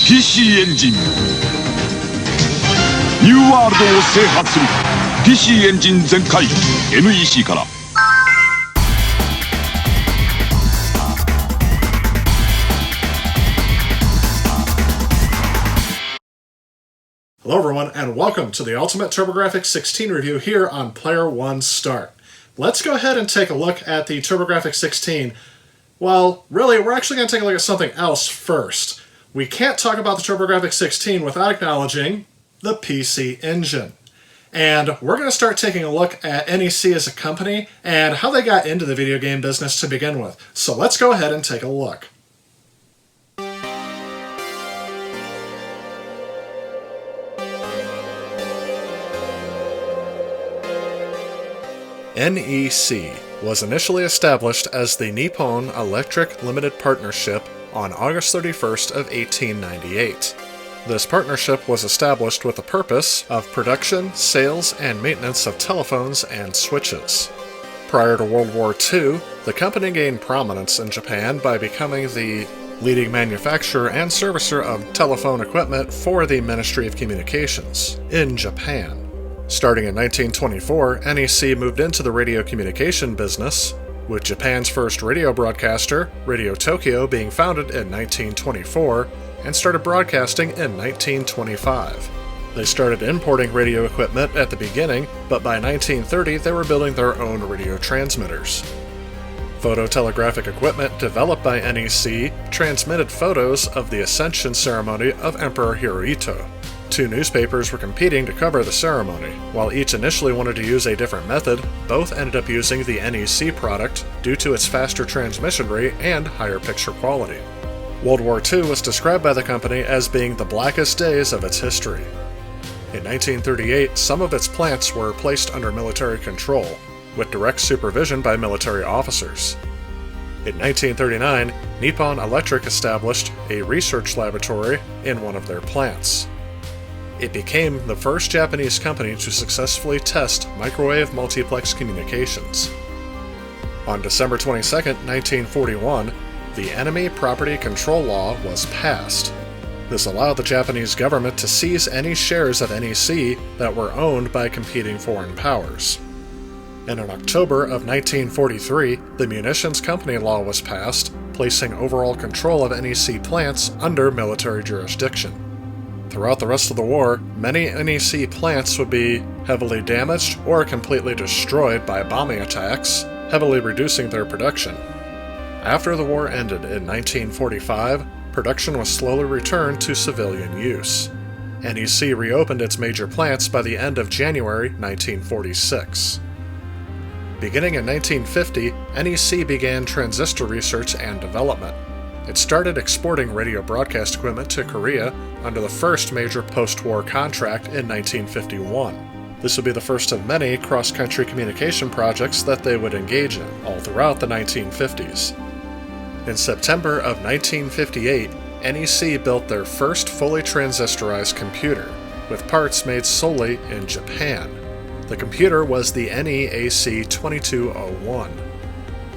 PC エンジン。ニューワールドを制覇する PC エンジン全開 NEC から。Hello everyone, and welcome to the Ultimate TurboGrafx 16 review here on Player One Start. Let's go ahead and take a look at the TurboGrafx 16. Well, really, we're actually going to take a look at something else first. We can't talk about the TurboGrafx 16 without acknowledging the PC Engine. And we're going to start taking a look at NEC as a company and how they got into the video game business to begin with. So let's go ahead and take a look. NEC was initially established as the Nippon Electric Limited Partnership on August 31st of 1898. This partnership was established with the purpose of production, sales, and maintenance of telephones and switches. Prior to World War II, the company gained prominence in Japan by becoming the leading manufacturer and servicer of telephone equipment for the Ministry of Communications in Japan. Starting in 1924, NEC moved into the radio communication business, with Japan's first radio broadcaster, Radio Tokyo, being founded in 1924 and started broadcasting in 1925. They started importing radio equipment at the beginning, but by 1930 they were building their own radio transmitters. Phototelegraphic equipment developed by NEC transmitted photos of the Ascension ceremony of Emperor Hirohito. Two newspapers were competing to cover the ceremony. While each initially wanted to use a different method, both ended up using the NEC product due to its faster transmission rate and higher picture quality. World War II was described by the company as being the blackest days of its history. In 1938, some of its plants were placed under military control, with direct supervision by military officers. In 1939, Nippon Electric established a research laboratory in one of their plants. It became the first Japanese company to successfully test microwave multiplex communications. On December 22, 1941, the Enemy Property Control Law was passed. This allowed the Japanese government to seize any shares of NEC that were owned by competing foreign powers. And in October of 1943, the Munitions Company Law was passed, placing overall control of NEC plants under military jurisdiction. Throughout the rest of the war, many NEC plants would be heavily damaged or completely destroyed by bombing attacks, heavily reducing their production. After the war ended in 1945, production was slowly returned to civilian use. NEC reopened its major plants by the end of January 1946. Beginning in 1950, NEC began transistor research and development. It started exporting radio broadcast equipment to Korea under the first major post-war contract in 1951. This would be the first of many cross-country communication projects that they would engage in all throughout the 1950s. In September of 1958, NEC built their first fully transistorized computer, with parts made solely in Japan. The computer was the NEAC 2201.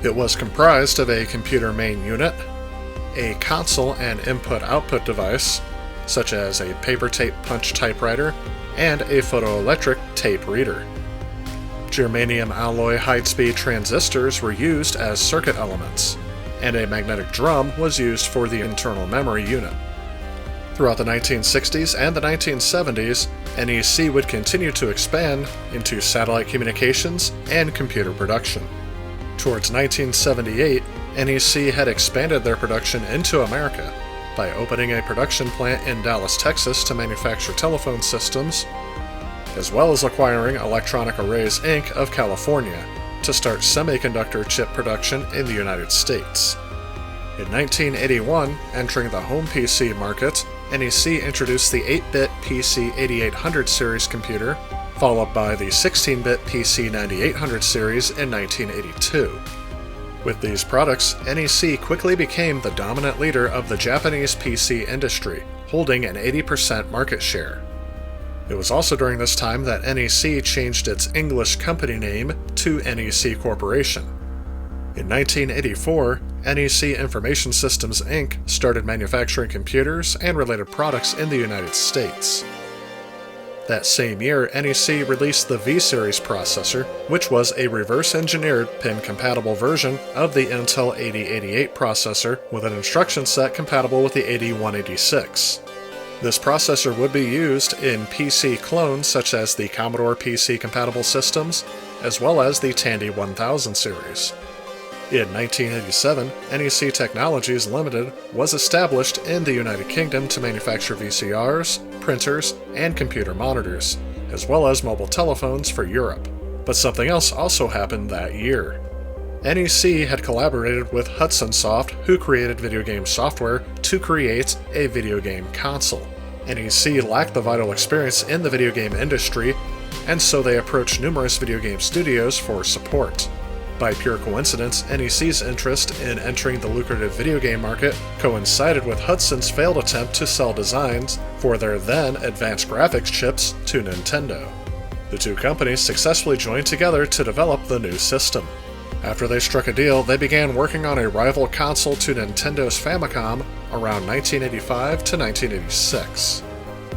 It was comprised of a computer main unit, a console and input-output device, such as a paper tape punch typewriter, and a photoelectric tape reader. Germanium alloy high-speed transistors were used as circuit elements, and a magnetic drum was used for the internal memory unit. Throughout the 1960s and the 1970s, NEC would continue to expand into satellite communications and computer production. Towards 1978, NEC had expanded their production into America by opening a production plant in Dallas, Texas to manufacture telephone systems, as well as acquiring Electronic Arrays Inc. of California to start semiconductor chip production in the United States. In 1981, entering the home PC market, NEC introduced the 8-bit PC 8800 series computer, followed by the 16-bit PC 9800 series in 1982. With these products, NEC quickly became the dominant leader of the Japanese PC industry, holding an 80% market share. It was also during this time that NEC changed its English company name to NEC Corporation. In 1984, NEC Information Systems Inc. started manufacturing computers and related products in the United States. That same year, NEC released the V-Series processor, which was a reverse-engineered pin-compatible version of the Intel 8088 processor with an instruction set compatible with the 8186. This processor would be used in PC clones such as the Commodore PC-compatible systems, as well as the Tandy 1000 series. In 1987, NEC Technologies Limited was established in the United Kingdom to manufacture VCRs, printers, and computer monitors, as well as mobile telephones for Europe. But something else also happened that year. NEC had collaborated with Hudson Soft, who created video game software, to create a video game console. NEC lacked the vital experience in the video game industry, and so they approached numerous video game studios for support. By pure coincidence, NEC's interest in entering the lucrative video game market coincided with Hudson's failed attempt to sell designs for their then advanced graphics chips to Nintendo. The two companies successfully joined together to develop the new system. After they struck a deal, they began working on a rival console to Nintendo's Famicom around 1985 to 1986.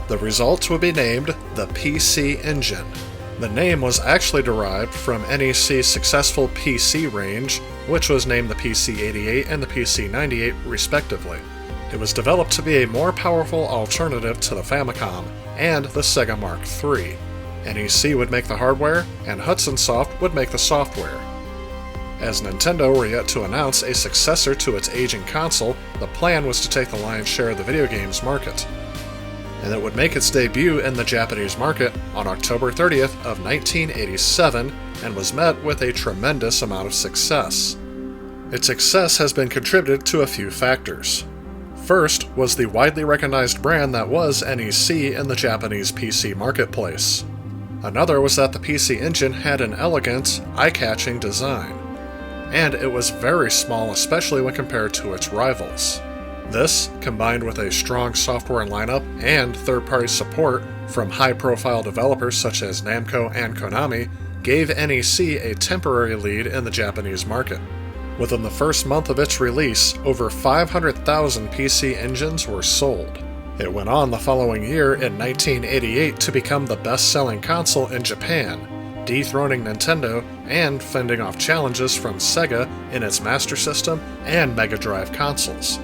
The results would be named the PC Engine. The name was actually derived from NEC's successful PC range, which was named the PC-88 and the PC-98 respectively. It was developed to be a more powerful alternative to the Famicom and the Sega Mark III. NEC would make the hardware, and Hudson Soft would make the software. As Nintendo were yet to announce a successor to its aging console, the plan was to take the lion's share of the video games market. And it would make its debut in the Japanese market on October 30th of 1987 and was met with a tremendous amount of success. Its success has been contributed to a few factors. First was the widely recognized brand that was NEC in the Japanese PC marketplace. Another was that the PC Engine had an elegant, eye-catching design, and it was very small, especially when compared to its rivals. This, combined with a strong software lineup and third-party support from high-profile developers such as Namco and Konami, gave NEC a temporary lead in the Japanese market. Within the first month of its release, over 500,000 PC engines were sold. It went on the following year in 1988 to become the best-selling console in Japan, dethroning Nintendo and fending off challenges from Sega in its Master System and Mega Drive consoles.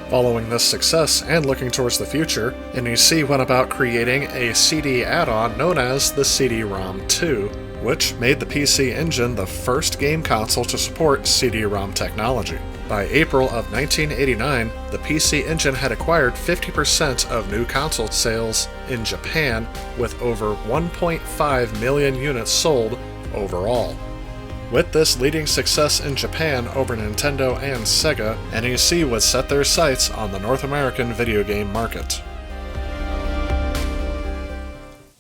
Following this success and looking towards the future, NEC went about creating a CD add-on known as the CD-ROM 2, which made the PC Engine the first game console to support CD-ROM technology. By April of 1989, the PC Engine had acquired 50% of new console sales in Japan, with over 1.5 million units sold overall. With this leading success in Japan over Nintendo and Sega, NEC would set their sights on the North American video game market.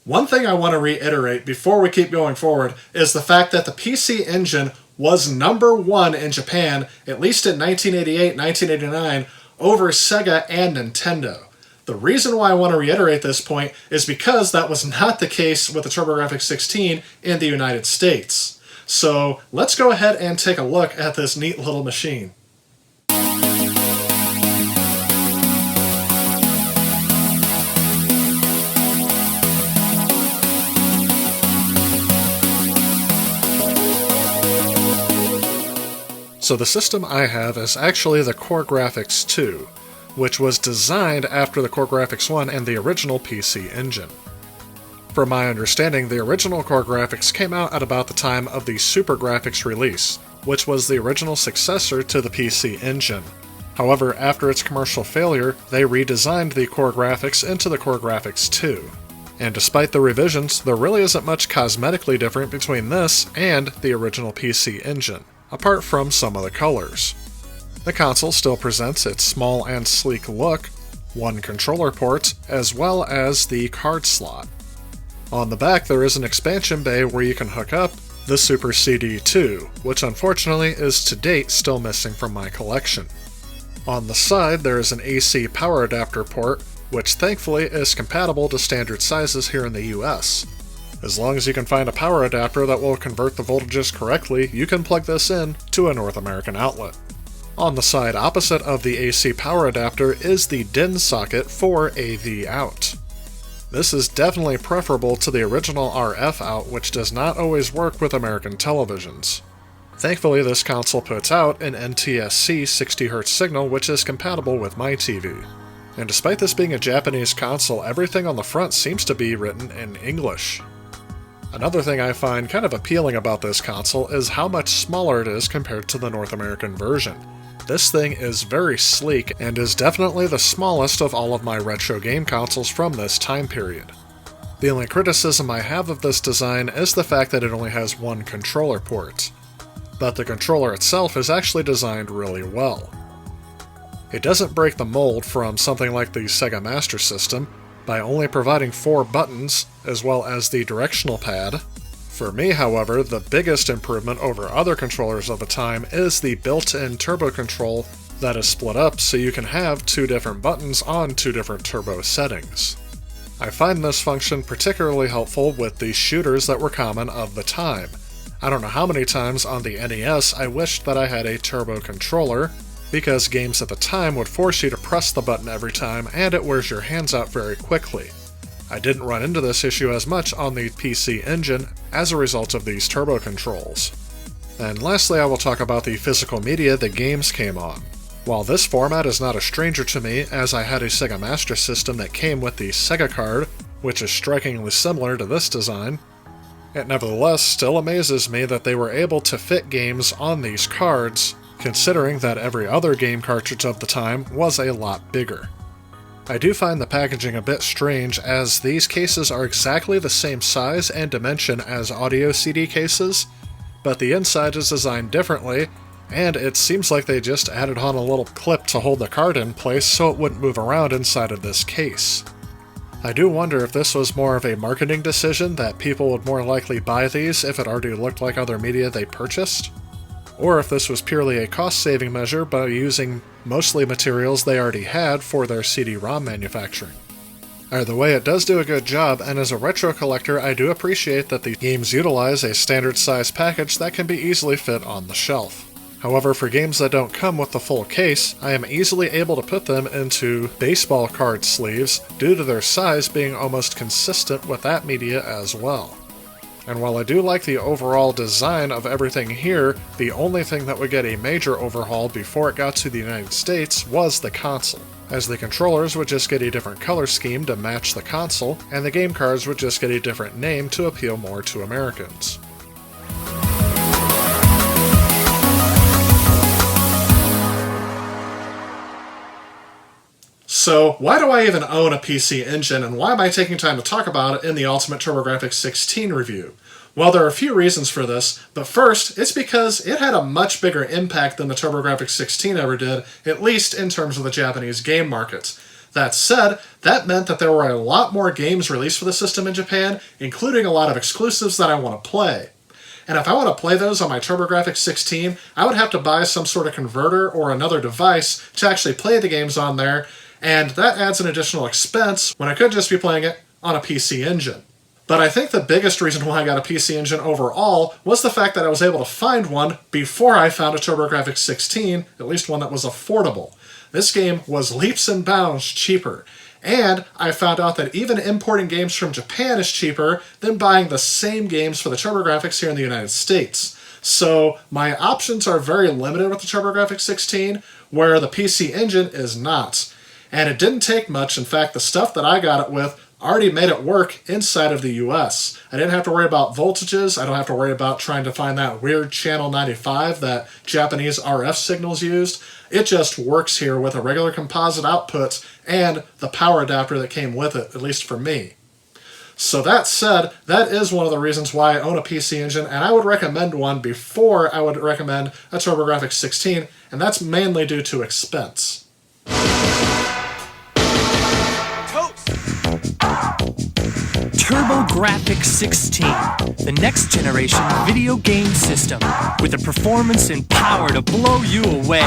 One thing I want to reiterate before we keep going forward is the fact that the PC Engine was number one in Japan, at least in 1988-1989, over Sega and Nintendo. The reason why I want to reiterate this point is because that was not the case with the TurboGrafx 16 in the United States. So let's go ahead and take a look at this neat little machine. So the system I have is actually the CoreGrafx 2, which was designed after the CoreGrafx 1 and the original PC Engine. From my understanding, the original CoreGrafx came out at about the time of the SuperGrafx release, which was the original successor to the PC Engine. However, after its commercial failure, they redesigned the CoreGrafx into the CoreGrafx 2. And despite the revisions, there really isn't much cosmetically different between this and the original PC Engine, apart from some of the colors. The console still presents its small and sleek look, one controller port, as well as the card slot. On the back there is an expansion bay where you can hook up the Super CD2, which unfortunately is to date still missing from my collection. On the side there is an AC power adapter port, which thankfully is compatible to standard sizes here in the US. As long as you can find a power adapter that will convert the voltages correctly, you can plug this in to a North American outlet. On the side opposite of the AC power adapter is the DIN socket for AV out. This is definitely preferable to the original RF out, which does not always work with American televisions. Thankfully, this console puts out an NTSC 60Hz signal, which is compatible with my TV. And despite this being a Japanese console, everything on the front seems to be written in English. Another thing I find kind of appealing about this console is how much smaller it is compared to the North American version. This thing is very sleek and is definitely the smallest of all of my retro game consoles from this time period. The only criticism I have of this design is the fact that it only has one controller port. But the controller itself is actually designed really well. It doesn't break the mold from something like the Sega Master System by only providing 4 buttons as well as the directional pad. For me, however, the biggest improvement over other controllers of the time is the built-in turbo control that is split up so you can have 2 different buttons on 2 different turbo settings. I find this function particularly helpful with the shooters that were common of the time. I don't know how many times on the NES I wished that I had a turbo controller, because games at the time would force you to press the button every time and it wears your hands out very quickly. I didn't run into this issue as much on the PC Engine as a result of these turbo controls. And lastly, I will talk about the physical media the games came on. While this format is not a stranger to me, as I had a Sega Master System that came with the Sega card, which is strikingly similar to this design, it nevertheless still amazes me that they were able to fit games on these cards, considering that every other game cartridge of the time was a lot bigger. I do find the packaging a bit strange, as these cases are exactly the same size and dimension as audio CD cases, but the inside is designed differently, and it seems like they just added on a little clip to hold the card in place so it wouldn't move around inside of this case. I do wonder if this was more of a marketing decision that people would more likely buy these if it already looked like other media they purchased, or if this was purely a cost-saving measure by using mostly materials they already had for their CD-ROM manufacturing. Either way, it does do a good job, and as a retro collector, I do appreciate that the games utilize a standard-size package that can be easily fit on the shelf. However, for games that don't come with the full case, I am easily able to put them into baseball card sleeves due to their size being almost consistent with that media as well. And while I do like the overall design of everything here, the only thing that would get a major overhaul before it got to the United States was the console, as the controllers would just get a different color scheme to match the console, and the game cards would just get a different name to appeal more to Americans. So, why do I even own a PC Engine, and why am I taking time to talk about it in the Ultimate TurboGrafx 16 review? Well, there are a few reasons for this, but first, it's because it had a much bigger impact than the TurboGrafx 16 ever did, at least in terms of the Japanese game markets. That said, that meant that there were a lot more games released for the system in Japan, including a lot of exclusives that I want to play. And if I want to play those on my TurboGrafx 16, I would have to buy some sort of converter or another device to actually play the games on there, and that adds an additional expense when I could just be playing it on a PC Engine. But I think the biggest reason why I got a PC Engine overall was the fact that I was able to find one before I found a TurboGrafx 16, at least one that was affordable. This game was leaps and bounds cheaper, and I found out that even importing games from Japan is cheaper than buying the same games for the TurboGrafx here in the United States. So my options are very limited with the TurboGrafx 16, where the PC Engine is not. And it didn't take much. In fact, the stuff that I got it with already made it work inside of the US. I didn't have to worry about voltages. I don't have to worry about trying to find that weird channel 95 that Japanese RF signals used. It just works here with a regular composite output and the power adapter that came with it, at least for me. So that said, that is one of the reasons why I own a PC Engine, and I would recommend one before I would recommend a TurboGrafx 16, and that's mainly due to expense. TurboGrafx 16, the next generation video game system with the performance and power to blow you away.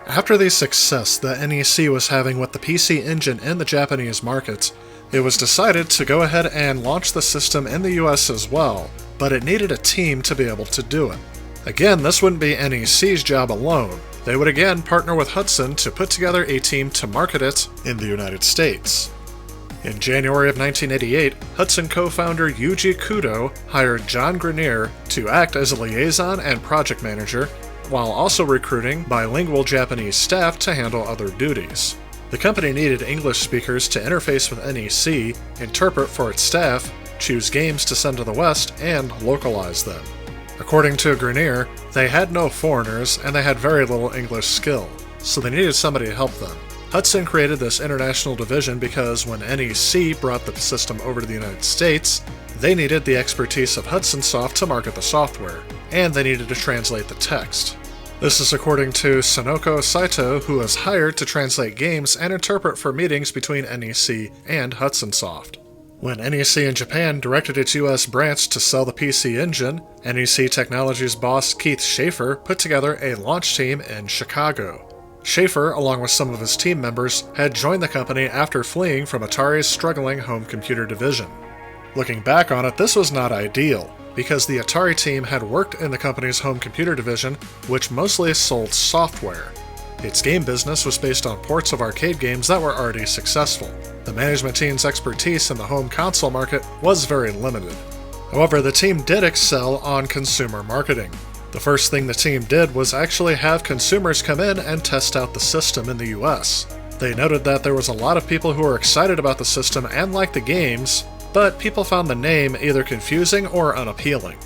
After the success that NEC was having with the PC Engine in the Japanese markets, It was decided to go ahead and launch the system in the US as well, but it needed a team to be able to do it. Again, this wouldn't be NEC's job alone. They would again partner with Hudson to put together a team to market it in the United States. In January of 1988, Hudson co-founder Yuji Kudo hired John Grenier to act as a liaison and project manager, while also recruiting bilingual Japanese staff to handle other duties. The company needed English speakers to interface with NEC, interpret for its staff, choose games to send to the West, and localize them. According to Grenier, they had no foreigners and they had very little English skill, so they needed somebody to help them. Hudson created this international division because when NEC brought the system over to the United States, they needed the expertise of Hudson Soft to market the software, and they needed to translate the text. This is according to Sonoko Saito, who was hired to translate games and interpret for meetings between NEC and Hudson Soft. When NEC in Japan directed its US branch to sell the PC Engine, NEC Technologies boss Keith Schaefer put together a launch team in Chicago. Schaefer, along with some of his team members, had joined the company after fleeing from Atari's struggling home computer division. Looking back on it, this was not ideal, because the Atari team had worked in the company's home computer division, which mostly sold software. Its game business was based on ports of arcade games that were already successful. The management team's expertise in the home console market was very limited. However, the team did excel on consumer marketing. The first thing the team did was actually have consumers come in and test out the system in the US. They noted that there was a lot of people who were excited about the system and liked the games, but people found the name either confusing or unappealing.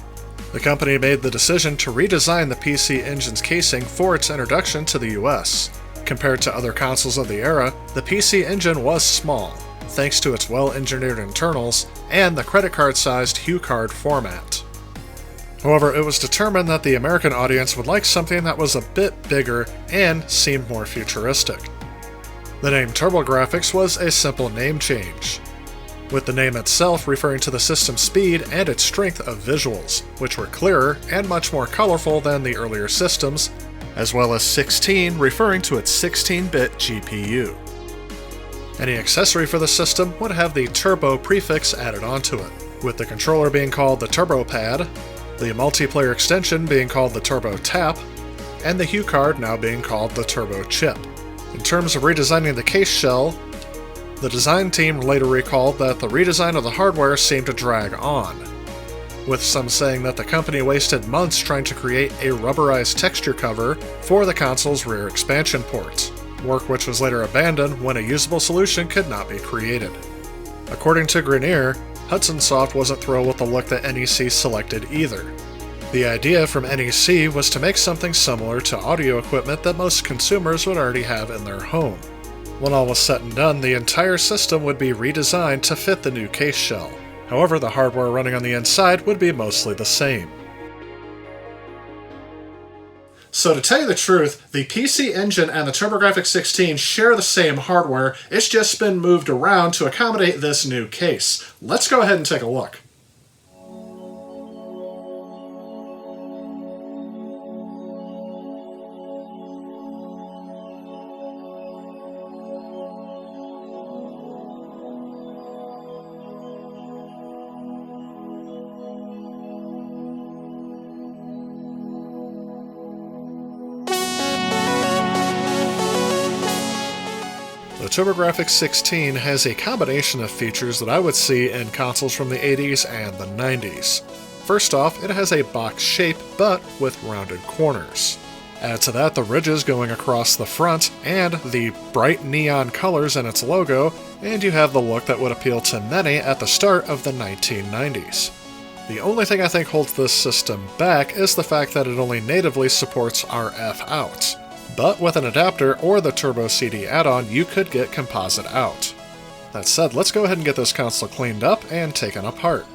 The company made the decision to redesign the PC Engine's casing for its introduction to the US. Compared to other consoles of the era, the PC Engine was small, thanks to its well-engineered internals and the credit card-sized HuCard format. However, it was determined that the American audience would like something that was a bit bigger and seemed more futuristic. The name TurboGrafx was a simple name change, with the name itself referring to the system's speed and its strength of visuals, which were clearer and much more colorful than the earlier systems, as well as 16 referring to its 16-bit GPU. Any accessory for the system would have the Turbo prefix added onto it, with the controller being called the Turbo Pad, the multiplayer extension being called the Turbo Tap, and the HuCard now being called the Turbo Chip. In terms of redesigning the case shell, the design team later recalled that the redesign of the hardware seemed to drag on, with some saying that the company wasted months trying to create a rubberized texture cover for the console's rear expansion ports, work which was later abandoned when a usable solution could not be created. According to Grenier, Hudson Soft wasn't thrilled with the look that NEC selected either. The idea from NEC was to make something similar to audio equipment that most consumers would already have in their home. When all was said and done, the entire system would be redesigned to fit the new case shell. However, the hardware running on the inside would be mostly the same. So to tell you the truth, the PC Engine and the TurboGrafx 16 share the same hardware, it's just been moved around to accommodate this new case. Let's go ahead and take a look. The TurboGrafx 16 has a combination of features that I would see in consoles from the 80s and the 90s. First off, it has a box shape, but with rounded corners. Add to that the ridges going across the front and the bright neon colors in its logo, and you have the look that would appeal to many at the start of the 1990s. The only thing I think holds this system back is the fact that it only natively supports RF out. But with an adapter or the Turbo CD add-on, you could get composite out. That said, let's go ahead and get this console cleaned up and taken apart.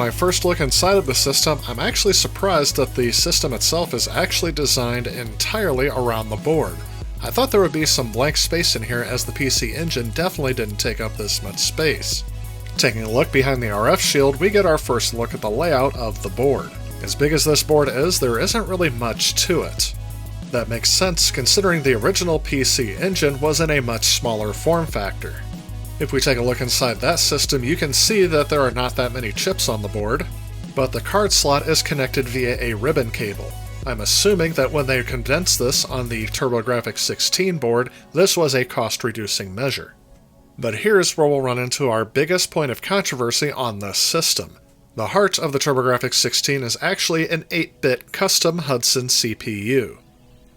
my first look inside of the system, I'm actually surprised that the system itself is actually designed entirely around the board. I thought there would be some blank space in here, as the PC Engine definitely didn't take up this much space. Taking a look behind the RF shield, we get our first look at the layout of the board. As big as this board is, there isn't really much to it. That makes sense considering the original PC Engine was in a much smaller form factor. If we take a look inside that system, you can see that there are not that many chips on the board, but the card slot is connected via a ribbon cable. I'm assuming that when they condensed this on the TurboGrafx 16 board, this was a cost-reducing measure. But here's where we'll run into our biggest point of controversy on this system. The heart of the TurboGrafx 16 is actually an 8-bit custom Hudson CPU.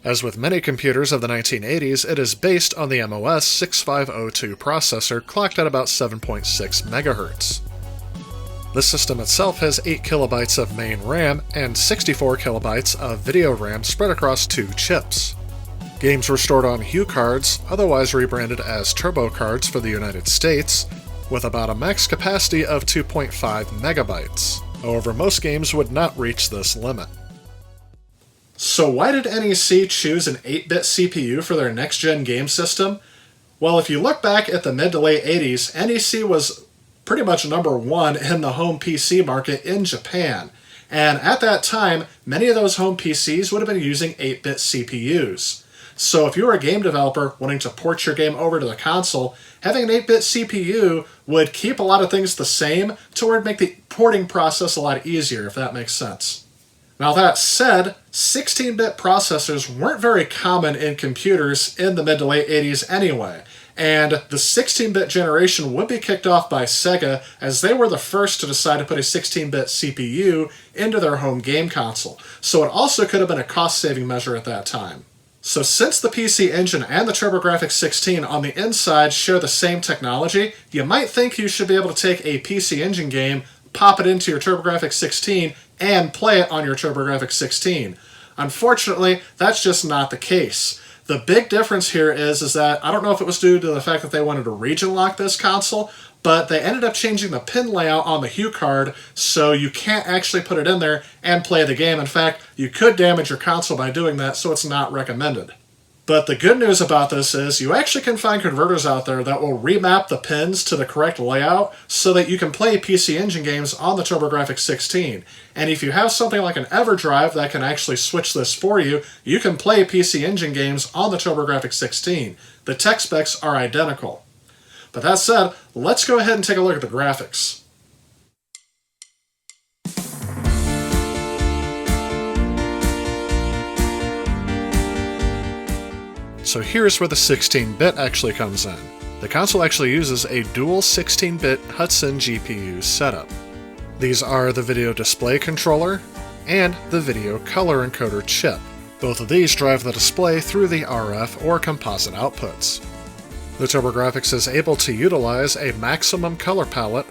As with many computers of the 1980s, it is based on the MOS 6502 processor clocked at about 7.6 MHz. The system itself has 8 KB of main RAM and 64 KB of video RAM spread across 2 chips. Games were stored on Hue cards, otherwise rebranded as Turbo cards for the United States, with about a max capacity of 2.5 MB. However, most games would not reach this limit. So why did NEC choose an 8-bit CPU for their next-gen game system? Well, if you look back at the mid to late 80s, NEC was pretty much number one in the home PC market in Japan. And at that time, many of those home PCs would have been using 8-bit CPUs. So if you were a game developer wanting to port your game over to the console, having an 8-bit CPU would keep a lot of things the same to where it'd make the porting process a lot easier, if that makes sense. Now that said, 16-bit processors weren't very common in computers in the mid to late 80s anyway, and the 16-bit generation would be kicked off by Sega, as they were the first to decide to put a 16-bit CPU into their home game console, so it also could have been a cost-saving measure at that time. So since the PC Engine and the TurboGrafx 16 on the inside share the same technology, you might think you should be able to take a PC Engine game, pop it into your TurboGrafx 16, and play it on your TurboGrafx 16. Unfortunately, that's just not the case. The big difference here is that, I don't know if it was due to the fact that they wanted to region lock this console, but they ended up changing the pin layout on the Hue card, so you can't actually put it in there and play the game. In fact, you could damage your console by doing that, so it's not recommended. But the good news about this is you actually can find converters out there that will remap the pins to the correct layout so that you can play PC Engine games on the TurboGrafx 16. And if you have something like an EverDrive that can actually switch this for you, you can play PC Engine games on the TurboGrafx 16. The tech specs are identical. But that said, let's go ahead and take a look at the graphics. So here's where the 16-bit actually comes in. The console actually uses a dual 16-bit Hudson GPU setup. These are the video display controller and the video color encoder chip. Both of these drive the display through the RF or composite outputs. The TurboGrafx is able to utilize a maximum color palette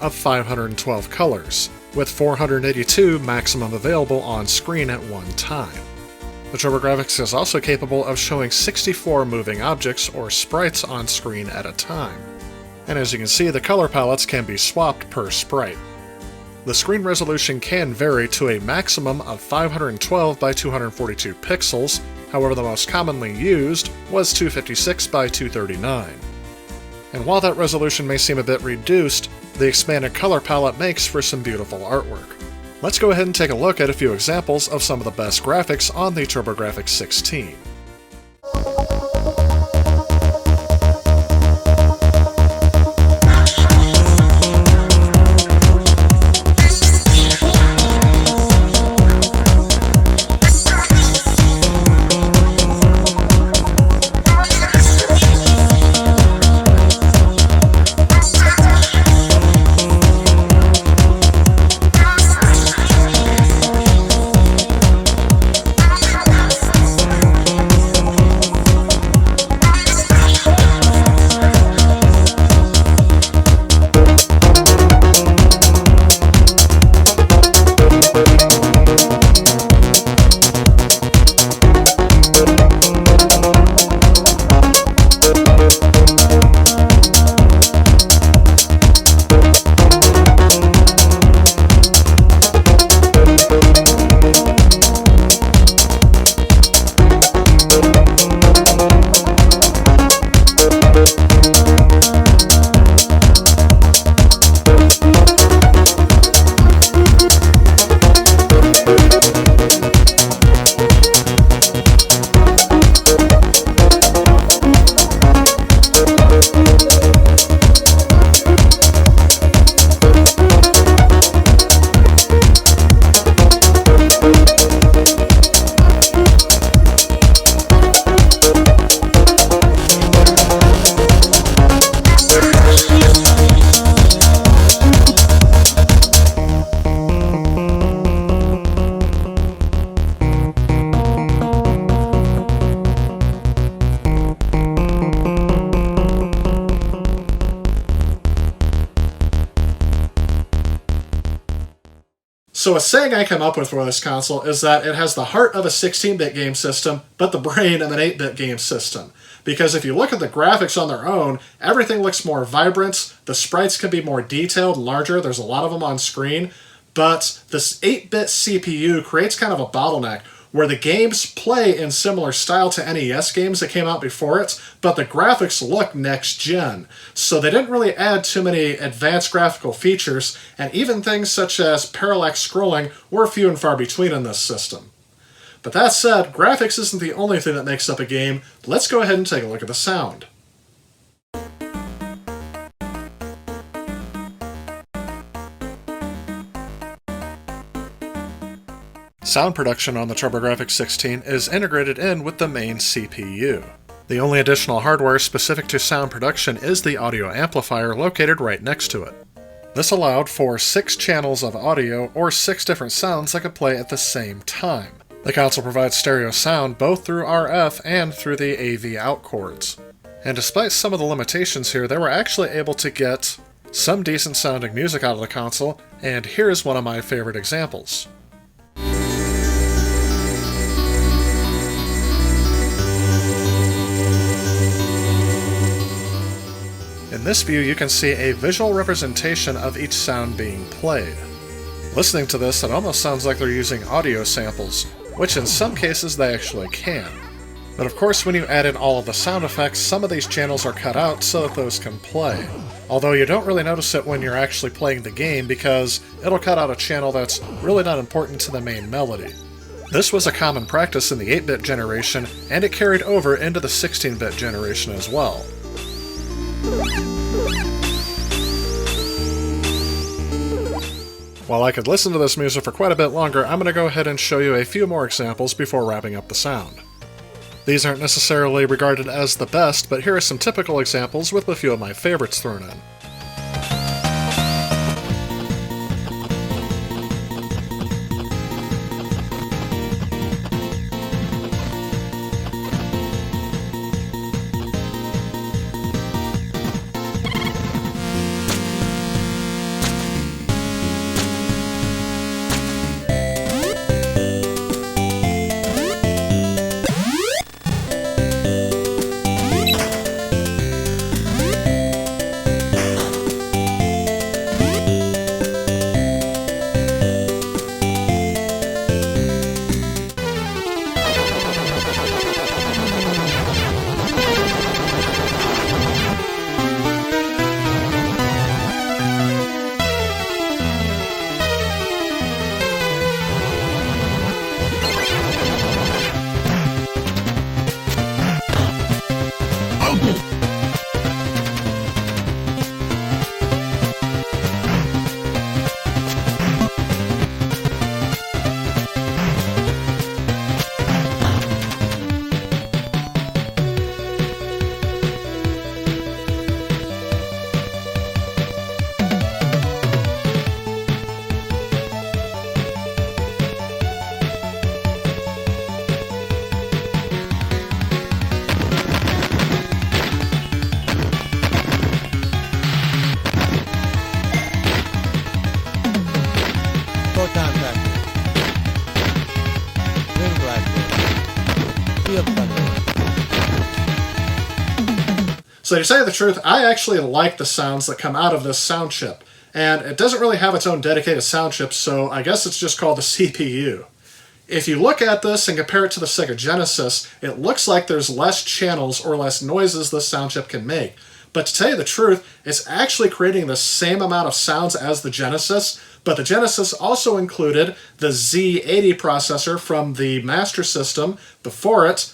of 512 colors, with 482 maximum available on screen at one time. The TurboGrafx is also capable of showing 64 moving objects or sprites on screen at a time. And as you can see, the color palettes can be swapped per sprite. The screen resolution can vary to a maximum of 512 by 242 pixels, however the most commonly used was 256 by 239. And while that resolution may seem a bit reduced, the expanded color palette makes for some beautiful artwork. Let's go ahead and take a look at a few examples of some of the best graphics on the TurboGrafx 16. So a saying I came up with for this console is that it has the heart of a 16-bit game system, but the brain of an 8-bit game system. Because if you look at the graphics on their own, everything looks more vibrant, the sprites can be more detailed, larger, there's a lot of them on screen, but this 8-bit CPU creates kind of a bottleneck where the games play in similar style to NES games that came out before it, but the graphics look next-gen. So they didn't really add too many advanced graphical features, and even things such as parallax scrolling were few and far between in this system. But that said, graphics isn't the only thing that makes up a game. Let's go ahead and take a look at the sound. Sound production on the TurboGrafx 16 is integrated in with the main CPU. The only additional hardware specific to sound production is the audio amplifier located right next to it. This allowed for 6 channels of audio or 6 different sounds that could play at the same time. The console provides stereo sound both through RF and through the AV out cords. And despite some of the limitations here, they were actually able to get some decent sounding music out of the console, and here's one of my favorite examples. In this view, you can see a visual representation of each sound being played. Listening to this, it almost sounds like they're using audio samples, which in some cases they actually can. But of course, when you add in all of the sound effects, some of these channels are cut out so that those can play. Although you don't really notice it when you're actually playing the game because it'll cut out a channel that's really not important to the main melody. This was a common practice in the 8-bit generation, and it carried over into the 16-bit generation as well. While I could listen to this music for quite a bit longer, I'm going to go ahead and show you a few more examples before wrapping up the sound. These aren't necessarily regarded as the best, but here are some typical examples with a few of my favorites thrown in. So to tell you the truth, I actually like the sounds that come out of this sound chip. And it doesn't really have its own dedicated sound chip, so I guess it's just called the CPU. If you look at this and compare it to the Sega Genesis, it looks like there's less channels or less noises this sound chip can make. But to tell you the truth, it's actually creating the same amount of sounds as the Genesis, but the Genesis also included the Z80 processor from the Master System before it.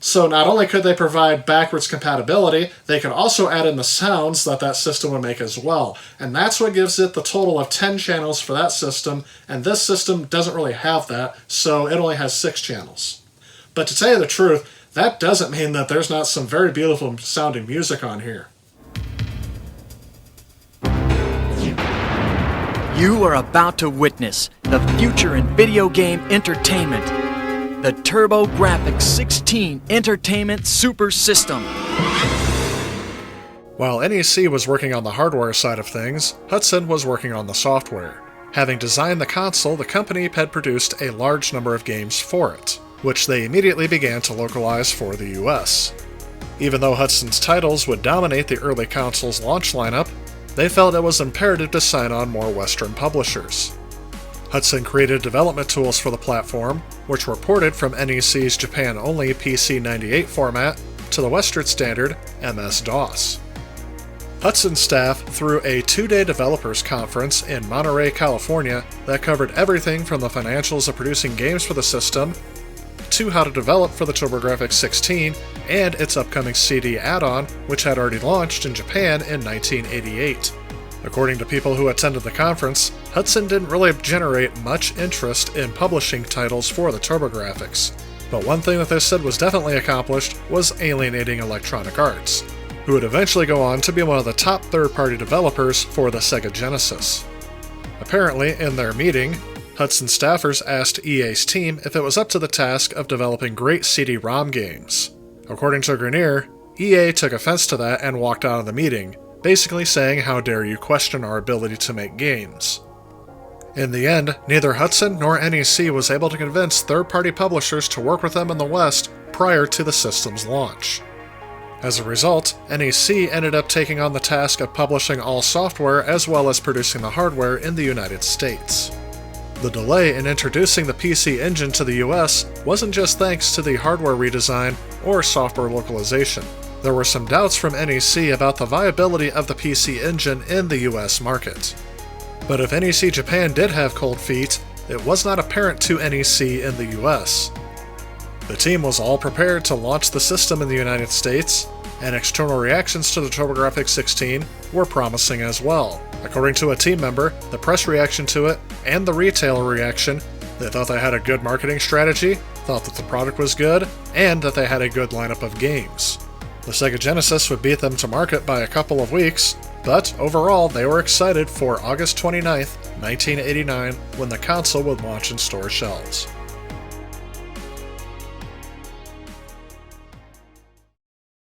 So not only could they provide backwards compatibility, they could also add in the sounds that that system would make as well. And that's what gives it the total of 10 channels for that system, and this system doesn't really have that, so it only has 6 channels. But to tell you the truth, that doesn't mean that there's not some very beautiful sounding music on here. You are about to witness the future in video game entertainment. The TurboGrafx 16 Entertainment Super System. While NEC was working on the hardware side of things, Hudson was working on the software. Having designed the console, the company had produced a large number of games for it, which they immediately began to localize for the US. Even though Hudson's titles would dominate the early console's launch lineup, they felt it was imperative to sign on more Western publishers. Hudson created development tools for the platform, which were ported from NEC's Japan-only PC-98 format to the Western standard MS-DOS. Hudson's staff threw a 2-day developers conference in Monterey, California that covered everything from the financials of producing games for the system to how to develop for the TurboGrafx 16 and its upcoming CD add-on, which had already launched in Japan in 1988. According to people who attended the conference, Hudson didn't really generate much interest in publishing titles for the TurboGrafx, but one thing that they said was definitely accomplished was alienating Electronic Arts, who would eventually go on to be one of the top third-party developers for the Sega Genesis. Apparently, in their meeting, Hudson staffers asked EA's team if it was up to the task of developing great CD-ROM games. According to Grenier, EA took offense to that and walked out of the meeting, basically saying, "How dare you question our ability to make games?" In the end, neither Hudson nor NEC was able to convince third-party publishers to work with them in the West prior to the system's launch. As a result, NEC ended up taking on the task of publishing all software as well as producing the hardware in the United States. The delay in introducing the PC Engine to the US wasn't just thanks to the hardware redesign or software localization. There were some doubts from NEC about the viability of the PC Engine in the US market. But if NEC Japan did have cold feet, it was not apparent to NEC in the US. The team was all prepared to launch the system in the United States, and external reactions to the TurboGrafx 16 were promising as well. According to a team member, the press reaction to it and the retailer reaction, they thought they had a good marketing strategy, thought that the product was good, and that they had a good lineup of games. The Sega Genesis would beat them to market by a couple of weeks, but overall they were excited for August 29, 1989, when the console would launch in store shelves.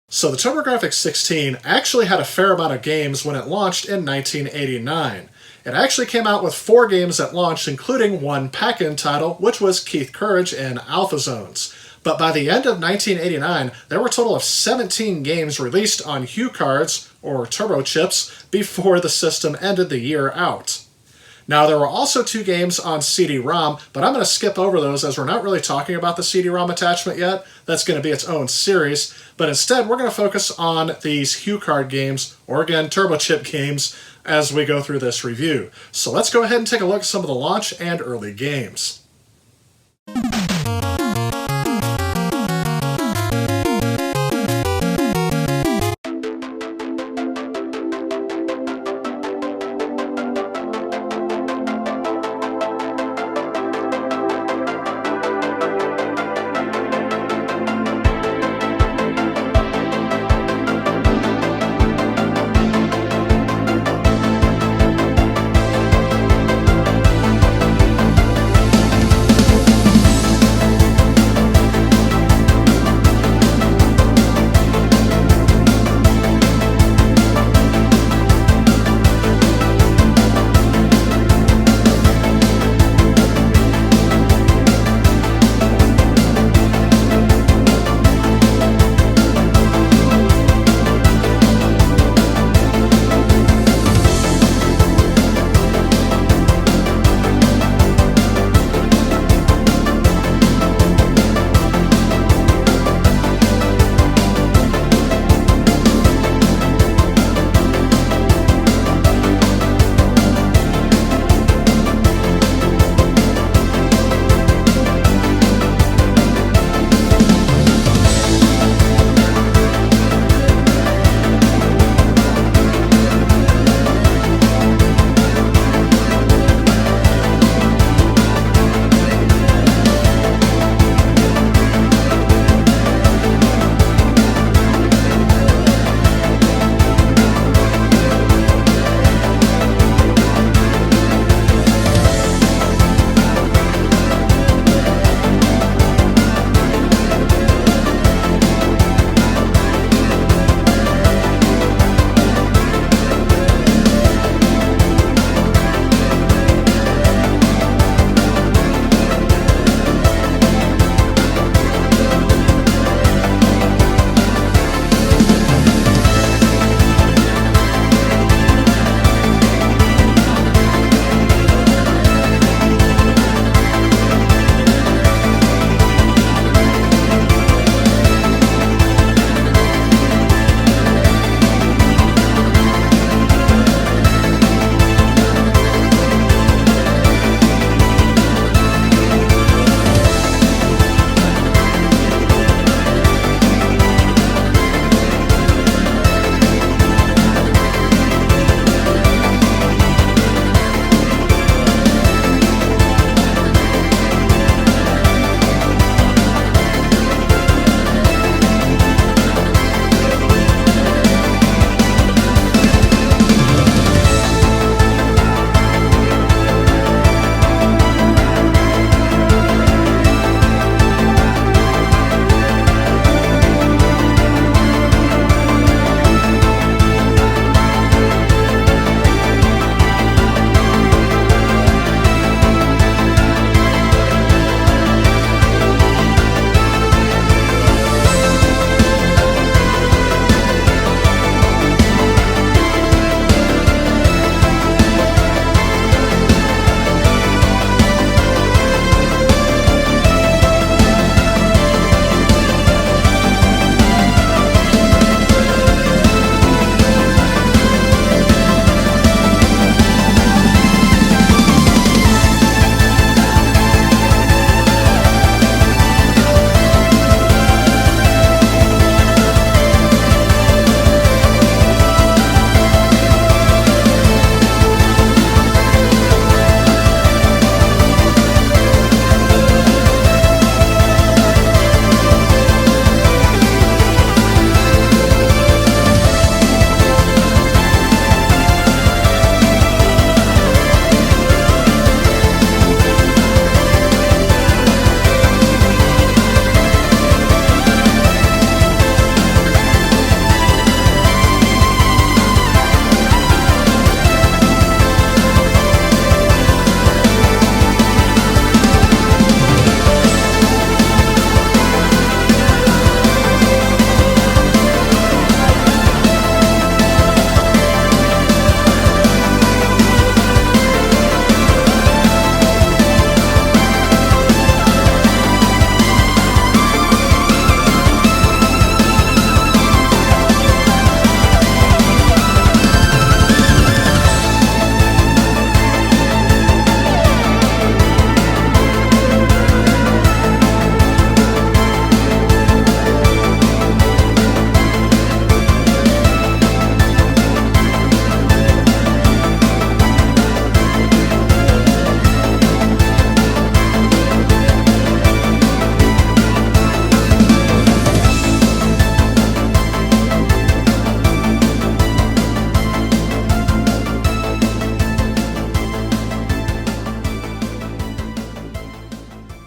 So the TurboGrafx 16 actually had a fair amount of games when it launched in 1989. It actually came out with 4 games at launch, including one pack-in title, which was Keith Courage in Alpha Zones. But by the end of 1989, there were a total of 17 games released on HuCards, or turbo chips, before the system ended the year out. Now, there were also 2 games on CD-ROM, but I'm going to skip over those as we're not really talking about the CD-ROM attachment yet. That's going to be its own series. But instead, we're going to focus on these HuCard games, or again, turbo chip games, as we go through this review. So let's go ahead and take a look at some of the launch and early games.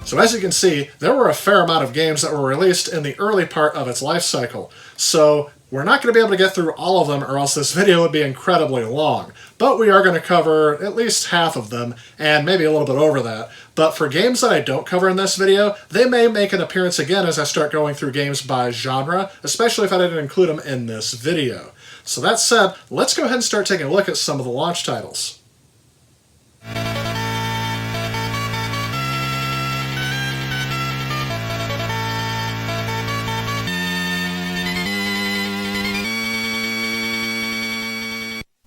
So as you can see, there were a fair amount of games that were released in the early part of its life cycle. So we're not going to be able to get through all of them, or else this video would be incredibly long. But we are going to cover at least half of them, and maybe a little bit over that. But for games that I don't cover in this video, they may make an appearance again as I start going through games by genre, especially if I didn't include them in this video. So that said, let's go ahead and start taking a look at some of the launch titles.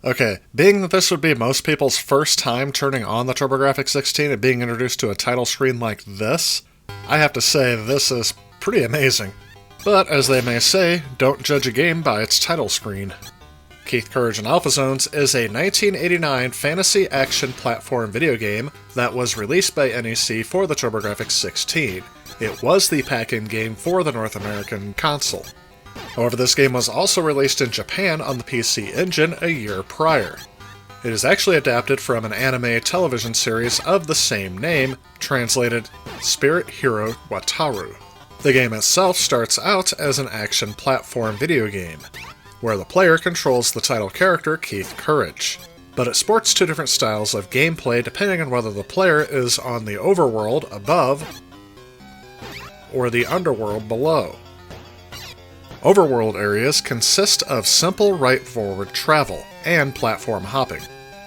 Okay, being that this would be most people's first time turning on the TurboGrafx 16 and being introduced to a title screen like this, I have to say this is pretty amazing. But as they may say, don't judge a game by its title screen. Keith Courage and Alpha Zones is a 1989 fantasy action platform video game that was released by NEC for the TurboGrafx 16. It was the pack-in game for the North American console. However, this game was also released in Japan on the PC Engine a year prior. It is actually adapted from an anime television series of the same name, translated Spirit Hero Wataru. The game itself starts out as an action platform video game, where the player controls the title character Keith Courage. But it sports two different styles of gameplay depending on whether the player is on the overworld above or the underworld below. Overworld areas consist of simple right-forward travel and platform hopping.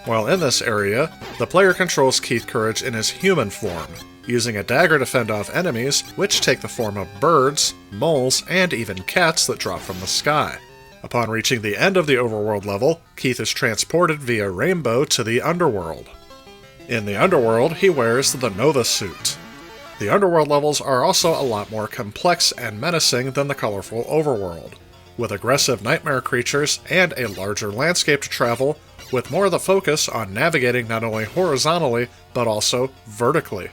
While in this area, the player controls Keith Courage in his human form, using a dagger to fend off enemies, which take the form of birds, moles, and even cats that drop from the sky. Upon reaching the end of the overworld level, Keith is transported via rainbow to the underworld. In the underworld, he wears the Nova suit. The underworld levels are also a lot more complex and menacing than the colorful overworld, with aggressive nightmare creatures and a larger landscape to travel, with more of the focus on navigating not only horizontally, but also vertically.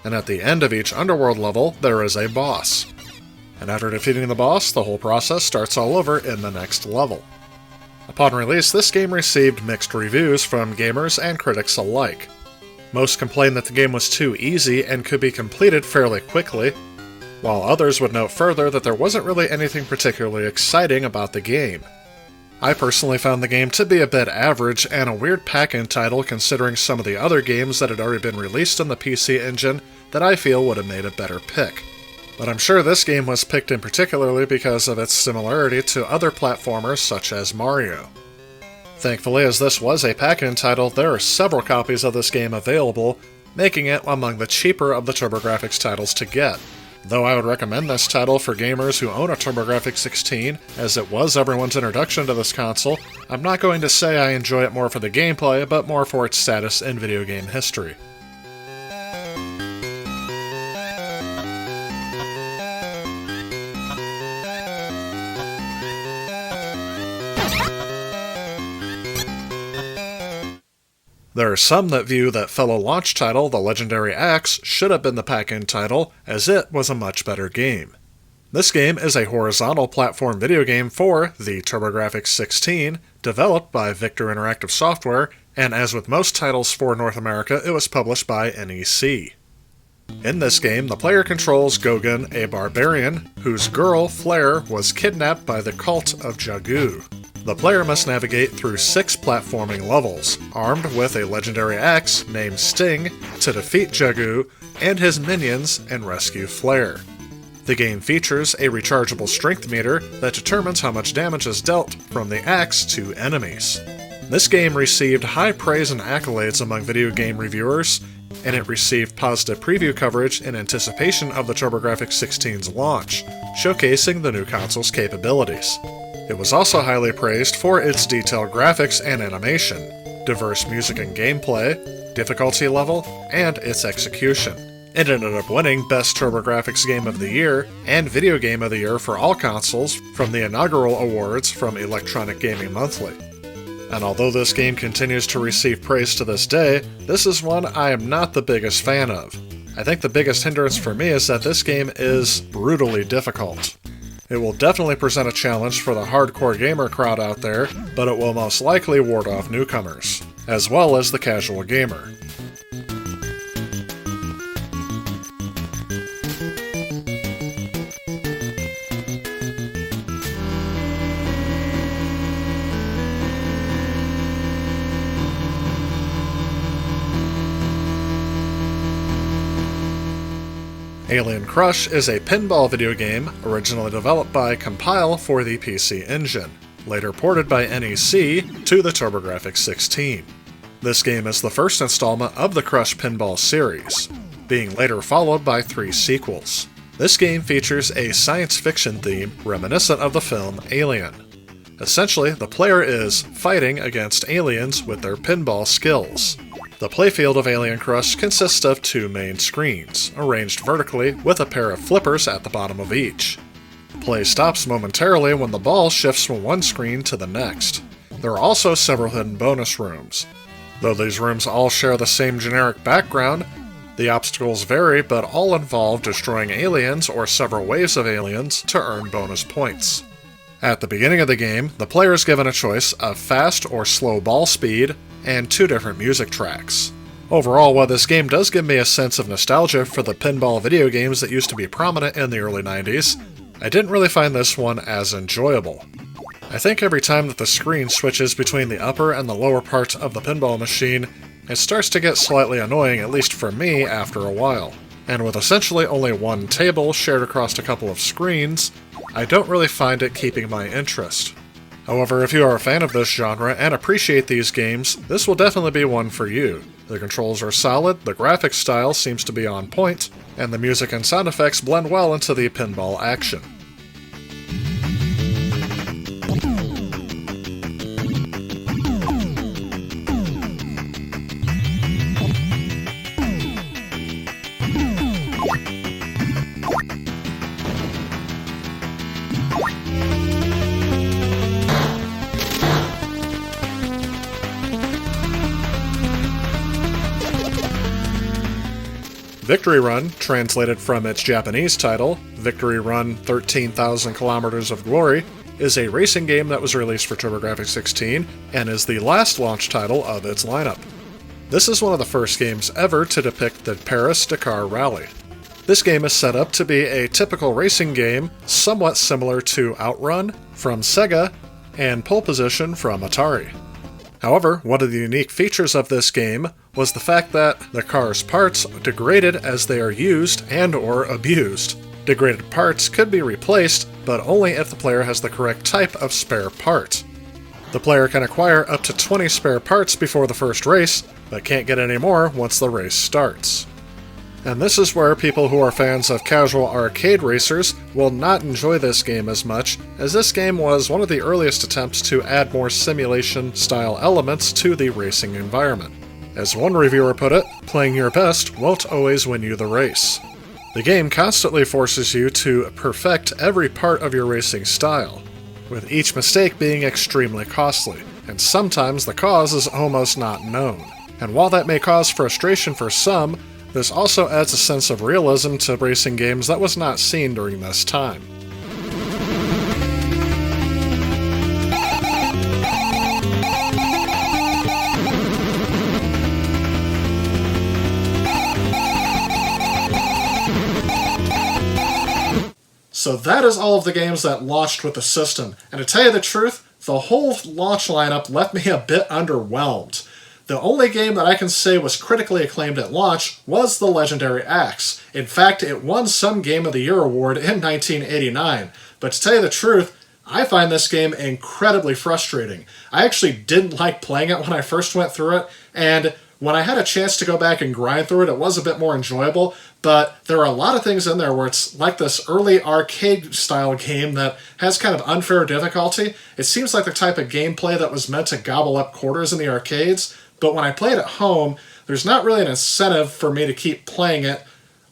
And at the end of each underworld level, there is a boss. And after defeating the boss, the whole process starts all over in the next level. Upon release, this game received mixed reviews from gamers and critics alike. Most complained that the game was too easy and could be completed fairly quickly, while others would note further that there wasn't really anything particularly exciting about the game. I personally found the game to be a bit average and a weird pack-in title considering some of the other games that had already been released on the PC Engine that I feel would have made a better pick. But I'm sure this game was picked in particularly because of its similarity to other platformers such as Mario. Thankfully, as this was a pack-in title, there are several copies of this game available, making it among the cheaper of the TurboGrafx titles to get. Though I would recommend this title for gamers who own a TurboGrafx 16, as it was everyone's introduction to this console, I'm not going to say I enjoy it more for the gameplay, but more for its status in video game history. There are some that view that fellow launch title, the legendary Axe, should have been the pack-in title, as it was a much better game. This game is a horizontal platform video game for the TurboGrafx 16, developed by Victor Interactive Software, and as with most titles for North America, it was published by NEC. In this game, the player controls Gauguin, a barbarian, whose girl, Flare, was kidnapped by the cult of Jagu. The player must navigate through 6 platforming levels, armed with a legendary axe named Sting, to defeat Jagu and his minions and rescue Flare. The game features a rechargeable strength meter that determines how much damage is dealt from the axe to enemies. This game received high praise and accolades among video game reviewers, and it received positive preview coverage in anticipation of the TurboGrafx 16's launch, showcasing the new console's capabilities. It was also highly praised for its detailed graphics and animation, diverse music and gameplay, difficulty level, and its execution. It ended up winning Best TurboGrafx Game of the Year and Video Game of the Year for all consoles from the inaugural awards from Electronic Gaming Monthly. And although this game continues to receive praise to this day, this is one I am not the biggest fan of. I think the biggest hindrance for me is that this game is brutally difficult. It will definitely present a challenge for the hardcore gamer crowd out there, but it will most likely ward off newcomers, as well as the casual gamer. Alien Crush is a pinball video game originally developed by Compile for the PC Engine, later ported by NEC to the TurboGrafx 16. This game is the first installment of the Crush pinball series, being later followed by 3 sequels. This game features a science fiction theme reminiscent of the film Alien. Essentially, the player is fighting against aliens with their pinball skills. The playfield of Alien Crush consists of 2 main screens, arranged vertically with a pair of flippers at the bottom of each. Play stops momentarily when the ball shifts from one screen to the next. There are also several hidden bonus rooms. Though these rooms all share the same generic background, the obstacles vary, but all involve destroying aliens or several waves of aliens to earn bonus points. At the beginning of the game, the player is given a choice of fast or slow ball speed and 2 different music tracks. Overall, while this game does give me a sense of nostalgia for the pinball video games that used to be prominent in the early 90s, I didn't really find this one as enjoyable. I think every time that the screen switches between the upper and the lower parts of the pinball machine, it starts to get slightly annoying, at least for me, after a while. And with essentially only one table shared across a couple of screens, I don't really find it keeping my interest. However, if you are a fan of this genre and appreciate these games, this will definitely be one for you. The controls are solid, the graphics style seems to be on point, and the music and sound effects blend well into the pinball action. Victory Run, translated from its Japanese title, Victory Run 13,000 Kilometers of Glory, is a racing game that was released for TurboGrafx 16 and is the last launch title of its lineup. This is one of the first games ever to depict the Paris-Dakar Rally. This game is set up to be a typical racing game, somewhat similar to Outrun from Sega and Pole Position from Atari. However, one of the unique features of this game was the fact that the car's parts degraded as they are used and/or abused. Degraded parts could be replaced, but only if the player has the correct type of spare part. The player can acquire up to 20 spare parts before the first race, but can't get any more once the race starts. And this is where people who are fans of casual arcade racers will not enjoy this game as much, as this game was one of the earliest attempts to add more simulation-style elements to the racing environment. As one reviewer put it, playing your best won't always win you the race. The game constantly forces you to perfect every part of your racing style, with each mistake being extremely costly, and sometimes the cause is almost not known. And while that may cause frustration for some, this also adds a sense of realism to racing games that was not seen during this time. So that is all of the games that launched with the system, and to tell you the truth, the whole launch lineup left me a bit underwhelmed. The only game that I can say was critically acclaimed at launch was the legendary Axe. In fact, it won some Game of the Year award in 1989. But to tell you the truth, I find this game incredibly frustrating. I actually didn't like playing it when I first went through it, and when I had a chance to go back and grind through it was a bit more enjoyable, but there are a lot of things in there where it's like this early arcade-style game that has kind of unfair difficulty. It seems like the type of gameplay that was meant to gobble up quarters in the arcades, but when I play it at home, there's not really an incentive for me to keep playing it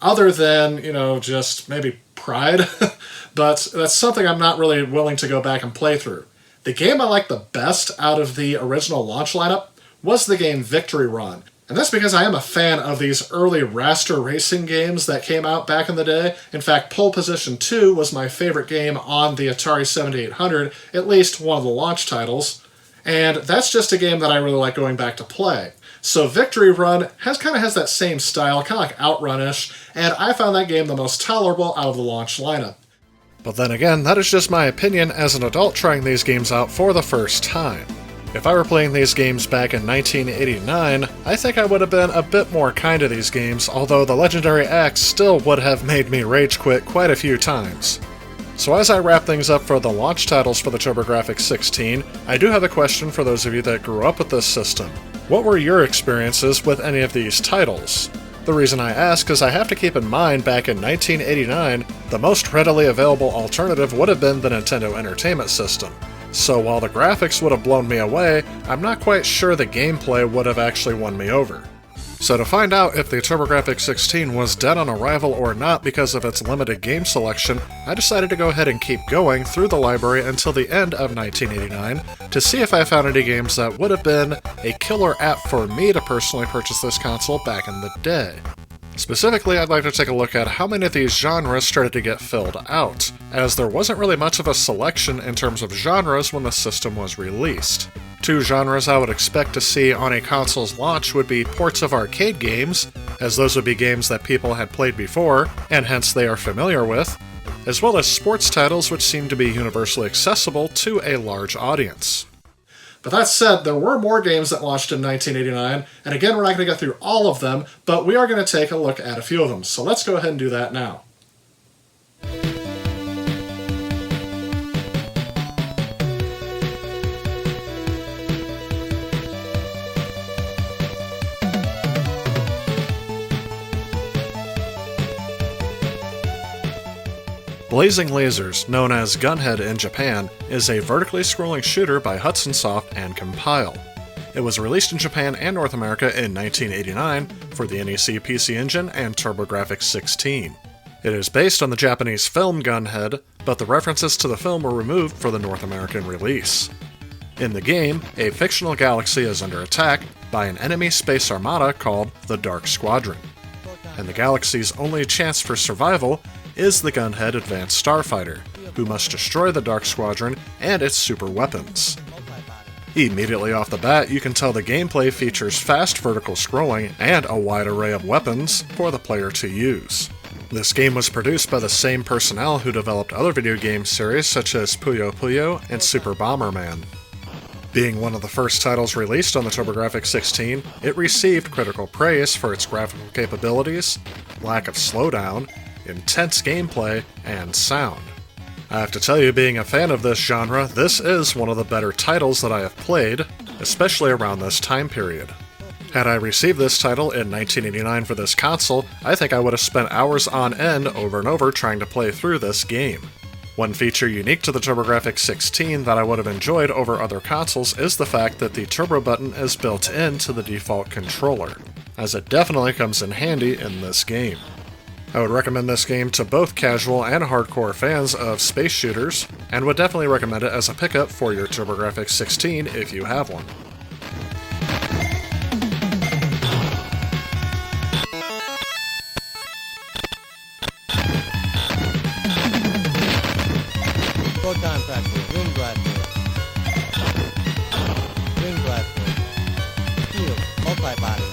other than, just maybe pride. But that's something I'm not really willing to go back and play through. The game I like the best out of the original launch lineup was the game Victory Run. And that's because I am a fan of these early raster racing games that came out back in the day. In fact, Pole Position 2 was my favorite game on the Atari 7800, at least one of the launch titles. And that's just a game that I really like going back to play. So Victory Run has that same style, kind of like Outrun-ish, and I found that game the most tolerable out of the launch lineup. But then again, that is just my opinion as an adult trying these games out for the first time. If I were playing these games back in 1989, I think I would have been a bit more kind to these games, although the legendary axe still would have made me rage quit quite a few times. So as I wrap things up for the launch titles for the TurboGrafx 16, I do have a question for those of you that grew up with this system. What were your experiences with any of these titles? The reason I ask is I have to keep in mind back in 1989, the most readily available alternative would have been the Nintendo Entertainment System. So while the graphics would have blown me away, I'm not quite sure the gameplay would have actually won me over. So to find out if the TurboGrafx 16 was dead on arrival or not because of its limited game selection, I decided to go ahead and keep going through the library until the end of 1989 to see if I found any games that would have been a killer app for me to personally purchase this console back in the day. Specifically, I'd like to take a look at how many of these genres started to get filled out, as there wasn't really much of a selection in terms of genres when the system was released. Two genres I would expect to see on a console's launch would be ports of arcade games, as those would be games that people had played before, and hence they are familiar with, as well as sports titles which seem to be universally accessible to a large audience. But that said, there were more games that launched in 1989, and again, we're not going to get through all of them, but we are going to take a look at a few of them, so let's go ahead and do that now. Blazing Lasers, known as Gunhead in Japan, is a vertically scrolling shooter by Hudson Soft and Compile. It was released in Japan and North America in 1989 for the NEC PC Engine and TurboGrafx 16. It is based on the Japanese film Gunhead, but the references to the film were removed for the North American release. In the game, a fictional galaxy is under attack by an enemy space armada called the Dark Squadron, and the galaxy's only chance for survival is the Gunhead Advanced Starfighter, who must destroy the Dark Squadron and its super weapons. Immediately off the bat, you can tell the gameplay features fast vertical scrolling and a wide array of weapons for the player to use. This game was produced by the same personnel who developed other video game series such as Puyo Puyo and Super Bomberman. Being one of the first titles released on the TurboGrafx 16, it received critical praise for its graphical capabilities, lack of slowdown, intense gameplay, and sound. I have to tell you, being a fan of this genre, this is one of the better titles that I have played, especially around this time period. Had I received this title in 1989 for this console, I think I would have spent hours on end over and over trying to play through this game. One feature unique to the TurboGrafx 16 that I would have enjoyed over other consoles is the fact that the turbo button is built into the default controller, as it definitely comes in handy in this game. I would recommend this game to both casual and hardcore fans of space shooters, and would definitely recommend it as a pickup for your TurboGrafx 16 if you have one. Photon fracture, ring blaster, steel, multi-body.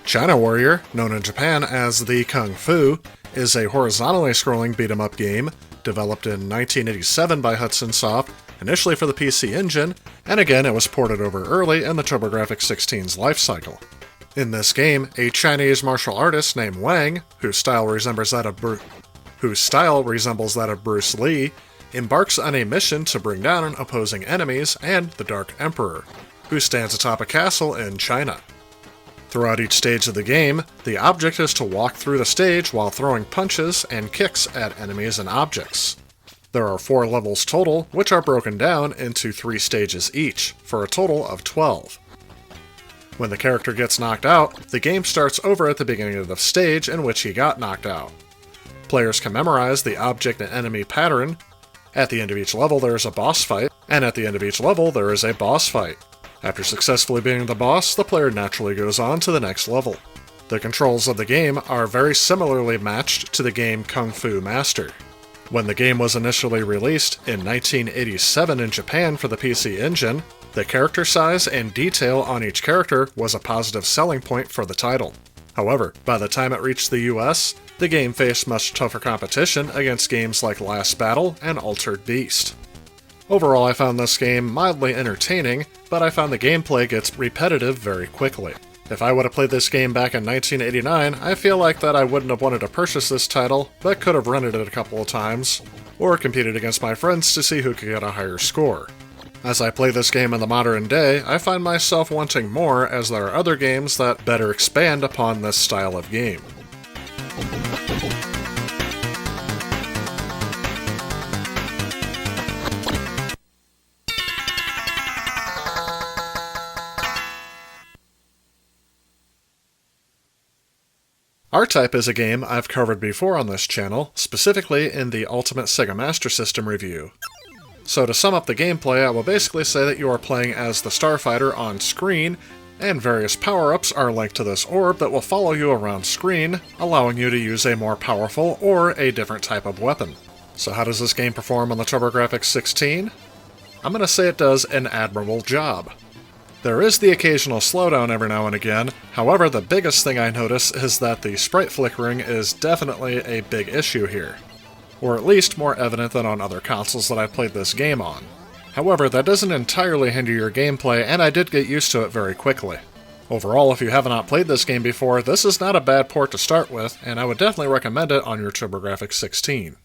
China Warrior, known in Japan as the Kung Fu, is a horizontally scrolling beat-em-up game developed in 1987 by Hudson Soft, initially for the PC Engine, and again it was ported over early in the TurboGrafx 16's lifecycle. In this game, a Chinese martial artist named Wang, whose style resembles that of Bruce Lee, embarks on a mission to bring down opposing enemies and the Dark Emperor, who stands atop a castle in China. Throughout each stage of the game, the object is to walk through the stage while throwing punches and kicks at enemies and objects. There are 4 levels total, which are broken down into 3 stages each, for a total of 12. When the character gets knocked out, the game starts over at the beginning of the stage in which he got knocked out. Players can memorize the object and enemy pattern. At the end of each level there is a boss fight, and at the end of each level there is a boss fight. After successfully beating the boss, the player naturally goes on to the next level. The controls of the game are very similarly matched to the game Kung Fu Master. When the game was initially released in 1987 in Japan for the PC Engine, the character size and detail on each character was a positive selling point for the title. However, by the time it reached the US, the game faced much tougher competition against games like Last Battle and Altered Beast. Overall, I found this game mildly entertaining, but I found the gameplay gets repetitive very quickly. If I would have played this game back in 1989, I feel like that I wouldn't have wanted to purchase this title, but could have rented it a couple of times, or competed against my friends to see who could get a higher score. As I play this game in the modern day, I find myself wanting more as there are other games that better expand upon this style of game. R-Type is a game I've covered before on this channel, specifically in the Ultimate Sega Master System review. So to sum up the gameplay, I will basically say that you are playing as the Starfighter on screen, and various power-ups are linked to this orb that will follow you around screen, allowing you to use a more powerful or a different type of weapon. So how does this game perform on the TurboGrafx 16? I'm going to say it does an admirable job. There is the occasional slowdown every now and again, however the biggest thing I notice is that the sprite flickering is definitely a big issue here. Or at least more evident than on other consoles that I've played this game on. However, that doesn't entirely hinder your gameplay, and I did get used to it very quickly. Overall, if you have not played this game before, this is not a bad port to start with, and I would definitely recommend it on your TurboGrafx 16.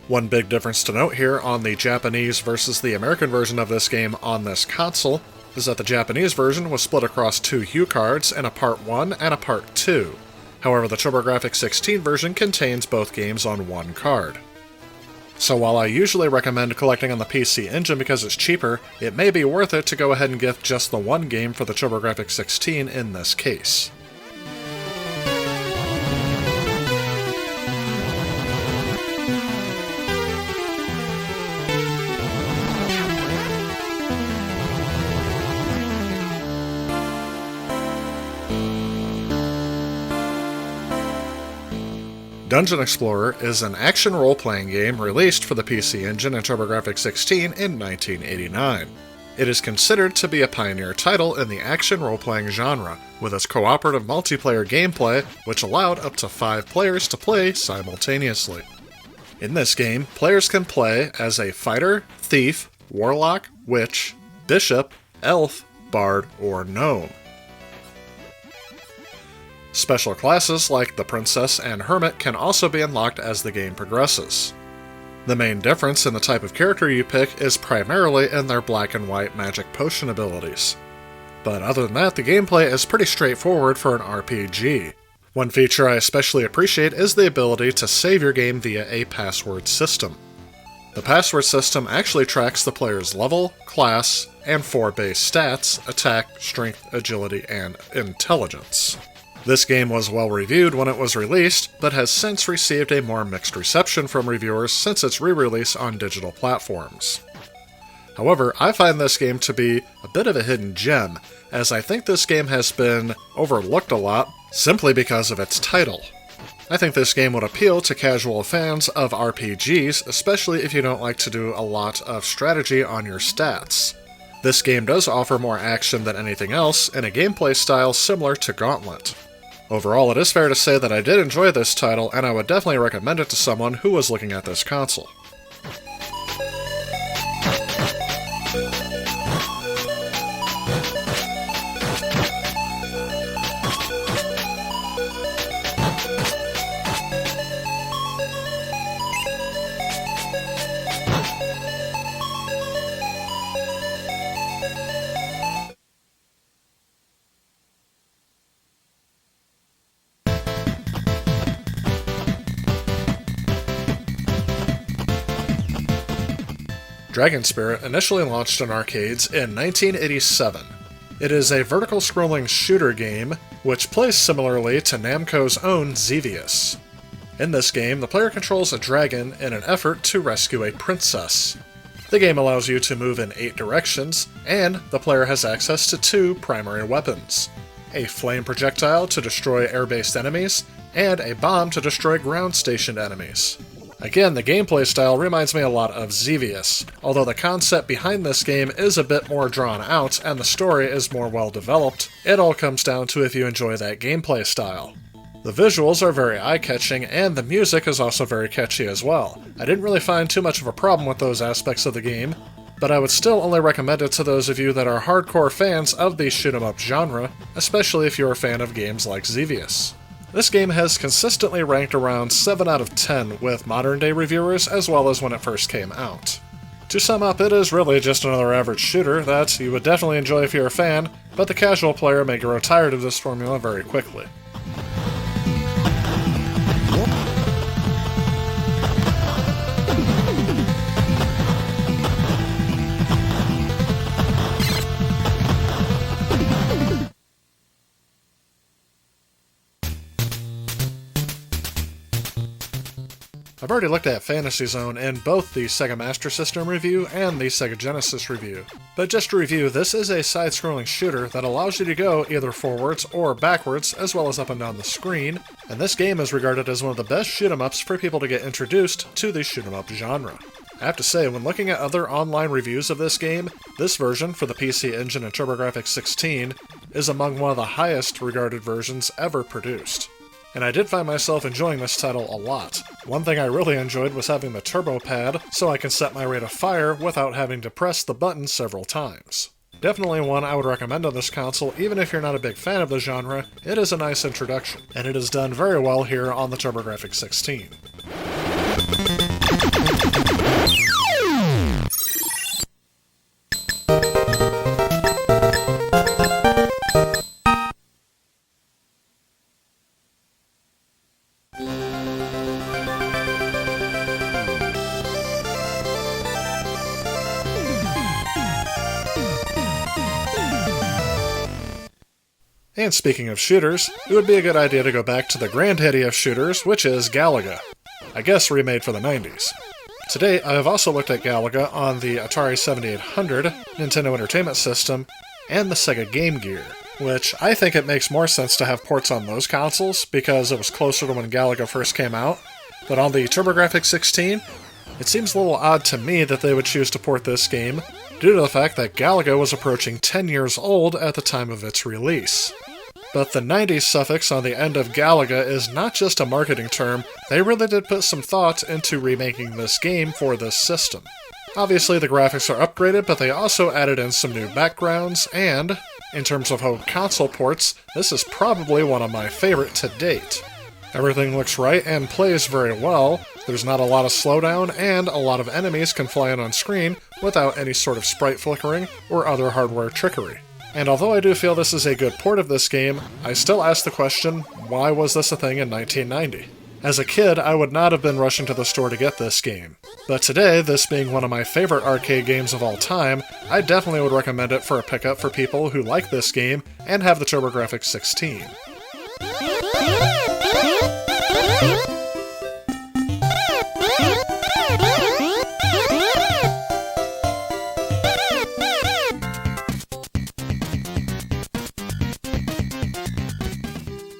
One big difference to note here on the Japanese versus the American version of this game on this console is that the Japanese version was split across 2 HuCards and a Part 1 and a Part 2. However, the TurboGrafx 16 version contains both games on one card. So while I usually recommend collecting on the PC Engine because it's cheaper, it may be worth it to go ahead and get just the one game for the TurboGrafx 16 in this case. Dungeon Explorer is an action role-playing game released for the PC Engine and TurboGrafx 16 in 1989. It is considered to be a pioneer title in the action role-playing genre, with its cooperative multiplayer gameplay, which allowed up to 5 players to play simultaneously. In this game, players can play as a fighter, thief, warlock, witch, bishop, elf, bard, or gnome. Special classes like the Princess and Hermit can also be unlocked as the game progresses. The main difference in the type of character you pick is primarily in their black and white magic potion abilities. But other than that, the gameplay is pretty straightforward for an RPG. One feature I especially appreciate is the ability to save your game via a password system. The password system actually tracks the player's level, class, and 4 base stats: attack, strength, agility, and intelligence. This game was well reviewed when it was released, but has since received a more mixed reception from reviewers since its re-release on digital platforms. However, I find this game to be a bit of a hidden gem, as I think this game has been overlooked a lot simply because of its title. I think this game would appeal to casual fans of RPGs, especially if you don't like to do a lot of strategy on your stats. This game does offer more action than anything else, in a gameplay style similar to Gauntlet. Overall, it is fair to say that I did enjoy this title, and I would definitely recommend it to someone who was looking at this console. Dragon Spirit initially launched in arcades in 1987. It is a vertical scrolling shooter game, which plays similarly to Namco's own Xevious. In this game, the player controls a dragon in an effort to rescue a princess. The game allows you to move in 8 directions, and the player has access to 2 primary weapons: a flame projectile to destroy air-based enemies, and a bomb to destroy ground-stationed enemies. Again, the gameplay style reminds me a lot of Xevious, although the concept behind this game is a bit more drawn out and the story is more well developed. It all comes down to if you enjoy that gameplay style. The visuals are very eye-catching, and the music is also very catchy as well. I didn't really find too much of a problem with those aspects of the game, but I would still only recommend it to those of you that are hardcore fans of the shoot-'em-up genre, especially if you're a fan of games like Xevious. This game has consistently ranked around 7 out of 10 with modern-day reviewers as well as when it first came out. To sum up, it is really just another average shooter that you would definitely enjoy if you're a fan, but the casual player may grow tired of this formula very quickly. I've already looked at Fantasy Zone in both the Sega Master System review and the Sega Genesis review. But just to review, this is a side-scrolling shooter that allows you to go either forwards or backwards, as well as up and down the screen, and this game is regarded as one of the best shoot-'em-ups for people to get introduced to the shoot-'em-up genre. I have to say, when looking at other online reviews of this game, this version for the PC Engine and TurboGrafx 16 is among one of the highest regarded versions ever produced. And I did find myself enjoying this title a lot. One thing I really enjoyed was having the turbo pad, so I can set my rate of fire without having to press the button several times. Definitely one I would recommend on this console, even if you're not a big fan of the genre. It is a nice introduction, and it is done very well here on the TurboGrafx 16. And speaking of shooters, it would be a good idea to go back to the granddaddy of shooters, which is Galaga. I guess remade for the 90s. Today, I have also looked at Galaga on the Atari 7800, Nintendo Entertainment System, and the Sega Game Gear, which I think it makes more sense to have ports on those consoles because it was closer to when Galaga first came out. But on the TurboGrafx 16, it seems a little odd to me that they would choose to port this game, due to the fact that Galaga was approaching 10 years old at the time of its release. But the 90s suffix on the end of Galaga is not just a marketing term, they really did put some thought into remaking this game for this system. Obviously the graphics are upgraded, but they also added in some new backgrounds, and, in terms of home console ports, this is probably one of my favorite to date. Everything looks right and plays very well, there's not a lot of slowdown, and a lot of enemies can fly in on screen without any sort of sprite flickering or other hardware trickery. And although I do feel this is a good port of this game, I still ask the question, why was this a thing in 1990? As a kid, I would not have been rushing to the store to get this game. But today, this being one of my favorite arcade games of all time, I definitely would recommend it for a pickup for people who like this game and have the TurboGrafx 16.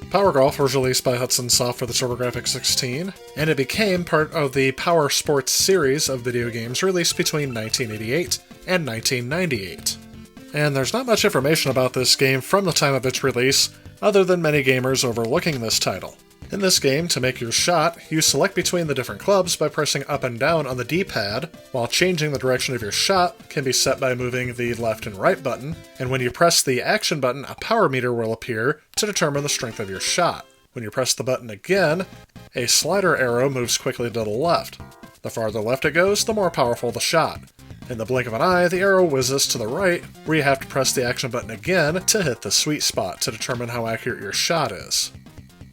Power Golf was released by Hudson Soft for the TurboGrafx 16, and it became part of the Power Sports series of video games released between 1988 and 1998. And there's not much information about this game from the time of its release, other than many gamers overlooking this title. In this game, to make your shot, you select between the different clubs by pressing up and down on the D-pad, while changing the direction of your shot can be set by moving the left and right button, and when you press the action button, a power meter will appear to determine the strength of your shot. When you press the button again, a slider arrow moves quickly to the left. The farther left it goes, the more powerful the shot. In the blink of an eye, the arrow whizzes to the right, where you have to press the action button again to hit the sweet spot to determine how accurate your shot is.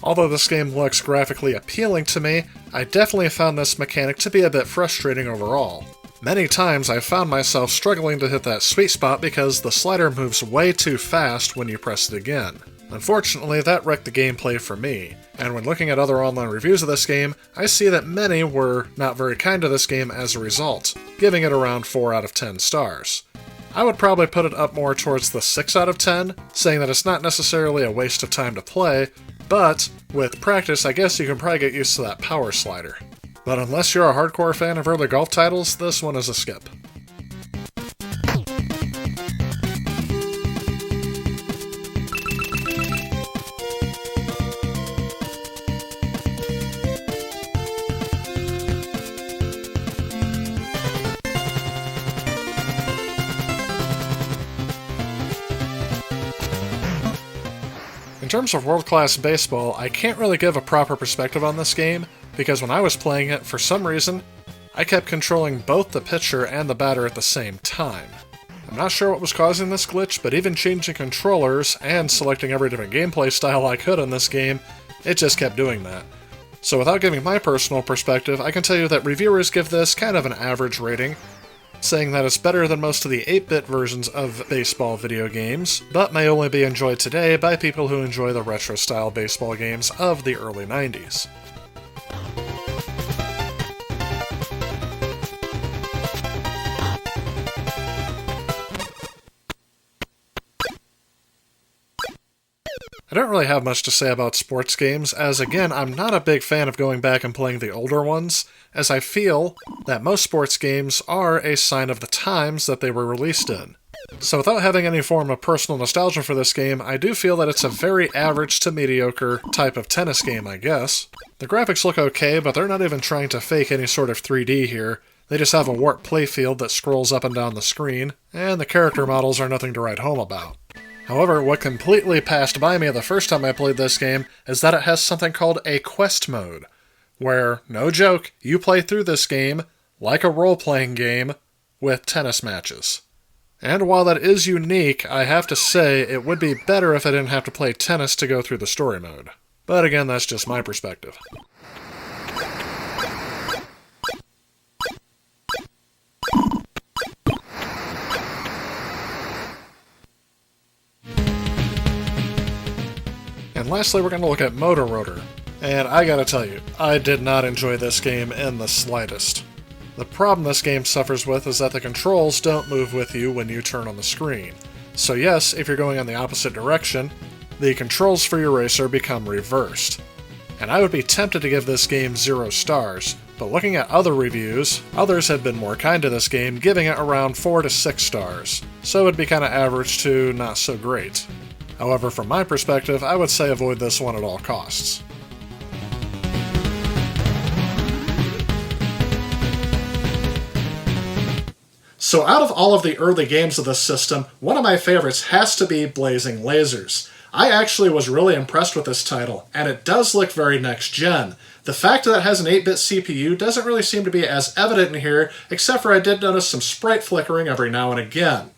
Although this game looks graphically appealing to me, I definitely found this mechanic to be a bit frustrating overall. Many times I found myself struggling to hit that sweet spot because the slider moves way too fast when you press it again. Unfortunately, that wrecked the gameplay for me, and when looking at other online reviews of this game, I see that many were not very kind to this game as a result, giving it around 4 out of 10 stars. I would probably put it up more towards the 6 out of 10, saying that it's not necessarily a waste of time to play, but with practice I guess you can probably get used to that power slider. But unless you're a hardcore fan of early golf titles, this one is a skip. terms of world-class baseball, I can't really give a proper perspective on this game, because when I was playing it, for some reason, I kept controlling both the pitcher and the batter at the same time. I'm not sure what was causing this glitch, but even changing controllers and selecting every different gameplay style I could in this game, it just kept doing that. So without giving my personal perspective, I can tell you that reviewers give this kind of an average rating, saying that it's better than most of the 8-bit versions of baseball video games, but may only be enjoyed today by people who enjoy the retro-style baseball games of the early 90s. I don't really have much to say about sports games, as again, I'm not a big fan of going back and playing the older ones, as I feel that most sports games are a sign of the times that they were released in. So without having any form of personal nostalgia for this game, I do feel that it's a very average to mediocre type of tennis game, I guess. The graphics look okay, but they're not even trying to fake any sort of 3D here. They just have a warped playfield that scrolls up and down the screen, and the character models are nothing to write home about. However, what completely passed by me the first time I played this game is that it has something called a quest mode, where, no joke, you play through this game like a role-playing game with tennis matches. And while that is unique, I have to say it would be better if I didn't have to play tennis to go through the story mode. But again, that's just my perspective. And lastly, we're going to look at Motor Rotor. And I gotta tell you, I did not enjoy this game in the slightest. The problem this game suffers with is that the controls don't move with you when you turn on the screen. So yes, if you're going in the opposite direction, the controls for your racer become reversed. And I would be tempted to give this game 0 stars, but looking at other reviews, others have been more kind to this game, giving it around 4 to 6 stars. So it'd be kinda average to not so great. However, from my perspective, I would say avoid this one at all costs. So out of all of the early games of this system, one of my favorites has to be Blazing Lasers. I actually was really impressed with this title, and it does look very next-gen. The fact that it has an 8-bit CPU doesn't really seem to be as evident in here, except for I did notice some sprite flickering every now and again.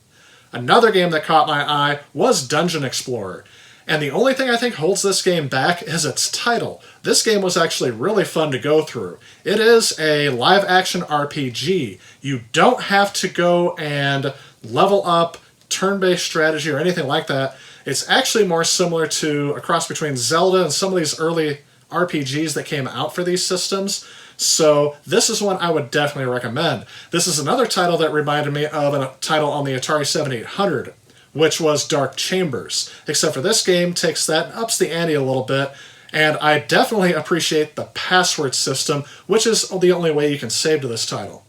Another game that caught my eye was Dungeon Explorer, and the only thing I think holds this game back is its title. This game was actually really fun to go through. It is a live-action RPG. You don't have to go and level up turn-based strategy or anything like that. It's actually more similar to a cross between Zelda and some of these early RPGs that came out for these systems. So this is one I would definitely recommend. This is another title that reminded me of a title on the Atari 7800, which was Dark Chambers. Except for this game takes that and ups the ante a little bit, and I definitely appreciate the password system, which is the only way you can save to this title.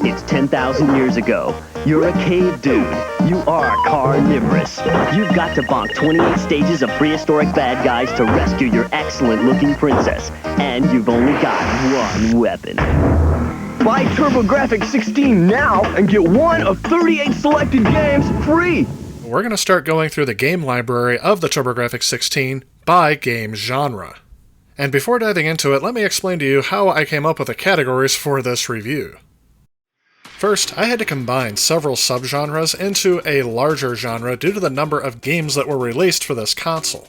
It's 10,000 years ago. You're a cave dude. You are carnivorous. You've got to bonk 28 stages of prehistoric bad guys to rescue your excellent-looking princess. And you've only got one weapon. Buy TurboGrafx 16 now and get one of 38 selected games free! We're going to start going through the game library of the TurboGrafx 16 by game genre. And before diving into it, let me explain to you how I came up with the categories for this review. First, I had to combine several subgenres into a larger genre due to the number of games that were released for this console.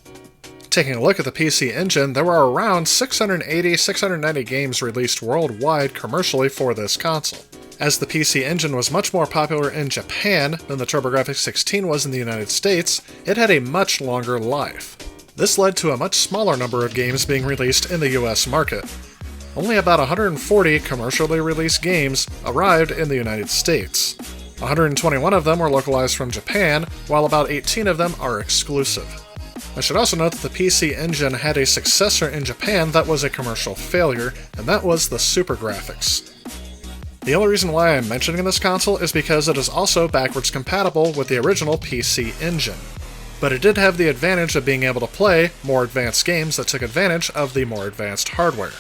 Taking a look at the PC Engine, there were around 680-690 games released worldwide commercially for this console. As the PC Engine was much more popular in Japan than the TurboGrafx 16 was in the United States, it had a much longer life. This led to a much smaller number of games being released in the US market. Only about 140 commercially released games arrived in the United States. 121 of them were localized from Japan, while about 18 of them are exclusive. I should also note that the PC Engine had a successor in Japan that was a commercial failure, and that was the TurboGrafx. The only reason why I'm mentioning this console is because it is also backwards compatible with the original PC Engine. But it did have the advantage of being able to play more advanced games that took advantage of the more advanced hardware.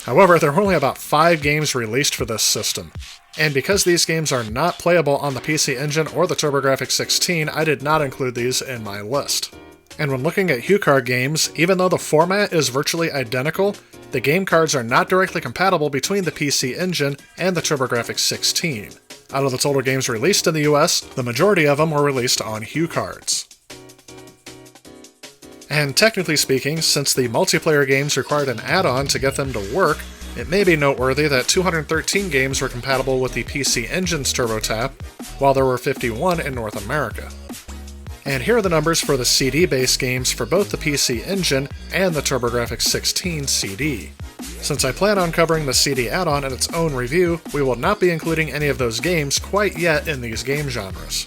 However, there were only about 5 games released for this system, and because these games are not playable on the PC Engine or the TurboGrafx 16, I did not include these in my list. And when looking at HuCard games, even though the format is virtually identical, the game cards are not directly compatible between the PC Engine and the TurboGrafx 16. Out of the total games released in the US, the majority of them were released on HuCards. And technically speaking, since the multiplayer games required an add-on to get them to work, it may be noteworthy that 213 games were compatible with the PC Engine's TurboTap, while there were 51 in North America. And here are the numbers for the CD-based games for both the PC Engine and the TurboGrafx 16 CD. Since I plan on covering the CD add-on in its own review, we will not be including any of those games quite yet in these game genres.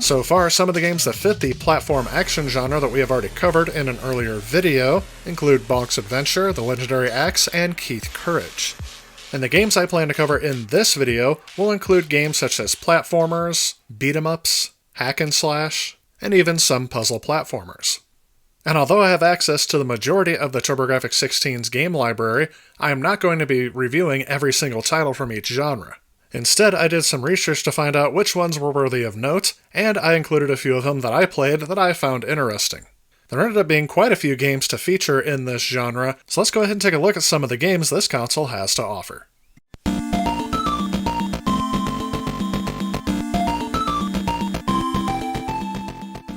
So far, some of the games that fit the platform action genre that we have already covered in an earlier video include Bonk's Adventure, The Legendary Axe, and Keith Courage. And the games I plan to cover in this video will include games such as platformers, beat-em-ups, hack and slash, and even some puzzle platformers. And although I have access to the majority of the TurboGrafx 16's game library, I am not going to be reviewing every single title from each genre. Instead, I did some research to find out which ones were worthy of note, and I included a few of them that I played that I found interesting. There ended up being quite a few games to feature in this genre, so let's go ahead and take a look at some of the games this console has to offer.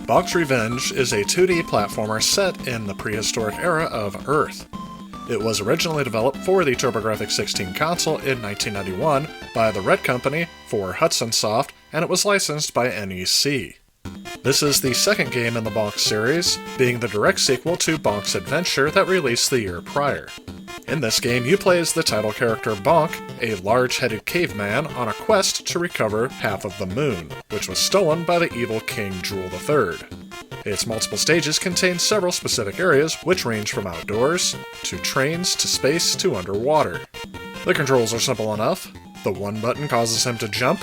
Bonk's Revenge is a 2D platformer set in the prehistoric era of Earth. It was originally developed for the TurboGrafx 16 console in 1991 by the Red Company for Hudson Soft, and it was licensed by NEC. This is the second game in the Bonk series, being the direct sequel to Bonk's Adventure that released the year prior. In this game, you play as the title character Bonk, a large-headed caveman on a quest to recover half of the moon, which was stolen by the evil King Drool III. Its multiple stages contain several specific areas, which range from outdoors, to trains, to space, to underwater. The controls are simple enough. The 1 button causes him to jump,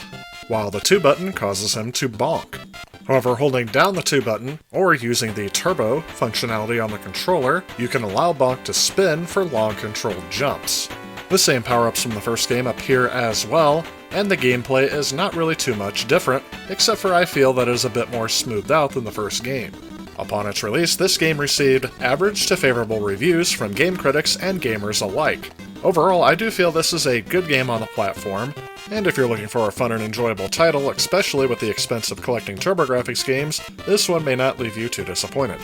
while the 2 button causes him to bonk. However, holding down the 2 button, or using the turbo functionality on the controller, you can allow Bonk to spin for long controlled jumps. The same power-ups from the first game appear as well, and the gameplay is not really too much different, except for I feel that it is a bit more smoothed out than the first game. Upon its release, this game received average to favorable reviews from game critics and gamers alike. Overall, I do feel this is a good game on the platform, and if you're looking for a fun and enjoyable title, especially with the expense of collecting TurboGrafx games, this one may not leave you too disappointed.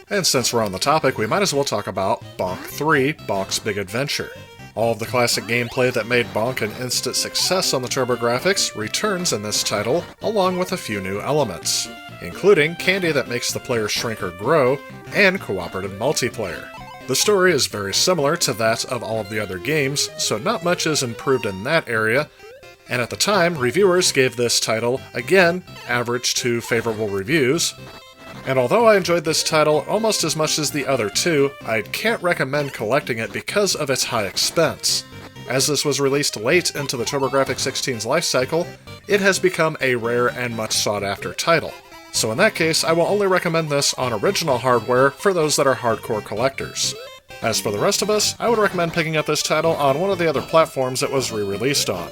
And since we're on the topic, we might as well talk about Bonk 3, Bonk's Big Adventure. All of the classic gameplay that made Bonk an instant success on the TurboGrafx returns in this title, along with a few new elements, including candy that makes the player shrink or grow, and cooperative multiplayer. The story is very similar to that of all of the other games, so not much is improved in that area, and at the time, reviewers gave this title, again, average to favorable reviews. And although I enjoyed this title almost as much as the other two, I can't recommend collecting it because of its high expense. As this was released late into the TurboGrafx 16's life cycle, it has become a rare and much sought after title. So in that case, I will only recommend this on original hardware for those that are hardcore collectors. As for the rest of us, I would recommend picking up this title on one of the other platforms it was re-released on.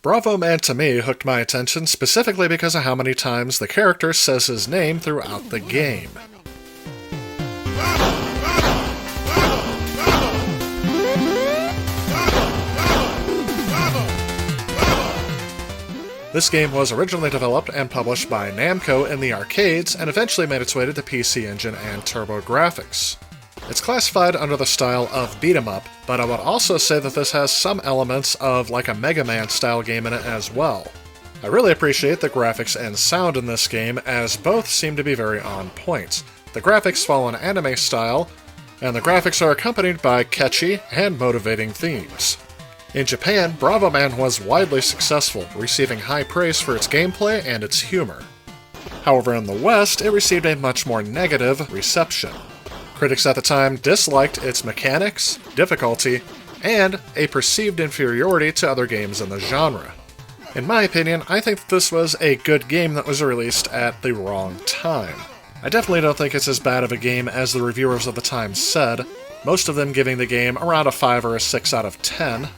Bravo Man to Me hooked my attention specifically because of how many times the character says his name throughout the game. This game was originally developed and published by Namco in the arcades and eventually made its way to the PC Engine and TurboGrafx. It's classified under the style of beat-em-up, but I would also say that this has some elements of like a Mega Man style game in it as well. I really appreciate the graphics and sound in this game, as both seem to be very on point. The graphics follow an anime style, and the graphics are accompanied by catchy and motivating themes. In Japan, Bravo Man was widely successful, receiving high praise for its gameplay and its humor. However, in the West, it received a much more negative reception. Critics at the time disliked its mechanics, difficulty, and a perceived inferiority to other games in the genre. In my opinion, I think that this was a good game that was released at the wrong time. I definitely don't think it's as bad of a game as the reviewers of the time said, most of them giving the game around a 5 or a 6 out of 10.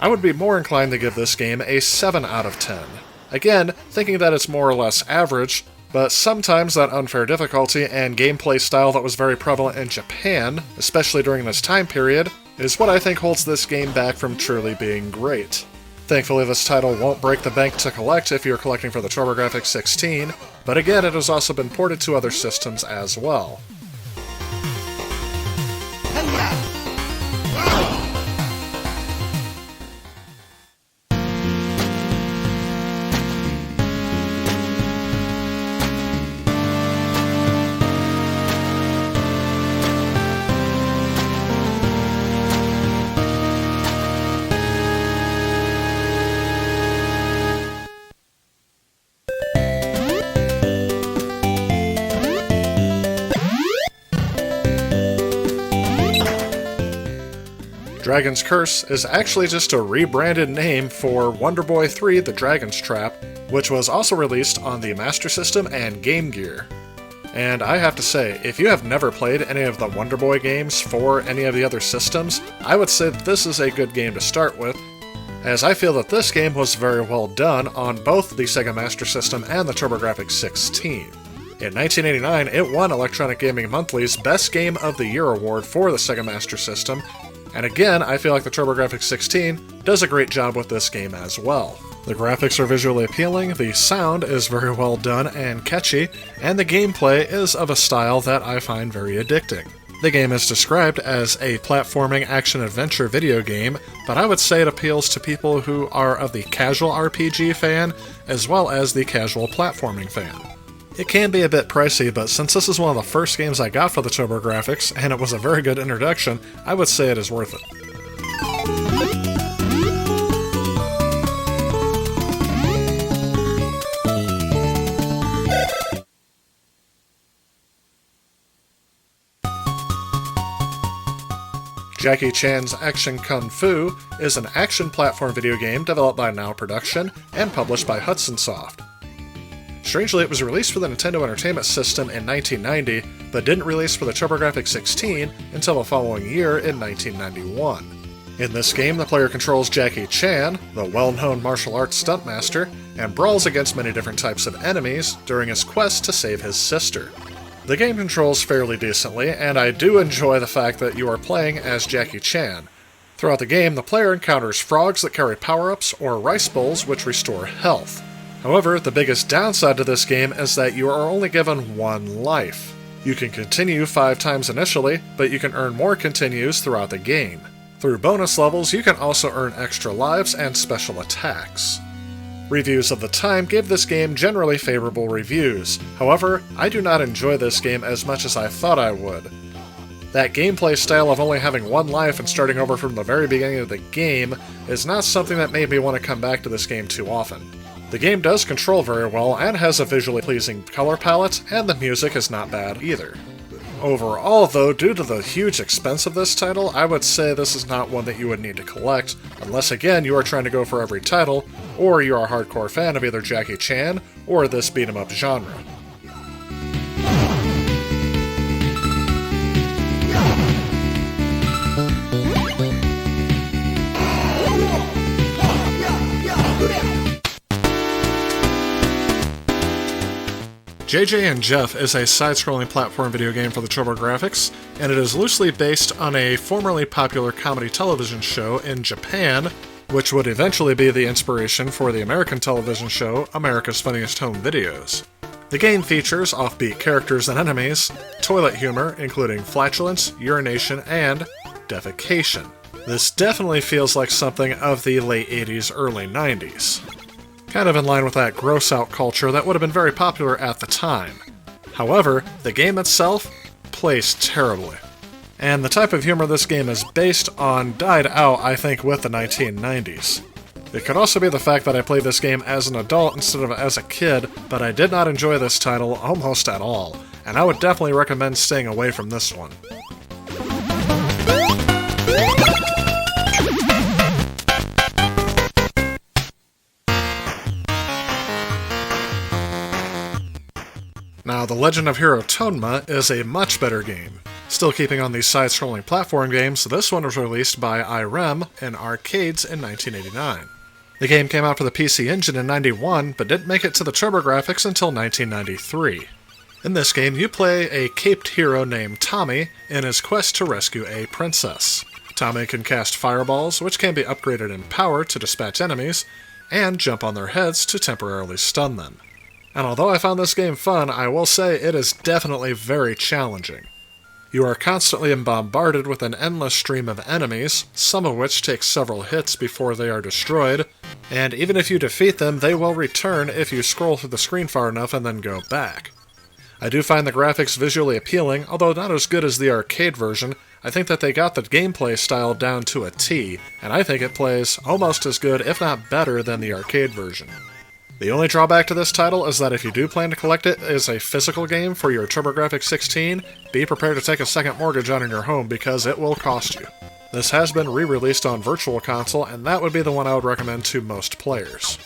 I would be more inclined to give this game a 7 out of 10. Again, thinking that it's more or less average, but sometimes that unfair difficulty and gameplay style that was very prevalent in Japan, especially during this time period, is what I think holds this game back from truly being great. Thankfully, this title won't break the bank to collect if you're collecting for the TurboGrafx 16, but again, it has also been ported to other systems as well. Dragon's Curse is actually just a rebranded name for Wonder Boy 3: The Dragon's Trap, which was also released on the Master System and Game Gear. And I have to say, if you have never played any of the Wonder Boy games for any of the other systems, I would say that this is a good game to start with, as I feel that this game was very well done on both the Sega Master System and the TurboGrafx 16. In 1989, it won Electronic Gaming Monthly's Best Game of the Year award for the Sega Master System, and again, I feel like the TurboGrafx 16 does a great job with this game as well. The graphics are visually appealing, the sound is very well done and catchy, and the gameplay is of a style that I find very addicting. The game is described as a platforming action-adventure video game, but I would say it appeals to people who are of the casual RPG fan, as well as the casual platforming fan. It can be a bit pricey, but since this is one of the first games I got for the TurboGrafx, and it was a very good introduction, I would say it is worth it. Jackie Chan's Action Kung Fu is an action platform video game developed by Now Production and published by Hudson Soft. Strangely, it was released for the Nintendo Entertainment System in 1990, but didn't release for the TurboGrafx 16 until the following year in 1991. In this game, the player controls Jackie Chan, the well-known martial arts stuntmaster, and brawls against many different types of enemies during his quest to save his sister. The game controls fairly decently, and I do enjoy the fact that you are playing as Jackie Chan. Throughout the game, the player encounters frogs that carry power-ups or rice bowls which restore health. However, the biggest downside to this game is that you are only given one life. You can continue 5 times initially, but you can earn more continues throughout the game. Through bonus levels, you can also earn extra lives and special attacks. Reviews of the time gave this game generally favorable reviews. However, I do not enjoy this game as much as I thought I would. That gameplay style of only having one life and starting over from the very beginning of the game is not something that made me want to come back to this game too often. The game does control very well and has a visually pleasing color palette, and the music is not bad either. Overall, though, due to the huge expense of this title, I would say this is not one that you would need to collect, unless again you are trying to go for every title, or you are a hardcore fan of either Jackie Chan or this beat-em-up genre. JJ and Jeff is a side-scrolling platform video game for the TurboGrafx, and it is loosely based on a formerly popular comedy television show in Japan, which would eventually be the inspiration for the American television show America's Funniest Home Videos. The game features offbeat characters and enemies, toilet humor, including flatulence, urination, and defecation. This definitely feels like something of the late 80s, early 90s. Kind of in line with that gross-out culture that would have been very popular at the time. However, the game itself plays terribly. And the type of humor this game is based on died out, I think, with the 1990s. It could also be the fact that I played this game as an adult instead of as a kid, but I did not enjoy this title almost at all, and I would definitely recommend staying away from this one. Now, The Legend of Hero Tonma is a much better game. Still keeping on these side-scrolling platform games, this one was released by IREM in arcades in 1989. The game came out for the PC Engine in 91, but didn't make it to the TurboGrafx until 1993. In this game, you play a caped hero named Tommy in his quest to rescue a princess. Tommy can cast fireballs, which can be upgraded in power to dispatch enemies, and jump on their heads to temporarily stun them. And although I found this game fun, I will say it is definitely very challenging. You are constantly bombarded with an endless stream of enemies, some of which take several hits before they are destroyed, and even if you defeat them, they will return if you scroll through the screen far enough and then go back. I do find the graphics visually appealing, although not as good as the arcade version. I think that they got the gameplay style down to a T, and I think it plays almost as good, if not better, than the arcade version. The only drawback to this title is that if you do plan to collect it as a physical game for your TurboGrafx 16, be prepared to take a second mortgage on your home because it will cost you. This has been re-released on Virtual Console, and that would be the one I would recommend to most players.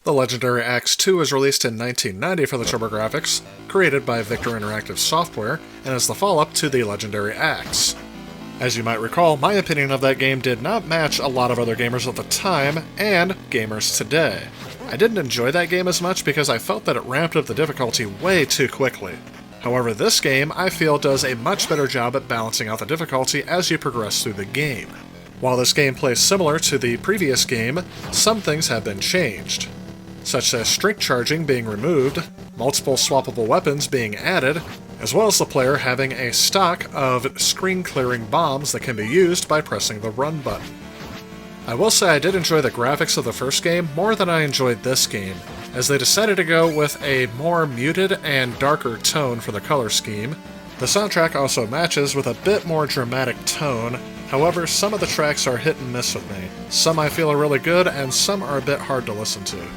The legendary Axe 2 was released in 1990 for the TurboGrafx, created by Victor Interactive Software, and is the follow-up to the legendary Axe. As you might recall, my opinion of that game did not match a lot of other gamers at the time, and gamers today. I didn't enjoy that game as much because I felt that it ramped up the difficulty way too quickly. However, this game, I feel, does a much better job at balancing out the difficulty as you progress through the game. While this game plays similar to the previous game, some things have been changed, such as strength charging being removed, multiple swappable weapons being added, as well as the player having a stock of screen-clearing bombs that can be used by pressing the run button. I will say I did enjoy the graphics of the first game more than I enjoyed this game, as they decided to go with a more muted and darker tone for the color scheme. The soundtrack also matches with a bit more dramatic tone, however some of the tracks are hit and miss with me. Some I feel are really good, and some are a bit hard to listen to.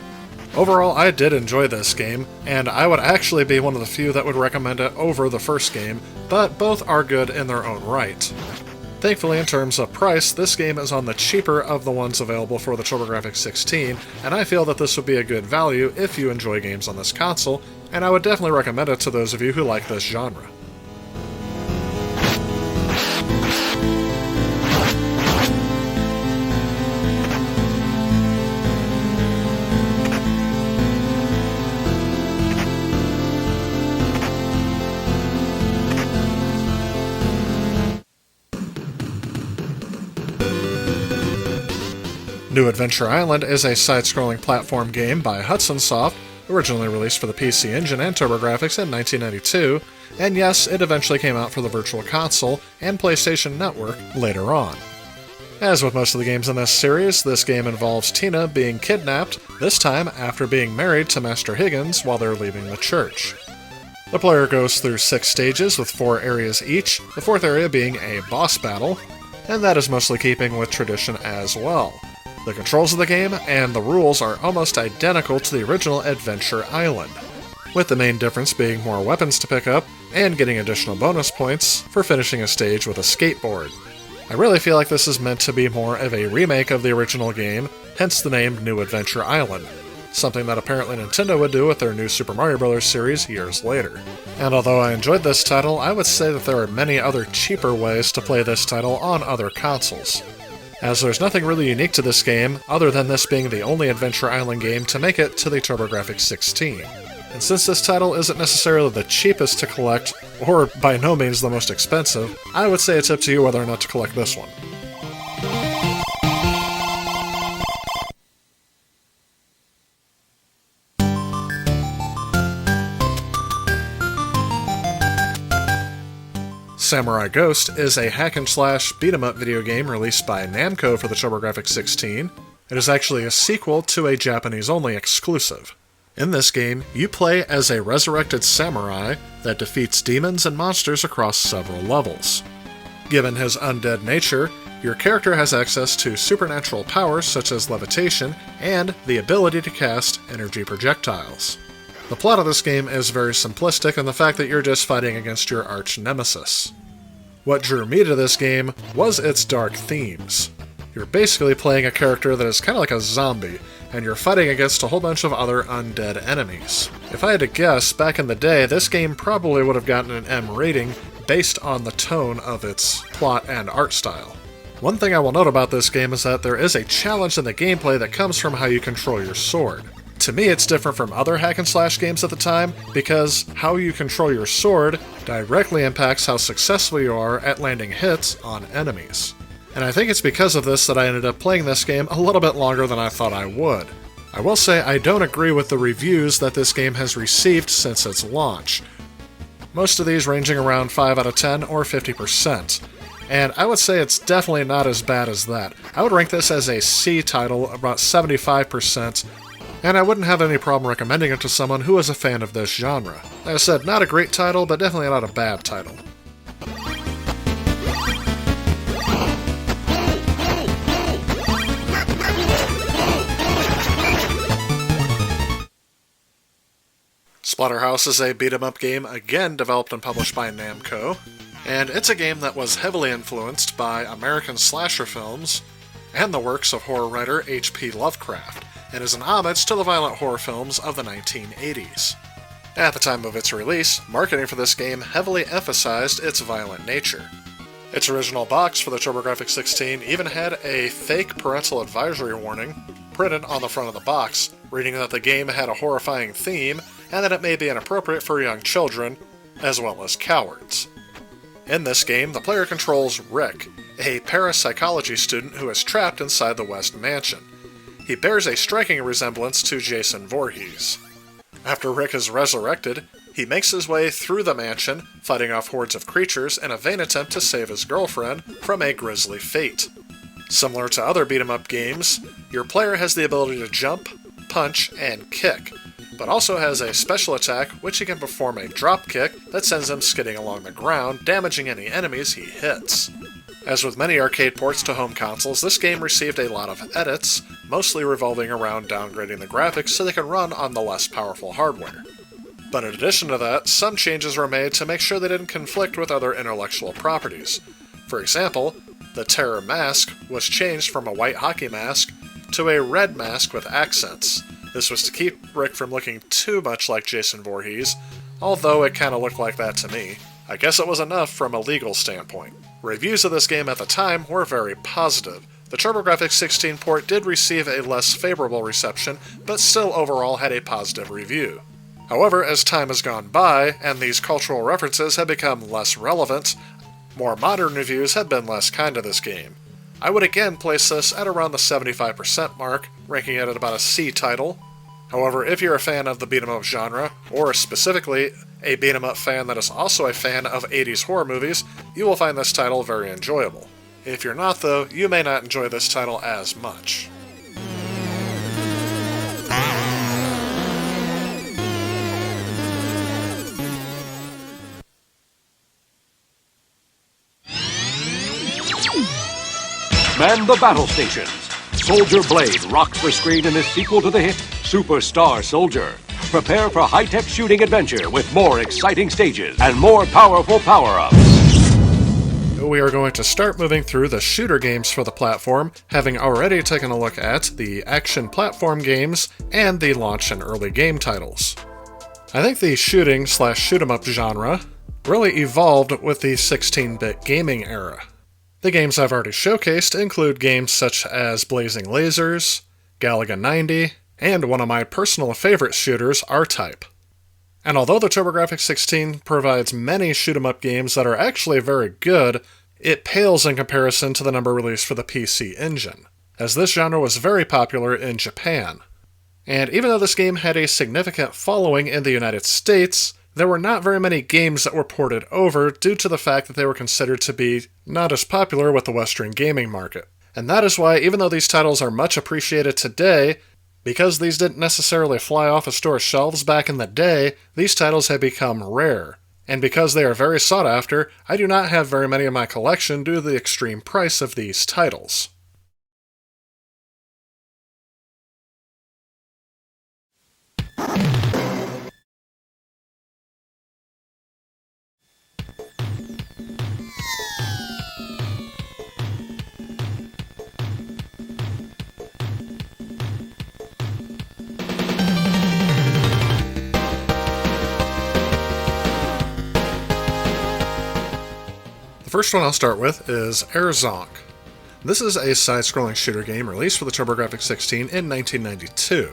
Overall, I did enjoy this game, and I would actually be one of the few that would recommend it over the first game, but both are good in their own right. Thankfully, in terms of price, this game is on the cheaper of the ones available for the TurboGrafx 16, and I feel that this would be a good value if you enjoy games on this console, and I would definitely recommend it to those of you who like this genre. New Adventure Island is a side-scrolling platform game by Hudson Soft, originally released for the PC Engine and TurboGrafx in 1992, and yes, it eventually came out for the Virtual Console and PlayStation Network later on. As with most of the games in this series, this game involves Tina being kidnapped, this time after being married to Master Higgins while they're leaving the church. The player goes through 6 stages with 4 areas each, the 4th area being a boss battle, and that is mostly keeping with tradition as well. The controls of the game and the rules are almost identical to the original Adventure Island, with the main difference being more weapons to pick up and getting additional bonus points for finishing a stage with a skateboard. I really feel like this is meant to be more of a remake of the original game, hence the name New Adventure Island, something that apparently Nintendo would do with their new Super Mario Bros. Series years later. And although I enjoyed this title, I would say that there are many other cheaper ways to play this title on other consoles, as there's nothing really unique to this game, other than this being the only Adventure Island game to make it to the TurboGrafx 16. And since this title isn't necessarily the cheapest to collect, or by no means the most expensive, I would say it's up to you whether or not to collect this one. Samurai Ghost is a hack-and-slash beat-em-up video game released by Namco for the TurboGrafx 16. It is actually a sequel to a Japanese-only exclusive. In this game, you play as a resurrected samurai that defeats demons and monsters across several levels. Given his undead nature, your character has access to supernatural powers such as levitation and the ability to cast energy projectiles. The plot of this game is very simplistic in the fact that you're just fighting against your arch-nemesis. What drew me to this game was its dark themes. You're basically playing a character that is kind of like a zombie, and you're fighting against a whole bunch of other undead enemies. If I had to guess, back in the day, this game probably would have gotten an M rating based on the tone of its plot and art style. One thing I will note about this game is that there is a challenge in the gameplay that comes from how you control your sword. To me, it's different from other hack-and-slash games at the time, because how you control your sword directly impacts how successful you are at landing hits on enemies. And I think it's because of this that I ended up playing this game a little bit longer than I thought I would. I will say I don't agree with the reviews that this game has received since its launch. Most of these ranging around 5 out of 10 or 50%. And I would say it's definitely not as bad as that. I would rank this as a C title, about 75%, and I wouldn't have any problem recommending it to someone who is a fan of this genre. Like I said, not a great title, but definitely not a bad title. Splatterhouse is a beat-em-up game, again developed and published by Namco, and it's a game that was heavily influenced by American slasher films and the works of horror writer H.P. Lovecraft, and is an homage to the violent horror films of the 1980s. At the time of its release, marketing for this game heavily emphasized its violent nature. Its original box for the TurboGrafx 16 even had a fake parental advisory warning printed on the front of the box, reading that the game had a horrifying theme and that it may be inappropriate for young children, as well as cowards. In this game, the player controls Rick, a parapsychology student who is trapped inside the West Mansion. He bears a striking resemblance to Jason Voorhees. After Rick is resurrected, he makes his way through the mansion, fighting off hordes of creatures in a vain attempt to save his girlfriend from a grisly fate. Similar to other beat-em-up games, your player has the ability to jump, punch, and kick, but also has a special attack which he can perform a drop kick that sends him skidding along the ground, damaging any enemies he hits. As with many arcade ports to home consoles, this game received a lot of edits, mostly revolving around downgrading the graphics so they could run on the less powerful hardware. But in addition to that, some changes were made to make sure they didn't conflict with other intellectual properties. For example, the Terror mask was changed from a white hockey mask to a red mask with accents. This was to keep Rick from looking too much like Jason Voorhees, although it kinda looked like that to me. I guess it was enough from a legal standpoint. Reviews of this game at the time were very positive. The TurboGrafx 16 port did receive a less favorable reception, but still overall had a positive review. However, as time has gone by, and these cultural references have become less relevant, more modern reviews have been less kind to this game. I would again place this at around the 75% mark, ranking it at about a C title. However, if you're a fan of the beat-em-up genre, or specifically a beat-em-up fan that is also a fan of 80s horror movies, you will find this title very enjoyable. If you're not though, you may not enjoy this title as much. Man the battle stations. Soldier Blade rocks the screen in this sequel to the hit Superstar Soldier. Prepare for high-tech shooting adventure with more exciting stages and more powerful power-ups. We are going to start moving through the shooter games for the platform, having already taken a look at the action platform games and the launch and early game titles. I think the shooting/shoot-'em-up genre really evolved with the 16-bit gaming era. The games I've already showcased include games such as Blazing Lasers, Galaga 90, and one of my personal favorite shooters, R-Type. And although the TurboGrafx 16 provides many shoot-'em-up games that are actually very good, it pales in comparison to the number released for the PC Engine, as this genre was very popular in Japan. And even though this game had a significant following in the United States, there were not very many games that were ported over due to the fact that they were considered to be not as popular with the Western gaming market. And that is why, even though these titles are much appreciated today, because these didn't necessarily fly off a store's shelves back in the day, these titles have become rare. And because they are very sought after, I do not have very many in my collection due to the extreme price of these titles. The first one I'll start with is Zonk. This is a side-scrolling shooter game released for the TurboGrafx 16 in 1992.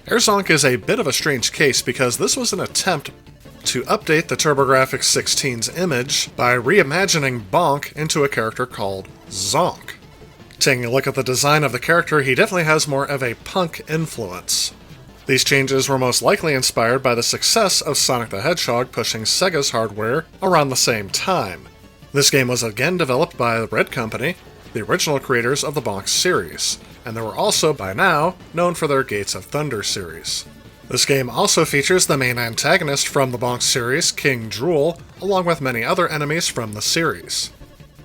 Zonk is a bit of a strange case because this was an attempt to update the TurboGrafx 16's image by reimagining Bonk into a character called Zonk. Taking a look at the design of the character, he definitely has more of a punk influence. These changes were most likely inspired by the success of Sonic the Hedgehog pushing Sega's hardware around the same time. This game was again developed by Red Company, the original creators of the Bonk series, and they were also, by now, known for their Gates of Thunder series. This game also features the main antagonist from the Bonk series, King Drool, along with many other enemies from the series.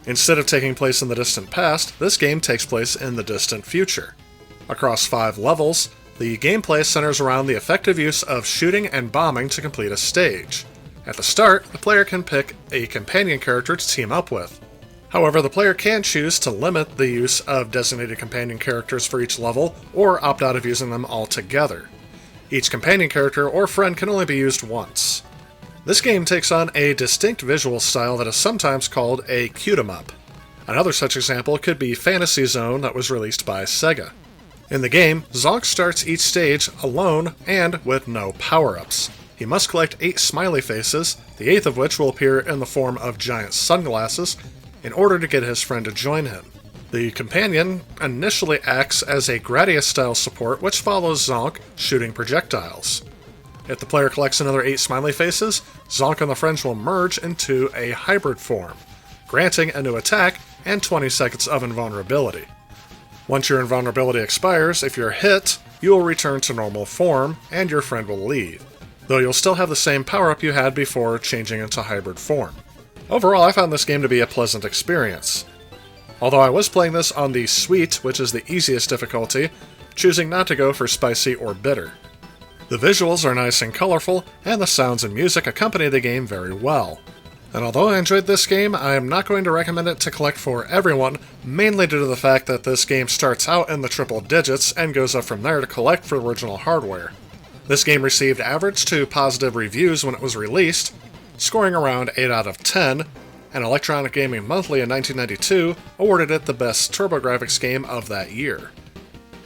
Instead of taking place in the distant past, this game takes place in the distant future. Across 5 levels, the gameplay centers around the effective use of shooting and bombing to complete a stage. At the start, the player can pick a companion character to team up with. However, the player can choose to limit the use of designated companion characters for each level, or opt out of using them altogether. Each companion character or friend can only be used once. This game takes on a distinct visual style that is sometimes called a cute-em-up. Another such example could be Fantasy Zone that was released by Sega. In the game, Zonk starts each stage alone and with no power-ups. He must collect 8 smiley faces, the 8th of which will appear in the form of giant sunglasses, in order to get his friend to join him. The companion initially acts as a Gradius-style support which follows Zonk, shooting projectiles. If the player collects another 8 smiley faces, Zonk and the friends will merge into a hybrid form, granting a new attack and 20 seconds of invulnerability. Once your invulnerability expires, if you're hit, you will return to normal form, and your friend will leave, though you'll still have the same power-up you had before changing into hybrid form. Overall, I found this game to be a pleasant experience. Although I was playing this on the Sweet, which is the easiest difficulty, choosing not to go for Spicy or Bitter. The visuals are nice and colorful, and the sounds and music accompany the game very well. And although I enjoyed this game, I am not going to recommend it to collect for everyone, mainly due to the fact that this game starts out in the triple digits and goes up from there to collect for original hardware. This game received average to positive reviews when it was released, scoring around 8 out of 10, and Electronic Gaming Monthly in 1992 awarded it the best TurboGrafx game of that year.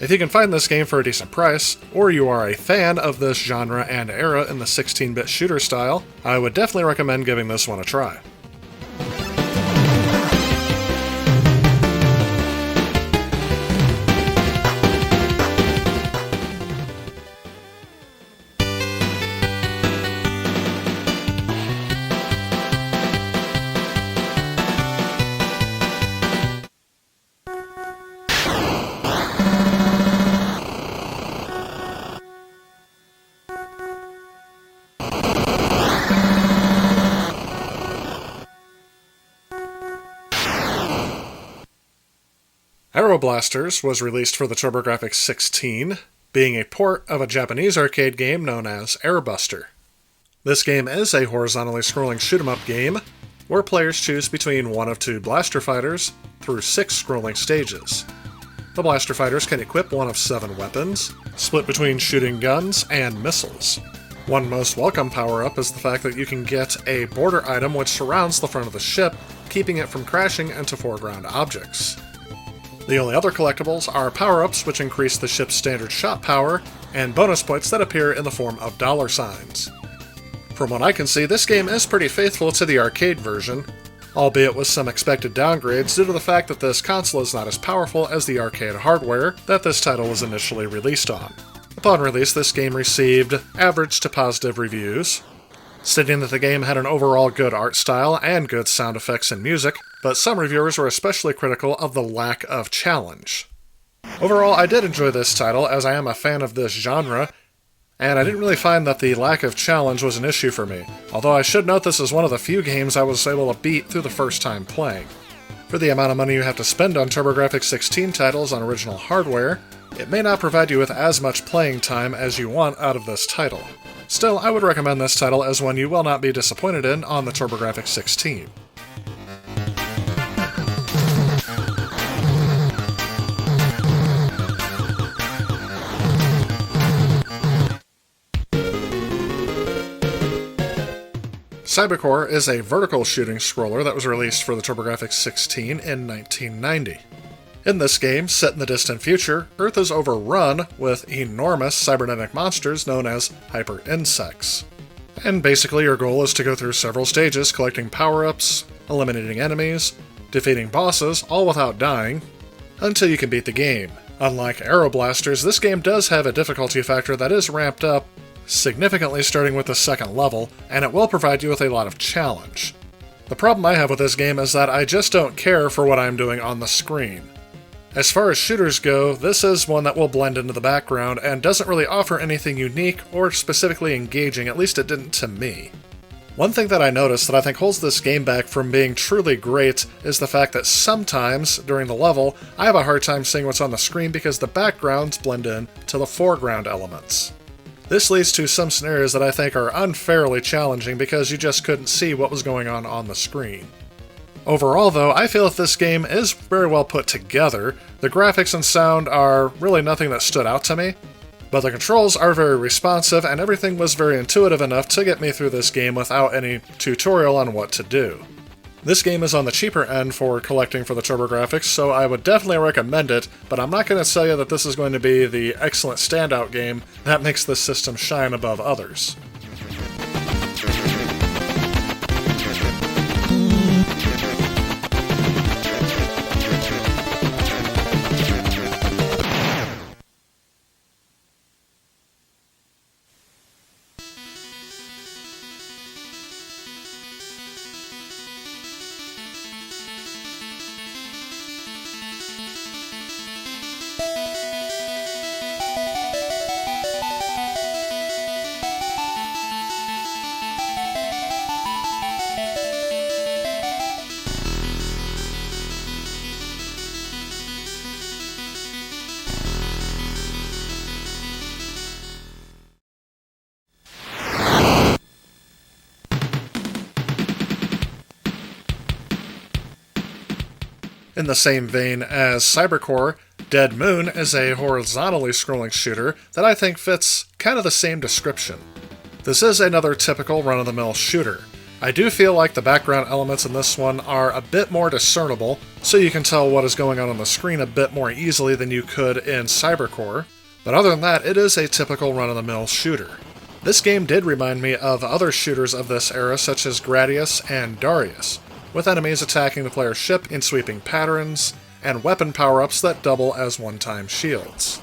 If you can find this game for a decent price, or you are a fan of this genre and era in the 16-bit shooter style, I would definitely recommend giving this one a try. Aeroblasters was released for the TurboGrafx 16, being a port of a Japanese arcade game known as Airbuster. This game is a horizontally scrolling shoot-'em-up game, where players choose between one of 2 blaster fighters through 6 scrolling stages. The blaster fighters can equip one of 7 weapons, split between shooting guns and missiles. One most welcome power-up is the fact that you can get a border item which surrounds the front of the ship, keeping it from crashing into foreground objects. The only other collectibles are power-ups which increase the ship's standard shot power, and bonus points that appear in the form of $signs. From what I can see, this game is pretty faithful to the arcade version, albeit with some expected downgrades due to the fact that this console is not as powerful as the arcade hardware that this title was initially released on. Upon release, this game received average to positive reviews, stating that the game had an overall good art style and good sound effects and music, but some reviewers were especially critical of the lack of challenge. Overall, I did enjoy this title, as I am a fan of this genre, and I didn't really find that the lack of challenge was an issue for me, although I should note this is one of the few games I was able to beat through the first time playing. For the amount of money you have to spend on TurboGrafx 16 titles on original hardware, it may not provide you with as much playing time as you want out of this title. Still, I would recommend this title as one you will not be disappointed in on the TurboGrafx 16. Cybercore is a vertical shooting scroller that was released for the TurboGrafx 16 in 1990. In this game, set in the distant future, Earth is overrun with enormous cybernetic monsters known as hyper-insects. And basically your goal is to go through several stages collecting power-ups, eliminating enemies, defeating bosses, all without dying, until you can beat the game. Unlike Aeroblasters, this game does have a difficulty factor that is ramped up significantly starting with the second level, and it will provide you with a lot of challenge. The problem I have with this game is that I just don't care for what I'm doing on the screen. As far as shooters go, this is one that will blend into the background and doesn't really offer anything unique or specifically engaging, at least it didn't to me. One thing that I noticed that I think holds this game back from being truly great is the fact that sometimes, during the level, I have a hard time seeing what's on the screen because the backgrounds blend in to the foreground elements. This leads to some scenarios that I think are unfairly challenging because you just couldn't see what was going on the screen. Overall, though, I feel that this game is very well put together. The graphics and sound are really nothing that stood out to me, but the controls are very responsive and everything was very intuitive enough to get me through this game without any tutorial on what to do. This game is on the cheaper end for collecting for the TurboGrafx, so I would definitely recommend it, but I'm not going to tell you that this is going to be the excellent standout game that makes this system shine above others. In the same vein as Cybercore, Dead Moon is a horizontally scrolling shooter that I think fits kind of the same description. This is another typical run-of-the-mill shooter. I do feel like the background elements in this one are a bit more discernible, so you can tell what is going on the screen a bit more easily than you could in Cybercore, but other than that, it is a typical run-of-the-mill shooter. This game did remind me of other shooters of this era such as Gradius and Darius, with enemies attacking the player's ship in sweeping patterns, and weapon power-ups that double as one-time shields.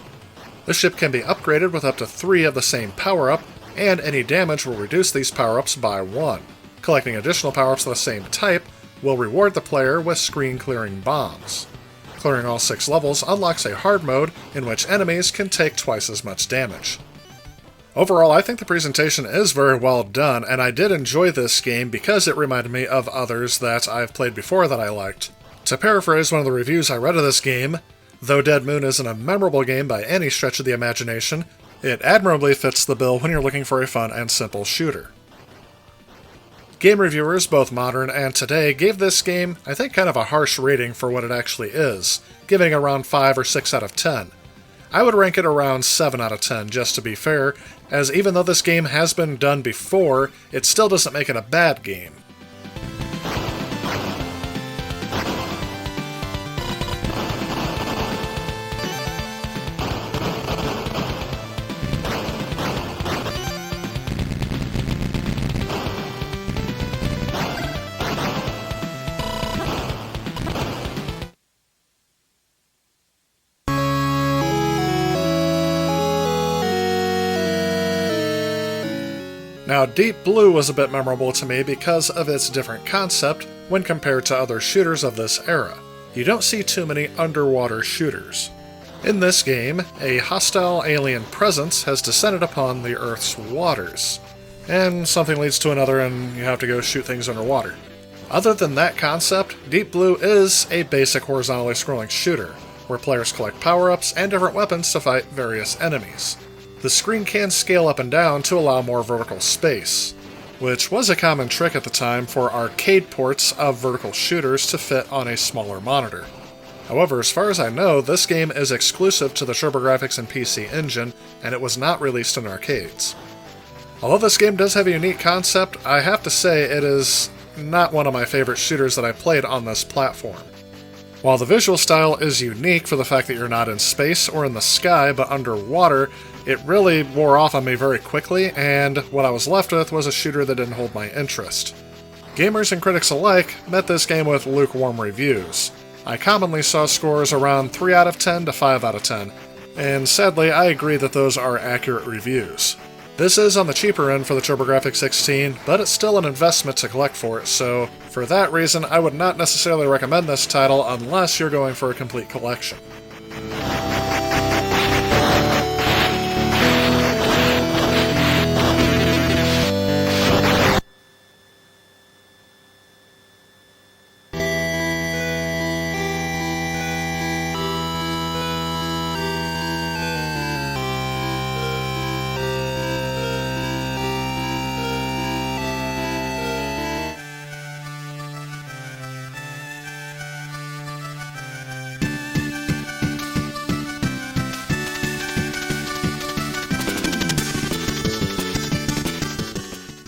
The ship can be upgraded with up to 3 of the same power-up, and any damage will reduce these power-ups by 1. Collecting additional power-ups of the same type will reward the player with screen-clearing bombs. Clearing all 6 levels unlocks a hard mode in which enemies can take twice as much damage. Overall, I think the presentation is very well done, and I did enjoy this game because it reminded me of others that I've played before that I liked. To paraphrase one of the reviews I read of this game, though Dead Moon isn't a memorable game by any stretch of the imagination, it admirably fits the bill when you're looking for a fun and simple shooter. Game reviewers, both modern and today, gave this game, I think, kind of a harsh rating for what it actually is, giving it around 5 or 6 out of 10. I would rank it around 7 out of 10, just to be fair, as even though this game has been done before, it still doesn't make it a bad game. Now, Deep Blue was a bit memorable to me because of its different concept when compared to other shooters of this era. You don't see too many underwater shooters. In this game, a hostile alien presence has descended upon the Earth's waters, and something leads to another and you have to go shoot things underwater. Other than that concept, Deep Blue is a basic horizontally scrolling shooter, where players collect power-ups and different weapons to fight various enemies. The screen can scale up and down to allow more vertical space, which was a common trick at the time for arcade ports of vertical shooters to fit on a smaller monitor. However, as far as I know, this game is exclusive to the TurboGrafx and PC engine, and it was not released in arcades. Although this game does have a unique concept, I have to say it is not one of my favorite shooters that I played on this platform. While the visual style is unique for the fact that you're not in space or in the sky, but underwater, it really wore off on me very quickly, and what I was left with was a shooter that didn't hold my interest. Gamers and critics alike met this game with lukewarm reviews. I commonly saw scores around 3 out of 10 to 5 out of 10, and sadly I agree that those are accurate reviews. This is on the cheaper end for the TurboGrafx 16, but it's still an investment to collect for it, so for that reason I would not necessarily recommend this title unless you're going for a complete collection.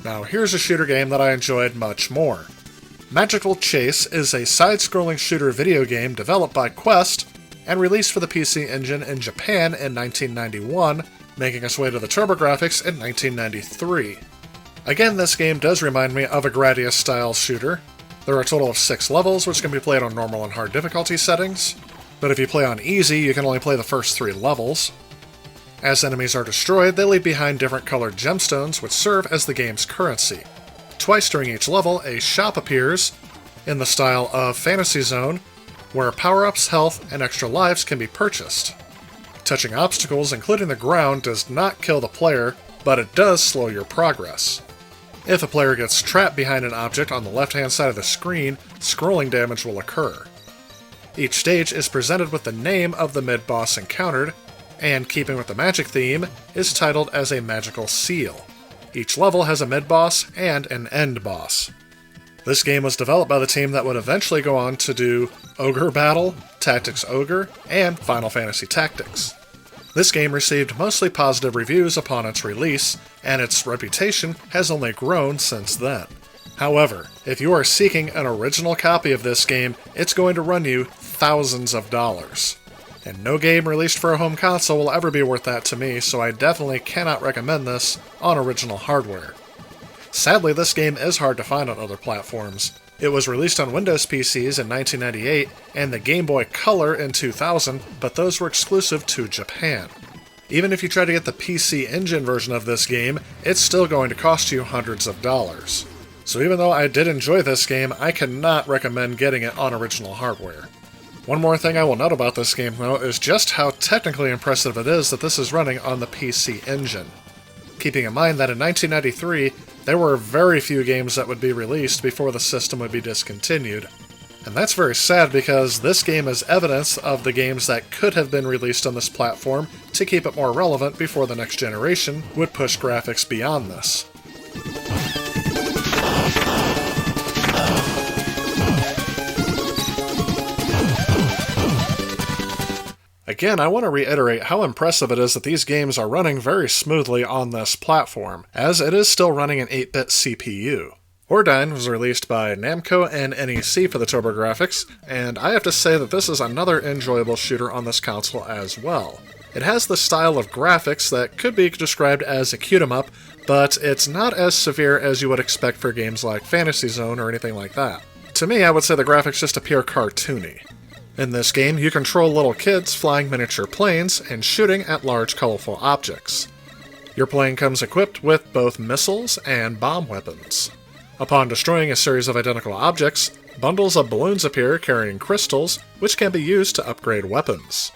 Now here's a shooter game that I enjoyed much more. Magical Chase is a side-scrolling shooter video game developed by Quest and released for the PC Engine in Japan in 1991, making its way to the TurboGrafx in 1993. Again, this game does remind me of a Gradius-style shooter. There are a total of 6 levels, which can be played on normal and hard difficulty settings, but if you play on easy, you can only play the first 3 levels. As enemies are destroyed, they leave behind different colored gemstones which serve as the game's currency. Twice during each level, a shop appears, in the style of Fantasy Zone, where power-ups, health, and extra lives can be purchased. Touching obstacles, including the ground, does not kill the player, but it does slow your progress. If a player gets trapped behind an object on the left-hand side of the screen, scrolling damage will occur. Each stage is presented with the name of the mid-boss encountered, and keeping with the magic theme, is titled as a magical seal. Each level has a mid-boss and an end-boss. This game was developed by the team that would eventually go on to do Ogre Battle, Tactics Ogre, and Final Fantasy Tactics. This game received mostly positive reviews upon its release, and its reputation has only grown since then. However, if you are seeking an original copy of this game, it's going to run you thousands of dollars. And no game released for a home console will ever be worth that to me, so I definitely cannot recommend this on original hardware. Sadly, this game is hard to find on other platforms. It was released on Windows PCs in 1998 and the Game Boy Color in 2000, but those were exclusive to Japan. Even if you try to get the PC Engine version of this game, it's still going to cost you hundreds of dollars. So even though I did enjoy this game, I cannot recommend getting it on original hardware. One more thing I will note about this game, though, is just how technically impressive it is that this is running on the PC Engine. Keeping in mind that in 1993, there were very few games that would be released before the system would be discontinued. And that's very sad because this game is evidence of the games that could have been released on this platform to keep it more relevant before the next generation would push graphics beyond this. Again, I want to reiterate how impressive it is that these games are running very smoothly on this platform, as it is still running an 8-bit CPU. Ordyne was released by Namco and NEC for the TurboGrafx, and I have to say that this is another enjoyable shooter on this console as well. It has the style of graphics that could be described as a cute-em-up, but it's not as severe as you would expect for games like Fantasy Zone or anything like that. To me, I would say the graphics just appear cartoony. In this game, you control little kids flying miniature planes and shooting at large, colorful objects. Your plane comes equipped with both missiles and bomb weapons. Upon destroying a series of identical objects, bundles of balloons appear carrying crystals, which can be used to upgrade weapons.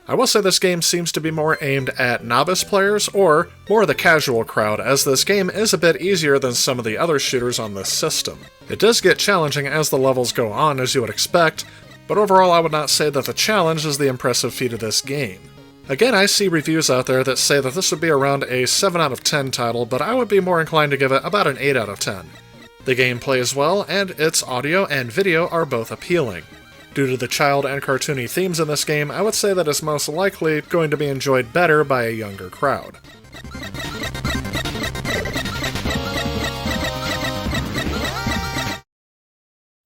I will say this game seems to be more aimed at novice players or more the casual crowd, as this game is a bit easier than some of the other shooters on this system. It does get challenging as the levels go on, as you would expect, but overall I would not say that the challenge is the impressive feat of this game. Again, I see reviews out there that say that this would be around a 7 out of 10 title, but I would be more inclined to give it about an 8 out of 10. The game plays well, and its audio and video are both appealing. Due to the child and cartoony themes in this game, I would say that it's most likely going to be enjoyed better by a younger crowd.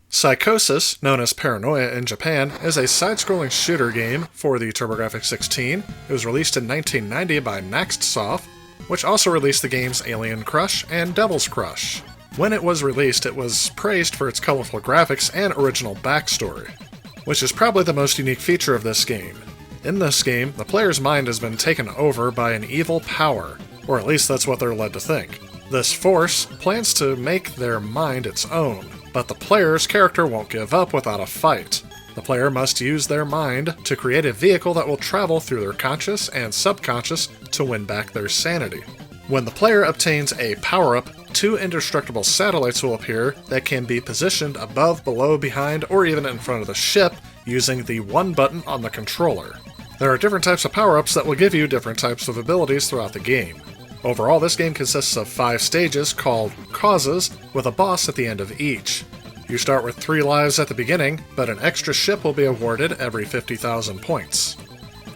Psychosis, known as Paranoia in Japan, is a side-scrolling shooter game for the TurboGrafx 16. It was released in 1990 by Soft, which also released the games Alien Crush and Devil's Crush. When it was released, it was praised for its colorful graphics and original backstory, which is probably the most unique feature of this game. In this game, the player's mind has been taken over by an evil power, or at least that's what they're led to think. This force plans to make their mind its own, but the player's character won't give up without a fight. The player must use their mind to create a vehicle that will travel through their conscious and subconscious to win back their sanity. When the player obtains a power-up, 2 indestructible satellites will appear that can be positioned above, below, behind, or even in front of the ship using the one button on the controller. There are different types of power-ups that will give you different types of abilities throughout the game. Overall, this game consists of 5 stages called Causes, with a boss at the end of each. You start with 3 lives at the beginning, but an extra ship will be awarded every 50,000 points.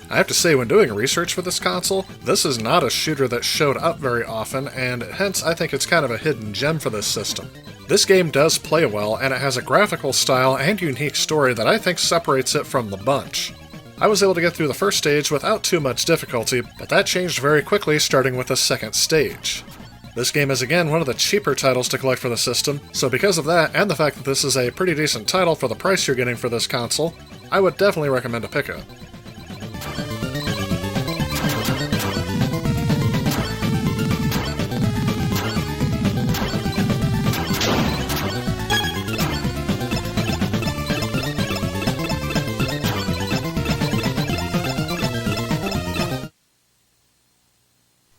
I have to say, when doing research for this console, this is not a shooter that showed up very often, and hence I think it's kind of a hidden gem for this system. This game does play well, and it has a graphical style and unique story that I think separates it from the bunch. I was able to get through the first stage without too much difficulty, but that changed very quickly starting with the second stage. This game is again one of the cheaper titles to collect for the system, so because of that, and the fact that this is a pretty decent title for the price you're getting for this console, I would definitely recommend a pickup.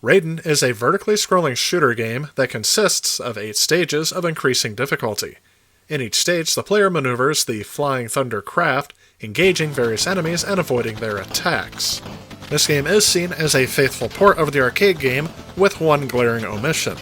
Raiden is a vertically scrolling shooter game that consists of 8 stages of increasing difficulty. In each stage, the player maneuvers the Flying Thunder craft, engaging various enemies and avoiding their attacks. This game is seen as a faithful port of the arcade game, with one glaring omission.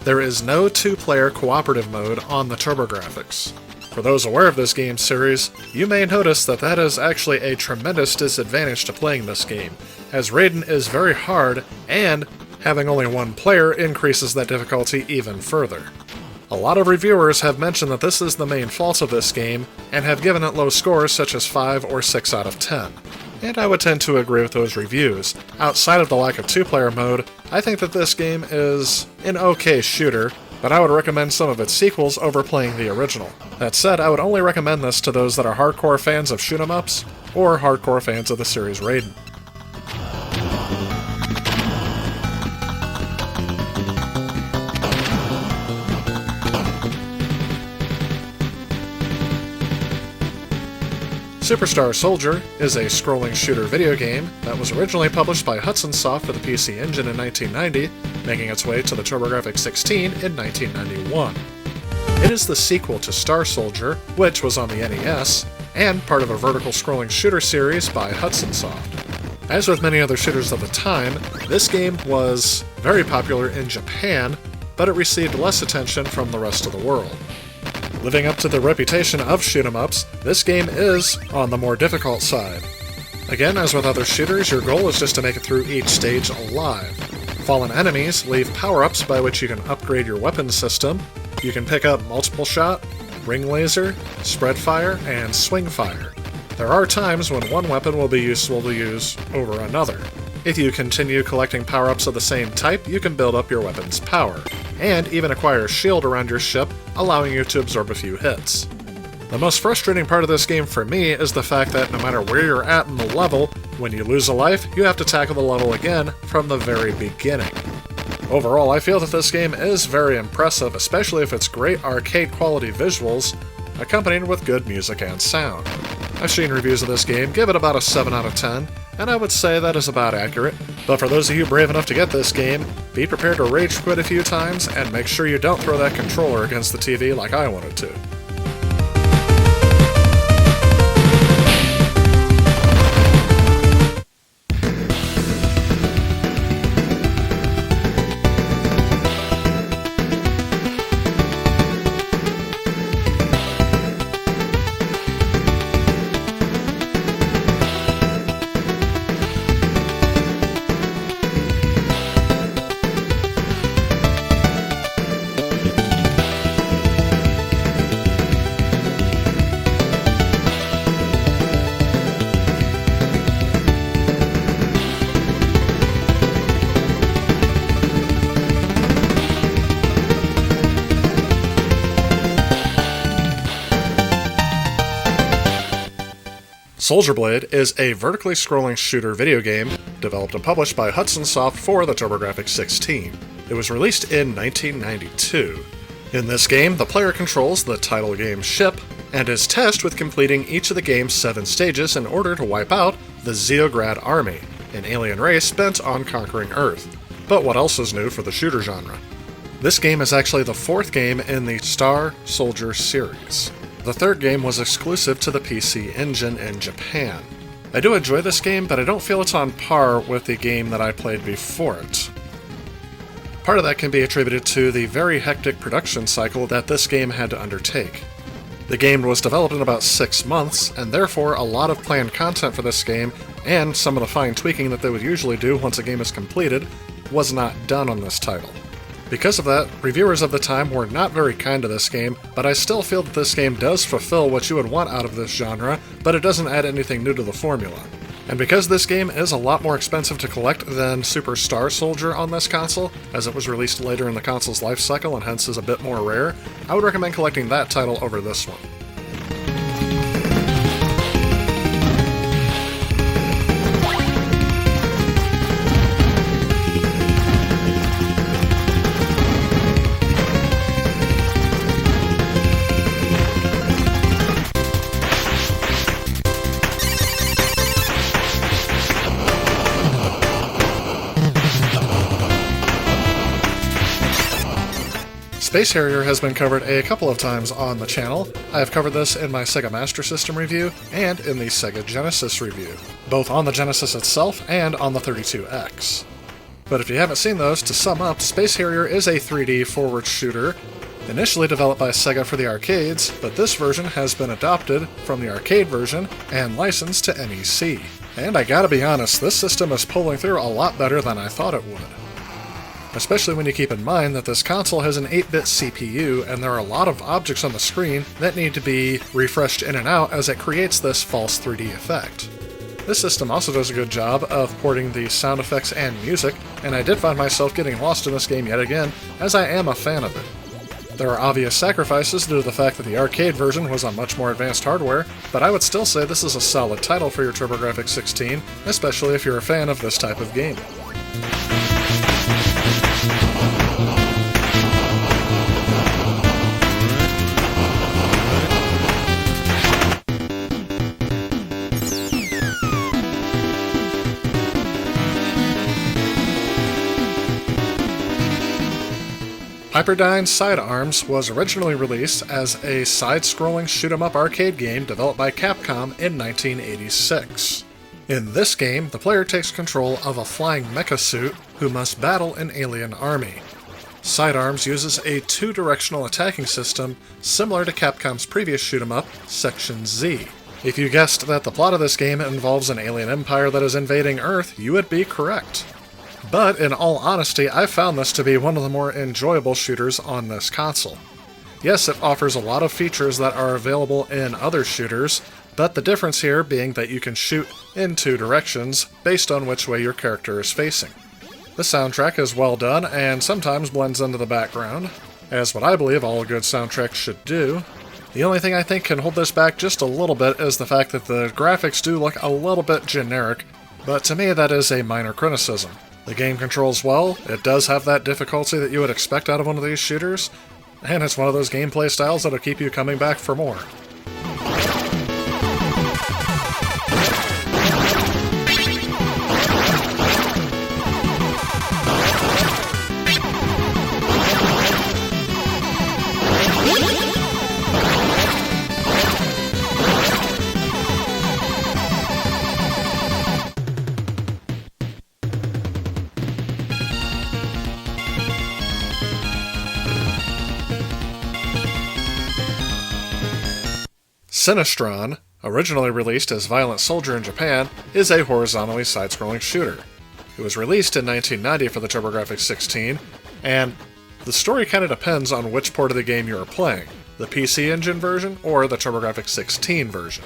There is no 2-player cooperative mode on the TurboGrafx. For those aware of this game series, you may notice that that is actually a tremendous disadvantage to playing this game, as Raiden is very hard, and having only 1 player increases that difficulty even further. A lot of reviewers have mentioned that this is the main fault of this game, and have given it low scores such as 5 or 6 out of 10. And I would tend to agree with those reviews. Outside of the lack of 2-player mode, I think that this game is an okay shooter, but I would recommend some of its sequels over playing the original. That said, I would only recommend this to those that are hardcore fans of shoot-'em-ups, or hardcore fans of the series Raiden. Superstar Soldier is a scrolling shooter video game that was originally published by Hudson Soft for the PC Engine in 1990, making its way to the TurboGrafx 16 in 1991. It is the sequel to Star Soldier, which was on the NES, and part of a vertical scrolling shooter series by Hudson Soft. As with many other shooters of the time, this game was very popular in Japan, but it received less attention from the rest of the world. Living up to the reputation of shoot-'em-ups, this game is on the more difficult side. Again, as with other shooters, your goal is just to make it through each stage alive. Fallen enemies leave power-ups by which you can upgrade your weapon system. You can pick up multiple shot, ring laser, spread fire, and swing fire. There are times when one weapon will be useful to use over another. If you continue collecting power-ups of the same type, you can build up your weapon's power, and even acquire a shield around your ship, allowing you to absorb a few hits. The most frustrating part of this game for me is the fact that no matter where you're at in the level, when you lose a life, you have to tackle the level again from the very beginning. Overall, I feel that this game is very impressive, especially if it's great arcade quality visuals, accompanied with good music and sound. I've seen reviews of this game give it about a 7 out of 10, and I would say that is about accurate. But for those of you brave enough to get this game, be prepared to rage quit a few times, and make sure you don't throw that controller against the TV like I wanted to. Soldier Blade is a vertically scrolling shooter video game developed and published by Hudson Soft for the TurboGrafx 16. It was released in 1992. In this game, the player controls the title game's ship and is tasked with completing each of the game's 7 stages in order to wipe out the Zeograd army, an alien race bent on conquering Earth. But what else is new for the shooter genre? This game is actually the 4th game in the Star Soldier series. The 3rd game was exclusive to the PC Engine in Japan. I do enjoy this game, but I don't feel it's on par with the game that I played before it. Part of that can be attributed to the very hectic production cycle that this game had to undertake. The game was developed in about 6 months, and therefore a lot of planned content for this game, and some of the fine tweaking that they would usually do once a game is completed, was not done on this title. Because of that, reviewers of the time were not very kind to this game, but I still feel that this game does fulfill what you would want out of this genre, but it doesn't add anything new to the formula. And because this game is a lot more expensive to collect than Super Star Soldier on this console, as it was released later in the console's life cycle and hence is a bit more rare, I would recommend collecting that title over this one. Space Harrier has been covered a couple of times on the channel. I have covered this in my Sega Master System review and in the Sega Genesis review, both on the Genesis itself and on the 32X. But if you haven't seen those, to sum up, Space Harrier is a 3D forward shooter, initially developed by Sega for the arcades, but this version has been adopted from the arcade version and licensed to NEC. And I gotta be honest, this system is pulling through a lot better than I thought it would. Especially when you keep in mind that this console has an 8-bit CPU and there are a lot of objects on the screen that need to be refreshed in and out as it creates this false 3D effect. This system also does a good job of porting the sound effects and music, and I did find myself getting lost in this game yet again, as I am a fan of it. There are obvious sacrifices due to the fact that the arcade version was on much more advanced hardware, but I would still say this is a solid title for your TurboGrafx 16, especially if you're a fan of this type of game. Hyperdyne Sidearms was originally released as a side-scrolling shoot-'em-up arcade game developed by Capcom in 1986. In this game, the player takes control of a flying mecha suit who must battle an alien army. Sidearms uses a 2-directional attacking system similar to Capcom's previous shoot-'em-up, Section Z. If you guessed that the plot of this game involves an alien empire that is invading Earth, you would be correct. But in all honesty, I found this to be one of the more enjoyable shooters on this console. Yes, it offers a lot of features that are available in other shooters, but the difference here being that you can shoot in 2 directions based on which way your character is facing. The soundtrack is well done and sometimes blends into the background, as what I believe all good soundtracks should do. The only thing I think can hold this back just a little bit is the fact that the graphics do look a little bit generic, but to me that is a minor criticism. The game controls well, it does have that difficulty that you would expect out of one of these shooters, and it's one of those gameplay styles that'll keep you coming back for more. Sinistron, originally released as Violent Soldier in Japan, is a horizontally side-scrolling shooter. It was released in 1990 for the TurboGrafx 16, and the story kind of depends on which port of the game you are playing, the PC Engine version or the TurboGrafx 16 version.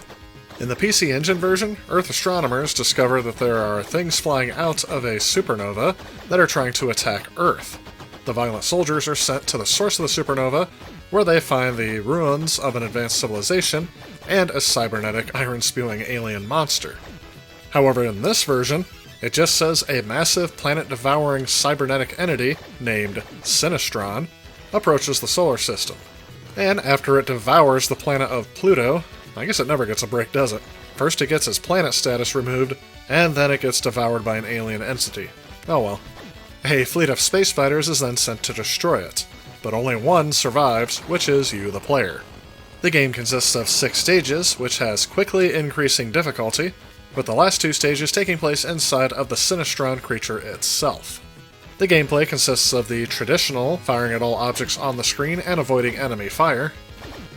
In the PC Engine version, Earth astronomers discover that there are things flying out of a supernova that are trying to attack Earth. The Violent Soldiers are sent to the source of the supernova, where they find the ruins of an advanced civilization and a cybernetic, iron-spewing alien monster. However, in this version, it just says a massive planet-devouring cybernetic entity named Sinistron approaches the solar system. And after it devours the planet of Pluto, I guess it never gets a break, does it? First it gets its planet status removed, and then it gets devoured by an alien entity. Oh well. A fleet of space fighters is then sent to destroy it, but only one survives, which is you, the player. The game consists of 6 stages, which has quickly increasing difficulty, with the last 2 stages taking place inside of the Sinistron creature itself. The gameplay consists of the traditional firing at all objects on the screen and avoiding enemy fire.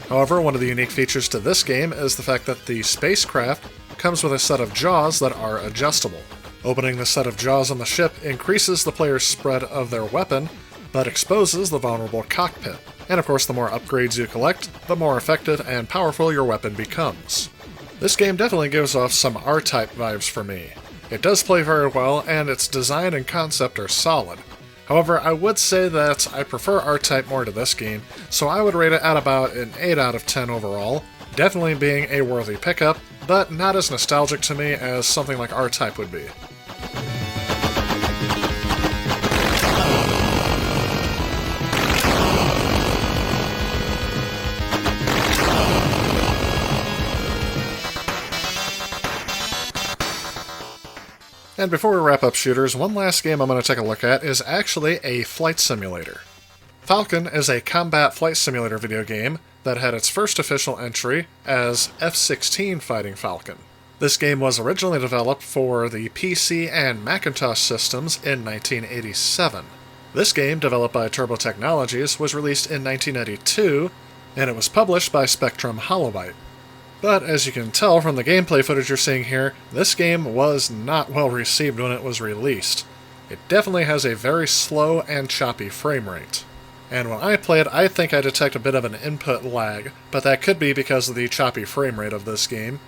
However, one of the unique features to this game is the fact that the spacecraft comes with a set of jaws that are adjustable. Opening the set of jaws on the ship increases the player's spread of their weapon, but exposes the vulnerable cockpit. And of course, the more upgrades you collect, the more effective and powerful your weapon becomes. This game definitely gives off some R-Type vibes for me. It does play very well, and its design and concept are solid. However, I would say that I prefer R-Type more to this game, so I would rate it at about an 8 out of 10 overall, definitely being a worthy pickup, but not as nostalgic to me as something like R-Type would be. And before we wrap up shooters, one last game I'm going to take a look at is actually a flight simulator. Falcon is a combat flight simulator video game that had its first official entry as F-16 Fighting Falcon. This game was originally developed for the PC and Macintosh systems in 1987. This game, developed by Turbo Technologies, was released in 1992, and it was published by Spectrum Holobyte. But as you can tell from the gameplay footage you're seeing here, this game was not well received when it was released. It definitely has a very slow and choppy frame rate. And when I play it, I think I detect a bit of an input lag, but that could be because of the choppy frame rate of this game.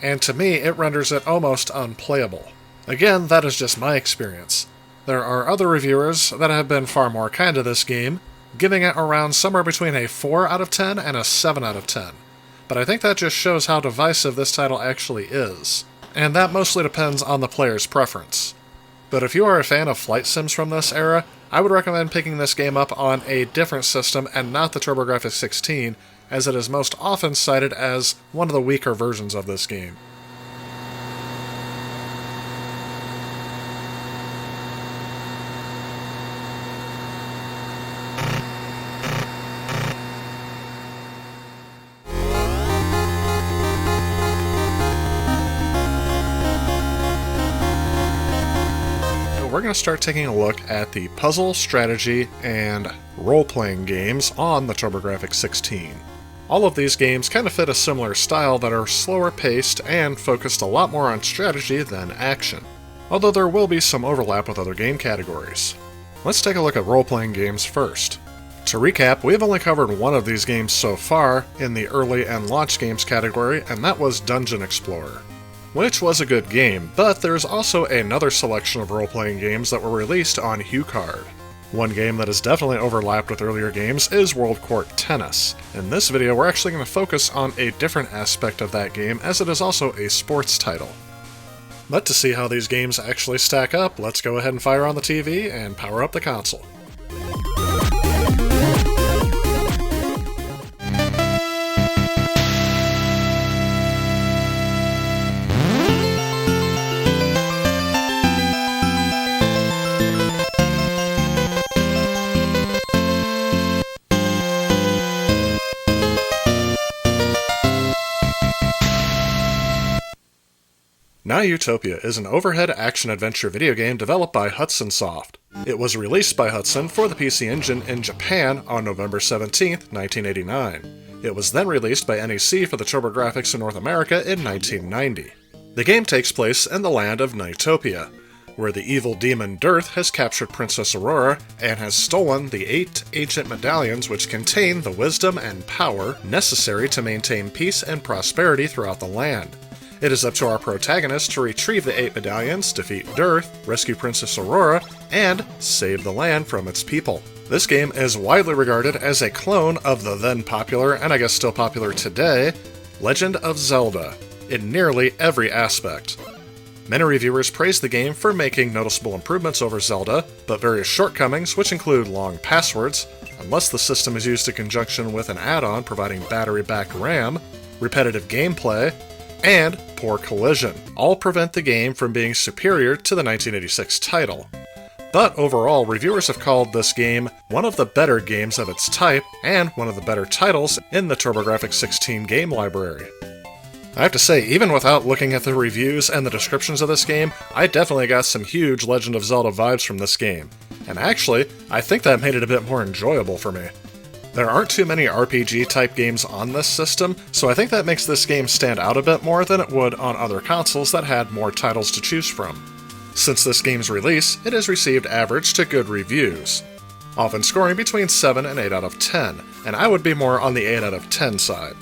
And to me, it renders it almost unplayable. Again, that is just my experience. There are other reviewers that have been far more kind to this game, giving it around somewhere between a 4 out of 10 and a 7 out of 10. But I think that just shows how divisive this title actually is, and that mostly depends on the player's preference. But if you are a fan of flight sims from this era, I would recommend picking this game up on a different system and not the TurboGrafx 16, as it is most often cited as one of the weaker versions of this game. We're going to start taking a look at the puzzle, strategy, and role-playing games on the TurboGrafx 16. All of these games kind of fit a similar style that are slower paced and focused a lot more on strategy than action, although there will be some overlap with other game categories. Let's take a look at role-playing games first. To recap, we have only covered one of these games so far in the early and launch games category, and that was Dungeon Explorer, which was a good game, but there's also another selection of role-playing games that were released on HuCard. One game that has definitely overlapped with earlier games is World Court Tennis. In this video, we're actually going to focus on a different aspect of that game, as it is also a sports title. But to see how these games actually stack up, let's go ahead and fire on the TV and power up the console. Now Utopia is an overhead action-adventure video game developed by Hudson Soft. It was released by Hudson for the PC Engine in Japan on November 17, 1989. It was then released by NEC for the TurboGrafx in North America in 1990. The game takes place in the land of Nightopia, where the evil demon Dearth has captured Princess Aurora and has stolen the 8 ancient medallions which contain the wisdom and power necessary to maintain peace and prosperity throughout the land. It is up to our protagonist to retrieve the 8 medallions, defeat Dearth, rescue Princess Aurora, and save the land from its people. This game is widely regarded as a clone of the then popular, and I guess still popular today, Legend of Zelda, in nearly every aspect. Many reviewers praise the game for making noticeable improvements over Zelda, but various shortcomings, which include long passwords, unless the system is used in conjunction with an add-on providing battery-backed RAM, repetitive gameplay, and poor collision, all prevent the game from being superior to the 1986 title. But overall, reviewers have called this game one of the better games of its type, and one of the better titles in the TurboGrafx 16 game library. I have to say, even without looking at the reviews and the descriptions of this game, I definitely got some huge Legend of Zelda vibes from this game. And actually, I think that made it a bit more enjoyable for me. There aren't too many RPG-type games on this system, so I think that makes this game stand out a bit more than it would on other consoles that had more titles to choose from. Since this game's release, it has received average to good reviews, often scoring between 7 and 8 out of 10, and I would be more on the 8 out of 10 side.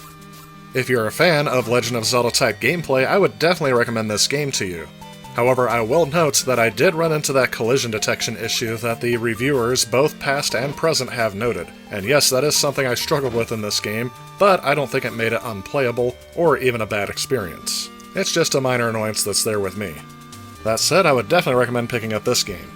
If you're a fan of Legend of Zelda-type gameplay, I would definitely recommend this game to you. However, I will note that I did run into that collision detection issue that the reviewers, both past and present, have noted. And yes, that is something I struggled with in this game, but I don't think it made it unplayable or even a bad experience. It's just a minor annoyance that's there with me. That said, I would definitely recommend picking up this game.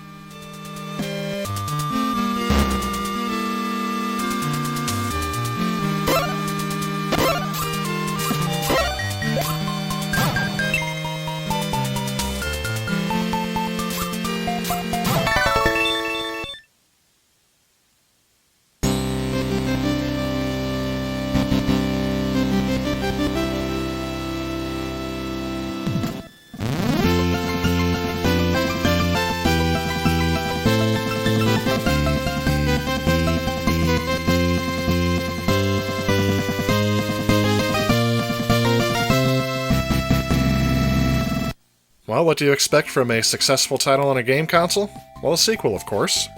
Well, what do you expect from a successful title on a game console? Well, a sequel, of course.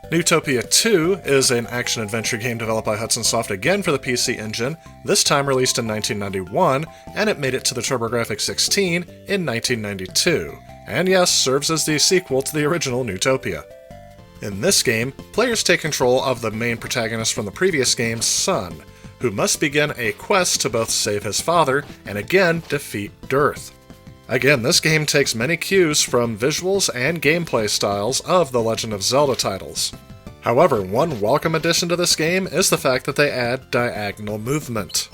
Utopia 2 is an action-adventure game developed by Hudson Soft again for the PC Engine, this time released in 1991, and it made it to the TurboGrafx 16 in 1992, and yes, serves as the sequel to the original Utopia. In this game, players take control of the main protagonist from the previous game's son, who must begin a quest to both save his father and again defeat Dearth. Again, this game takes many cues from visuals and gameplay styles of the Legend of Zelda titles. However, one welcome addition to this game is the fact that they add diagonal movement.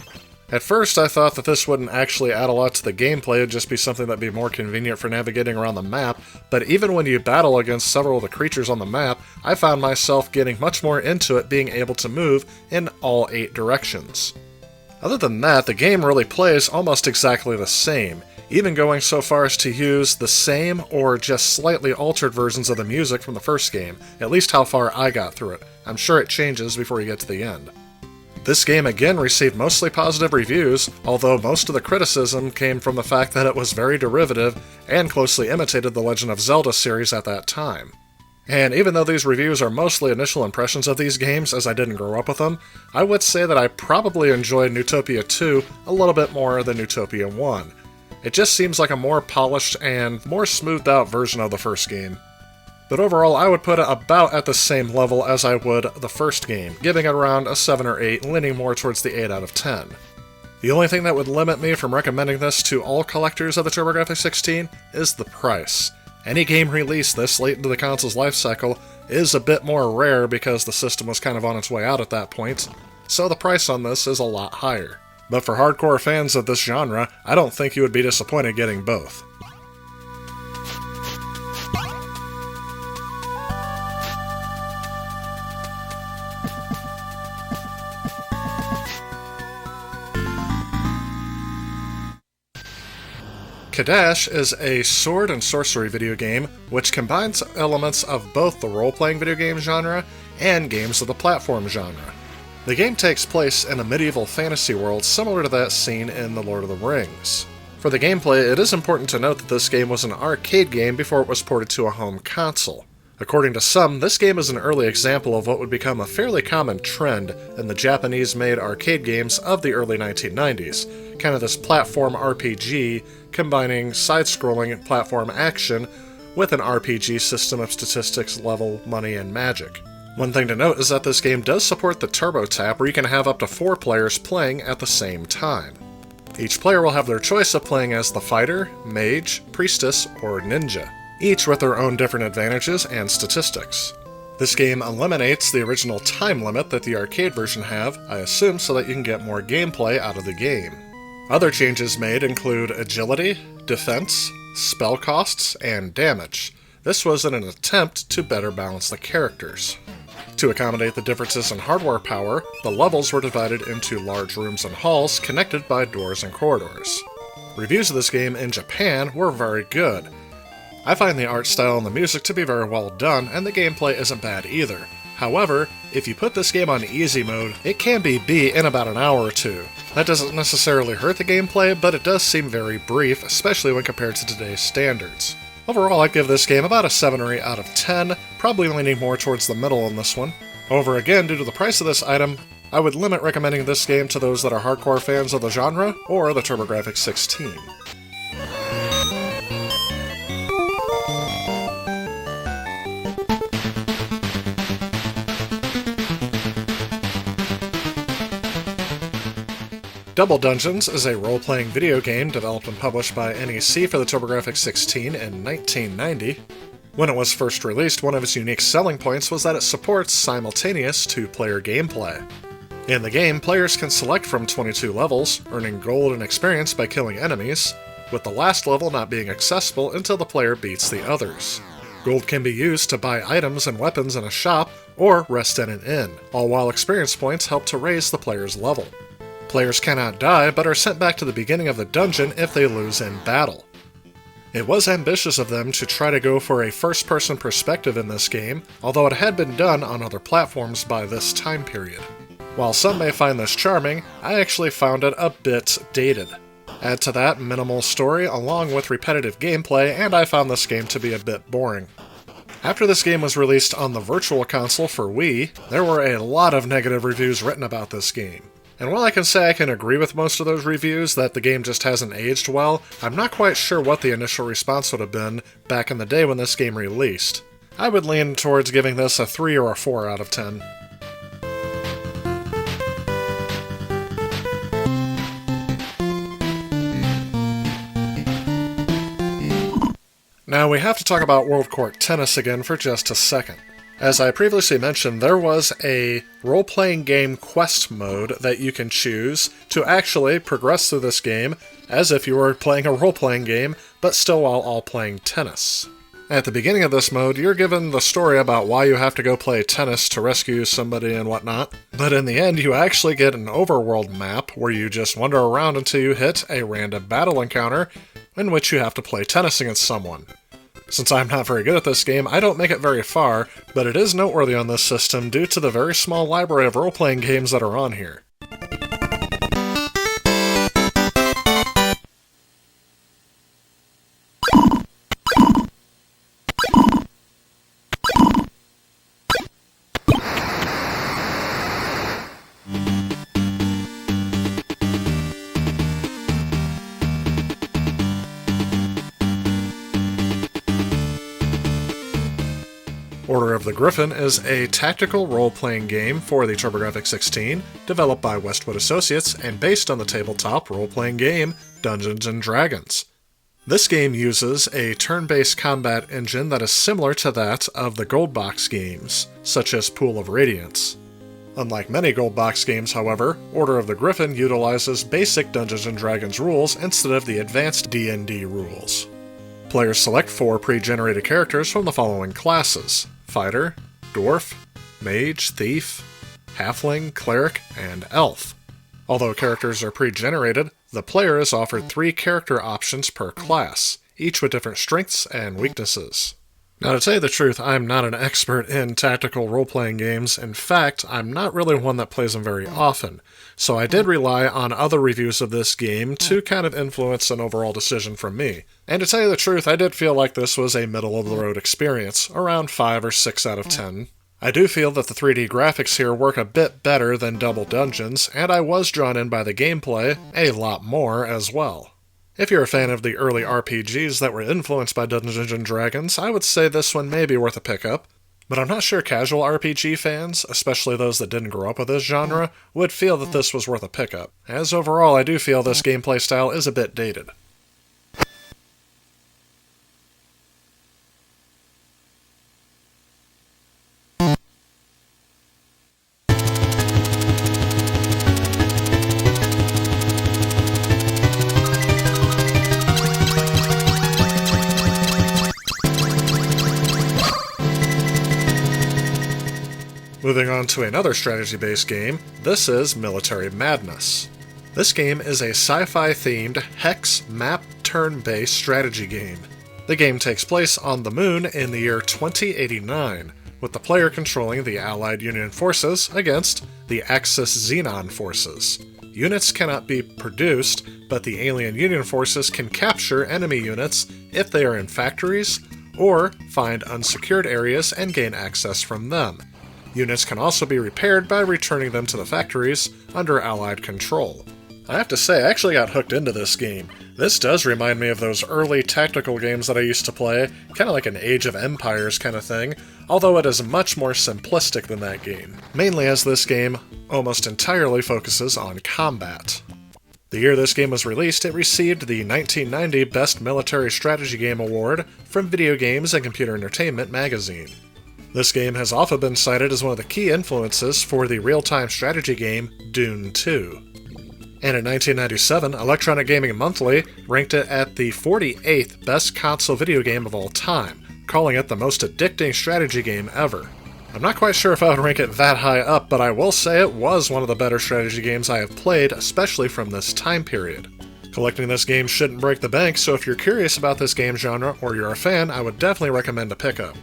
At first, I thought that this wouldn't actually add a lot to the gameplay, it'd just be something that'd be more convenient for navigating around the map, but even when you battle against several of the creatures on the map, I found myself getting much more into it being able to move in all 8 directions. Other than that, the game really plays almost exactly the same, even going so far as to use the same or just slightly altered versions of the music from the first game, at least how far I got through it. I'm sure it changes before you get to the end. This game again received mostly positive reviews, although most of the criticism came from the fact that it was very derivative and closely imitated the Legend of Zelda series at that time. And even though these reviews are mostly initial impressions of these games, as I didn't grow up with them, I would say that I probably enjoyed Utopia 2 a little bit more than Utopia 1. It just seems like a more polished and more smoothed out version of the first game. But overall, I would put it about at the same level as I would the first game, giving it around a 7 or 8, leaning more towards the 8 out of 10. The only thing that would limit me from recommending this to all collectors of the TurboGrafx 16 is the price. Any game released this late into the console's life cycle is a bit more rare because the system was kind of on its way out at that point, so the price on this is a lot higher. But for hardcore fans of this genre, I don't think you would be disappointed getting both. Kadash is a sword and sorcery video game which combines elements of both the role-playing video game genre and games of the platform genre. The game takes place in a medieval fantasy world similar to that seen in The Lord of the Rings. For the gameplay, it is important to note that this game was an arcade game before it was ported to a home console. According to some, this game is an early example of what would become a fairly common trend in the Japanese-made arcade games of the early 1990s, kind of this platform RPG combining side-scrolling platform action with an RPG system of statistics, level, money, and magic. One thing to note is that this game does support the Turbo Tap, where you can have up to 4 players playing at the same time. Each player will have their choice of playing as the fighter, mage, priestess, or ninja, each with their own different advantages and statistics. This game eliminates the original time limit that the arcade version have, I assume so that you can get more gameplay out of the game. Other changes made include agility, defense, spell costs, and damage. This was in an attempt to better balance the characters. To accommodate the differences in hardware power, the levels were divided into large rooms and halls connected by doors and corridors. Reviews of this game in Japan were very good. I find the art style and the music to be very well done, and the gameplay isn't bad either. However, if you put this game on easy mode, it can be beat in about an hour or two. That doesn't necessarily hurt the gameplay, but it does seem very brief, especially when compared to today's standards. Overall, I'd give this game about a 7 or 8 out of 10, probably leaning more towards the middle on this one. However, again, due to the price of this item, I would limit recommending this game to those that are hardcore fans of the genre or the TurboGrafx 16. Double Dungeons is a role-playing video game developed and published by NEC for the TurboGrafx 16 in 1990. When it was first released, one of its unique selling points was that it supports simultaneous 2-player gameplay. In the game, players can select from 22 levels, earning gold and experience by killing enemies, with the last level not being accessible until the player beats the others. Gold can be used to buy items and weapons in a shop, or rest in an inn, all while experience points help to raise the player's level. Players cannot die, but are sent back to the beginning of the dungeon if they lose in battle. It was ambitious of them to try to go for a first-person perspective in this game, although it had been done on other platforms by this time period. While some may find this charming, I actually found it a bit dated. Add to that minimal story along with repetitive gameplay, and I found this game to be a bit boring. After this game was released on the Virtual Console for Wii, there were a lot of negative reviews written about this game. And while I can say I can agree with most of those reviews that the game just hasn't aged well, I'm not quite sure what the initial response would have been back in the day when this game released. I would lean towards giving this a 3 or a 4 out of 10. Now we have to talk about World Court Tennis again for just a second. As I previously mentioned, there was a role-playing game quest mode that you can choose to actually progress through this game as if you were playing a role-playing game, but still while all playing tennis. At the beginning of this mode, you're given the story about why you have to go play tennis to rescue somebody and whatnot, but in the end you actually get an overworld map where you just wander around until you hit a random battle encounter in which you have to play tennis against someone. Since I'm not very good at this game, I don't make it very far, but it is noteworthy on this system due to the very small library of role-playing games that are on here. Order of the Griffin is a tactical role-playing game for the TurboGrafx 16, developed by Westwood Associates and based on the tabletop role-playing game Dungeons & Dragons. This game uses a turn-based combat engine that is similar to that of the Gold Box games, such as Pool of Radiance. Unlike many Gold Box games, however, Order of the Griffin utilizes basic Dungeons & Dragons rules instead of the advanced D&D rules. Players select 4 pre-generated characters from the following classes: Fighter, Dwarf, Mage, Thief, Halfling, Cleric, and Elf. Although characters are pre-generated, the player is offered 3 character options per class, each with different strengths and weaknesses. Now, to tell you the truth, I'm not an expert in tactical role-playing games. In fact, I'm not really one that plays them very often, so I did rely on other reviews of this game to kind of influence an overall decision from me. And to tell you the truth, I did feel like this was a middle-of-the-road experience, around 5 or 6 out of 10. I do feel that the 3D graphics here work a bit better than Double Dungeons, and I was drawn in by the gameplay a lot more as well. If you're a fan of the early RPGs that were influenced by Dungeons & Dragons, I would say this one may be worth a pickup, but I'm not sure casual RPG fans, especially those that didn't grow up with this genre, would feel that this was worth a pickup, as overall I do feel this gameplay style is a bit dated. Moving on to another strategy-based game, this is Military Madness. This game is a sci-fi themed hex map turn-based strategy game. The game takes place on the moon in the year 2089, with the player controlling the Allied Union forces against the Axis Xenon forces. Units cannot be produced, but the Alien Union forces can capture enemy units if they are in factories, or find unsecured areas and gain access from them. Units can also be repaired by returning them to the factories under Allied control. I have to say, I actually got hooked into this game. This does remind me of those early tactical games that I used to play, kind of like an Age of Empires kind of thing, although it is much more simplistic than that game, mainly as this game almost entirely focuses on combat. The year this game was released, it received the 1990 Best Military Strategy Game Award from Video Games and Computer Entertainment magazine. This game has often been cited as one of the key influences for the real-time strategy game Dune 2. And in 1997, Electronic Gaming Monthly ranked it at the 48th best console video game of all time, calling it the most addicting strategy game ever. I'm not quite sure if I would rank it that high up, but I will say it was one of the better strategy games I have played, especially from this time period. Collecting this game shouldn't break the bank, so if you're curious about this game genre or you're a fan, I would definitely recommend a pickup.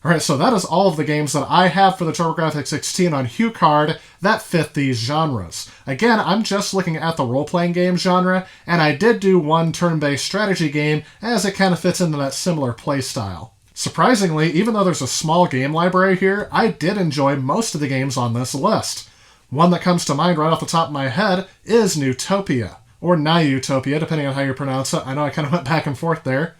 Alright, so that is all of the games that I have for the TurboGrafx 16 on HuCard that fit these genres. Again, I'm just looking at the role-playing game genre, and I did do one turn-based strategy game as it kind of fits into that similar playstyle. Surprisingly, even though there's a small game library here, I did enjoy most of the games on this list. One that comes to mind right off the top of my head is Newtopia, or Nyutopia, depending on how you pronounce it. I know I kind of went back and forth there.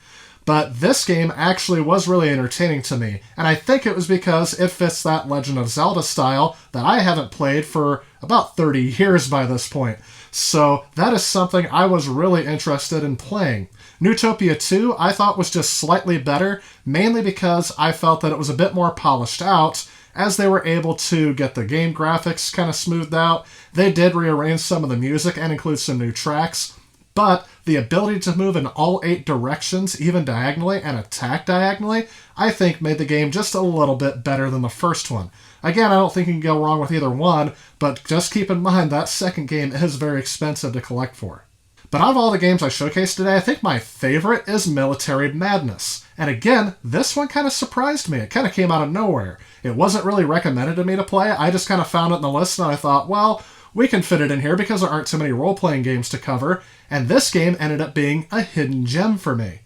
But this game actually was really entertaining to me, and I think it was because it fits that Legend of Zelda style that I haven't played for about 30 years by this point. So that is something I was really interested in playing. Newtopia 2 I thought was just slightly better, mainly because I felt that it was a bit more polished out, as they were able to get the game graphics kind of smoothed out. They did rearrange some of the music and include some new tracks, but the ability to move in all 8 directions, even diagonally, and attack diagonally, I think made the game just a little bit better than the first one. Again, I don't think you can go wrong with either one, but just keep in mind that second game is very expensive to collect for. But out of all the games I showcased today, I think my favorite is Military Madness. And again, this one kind of surprised me. It kind of came out of nowhere. It wasn't really recommended to me to play. I just kind of found it in the list and I thought, well, we can fit it in here because there aren't too many role-playing games to cover, and this game ended up being a hidden gem for me.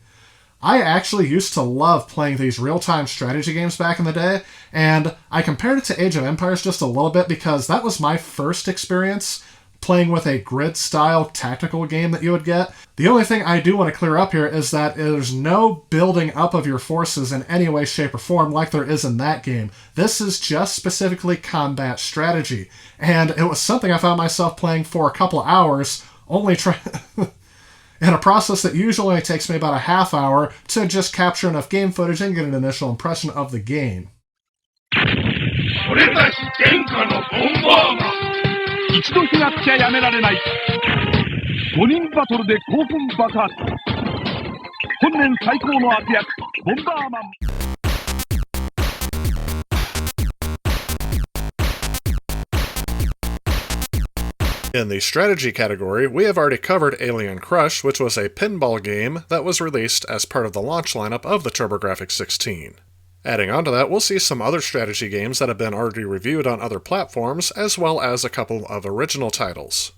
I actually used to love playing these real-time strategy games back in the day, and I compared it to Age of Empires just a little bit because that was my first experience playing with a grid-style tactical game that you would get. The only thing I do want to clear up here is that there's no building up of your forces in any way, shape, or form like there is in that game. This is just specifically combat strategy, and it was something I found myself playing for a couple hours, only in a process that usually only takes me about a half hour to just capture enough game footage and get an initial impression of the game. 一度火がつきゃやめられない。5人バトルで興奮爆発。本年最高の悪役、ボンバーマン。In the strategy category, we have already covered Alien Crush, which was a pinball game that was released as part of the launch lineup of the TurboGrafx 16. Adding on to that, we'll see some other strategy games that have been already reviewed on other platforms, as well as a couple of original titles.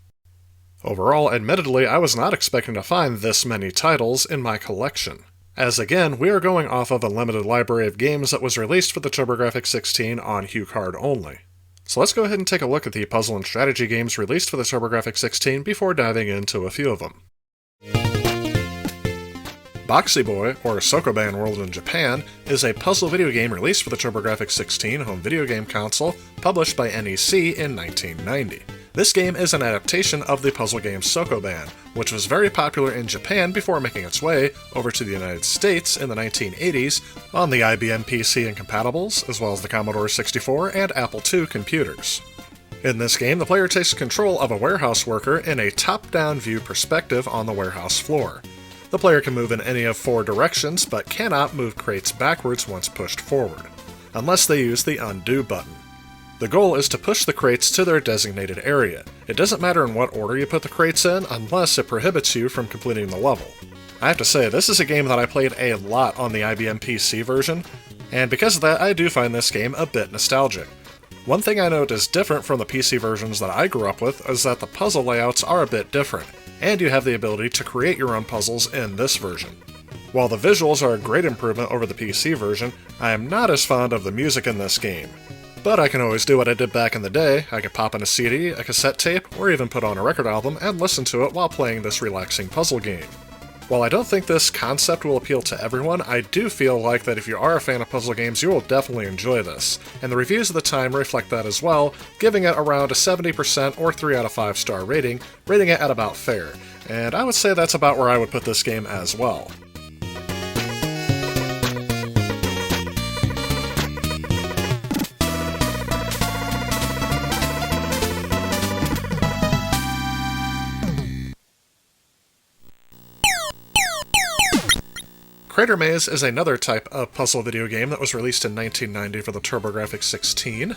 Overall, admittedly, I was not expecting to find this many titles in my collection, as again, we are going off of a limited library of games that was released for the TurboGrafx 16 on HuCard only. So let's go ahead and take a look at the puzzle and strategy games released for the TurboGrafx 16 before diving into a few of them. Boxy Boy, or Sokoban World in Japan, is a puzzle video game released for the TurboGrafx 16 home video game console, published by NEC in 1990. This game is an adaptation of the puzzle game Sokoban, which was very popular in Japan before making its way over to the United States in the 1980s on the IBM PC and compatibles, as well as the Commodore 64 and Apple II computers. In this game, the player takes control of a warehouse worker in a top-down view perspective on the warehouse floor. The player can move in any of 4 directions, but cannot move crates backwards once pushed forward, unless they use the undo button. The goal is to push the crates to their designated area. It doesn't matter in what order you put the crates in, unless it prohibits you from completing the level. I have to say, this is a game that I played a lot on the IBM PC version, and because of that, I do find this game a bit nostalgic. One thing I note is different from the PC versions that I grew up with is that the puzzle layouts are a bit different, and you have the ability to create your own puzzles in this version. While the visuals are a great improvement over the PC version, I am not as fond of the music in this game. But I can always do what I did back in the day. I could pop in a CD, a cassette tape, or even put on a record album and listen to it while playing this relaxing puzzle game. While I don't think this concept will appeal to everyone, I do feel like that if you are a fan of puzzle games, you will definitely enjoy this, and the reviews of the time reflect that as well, giving it around a 70% or 3 out of 5 star rating, rating it at about fair, and I would say that's about where I would put this game as well. Crater Maze is another type of puzzle video game that was released in 1990 for the TurboGrafx 16.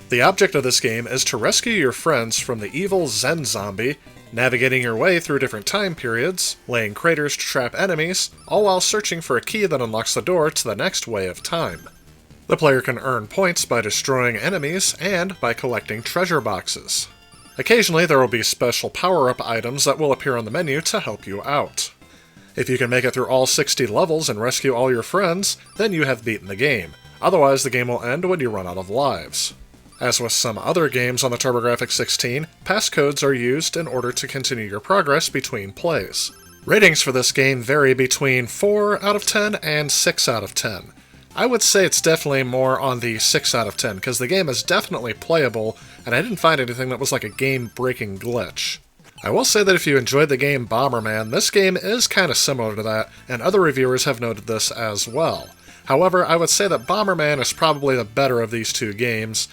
The object of this game is to rescue your friends from the evil Zen zombie, navigating your way through different time periods, laying craters to trap enemies, all while searching for a key that unlocks the door to the next way of time. The player can earn points by destroying enemies and by collecting treasure boxes. Occasionally there will be special power-up items that will appear on the menu to help you out. If you can make it through all 60 levels and rescue all your friends, then you have beaten the game. Otherwise, the game will end when you run out of lives. As with some other games on the TurboGrafx 16, passcodes are used in order to continue your progress between plays. Ratings for this game vary between 4 out of 10 and 6 out of 10. I would say it's definitely more on the 6 out of 10, because the game is definitely playable, and I didn't find anything that was like a game-breaking glitch. I will say that if you enjoyed the game Bomberman, this game is kind of similar to that, and other reviewers have noted this as well. However, I would say that Bomberman is probably the better of these two games,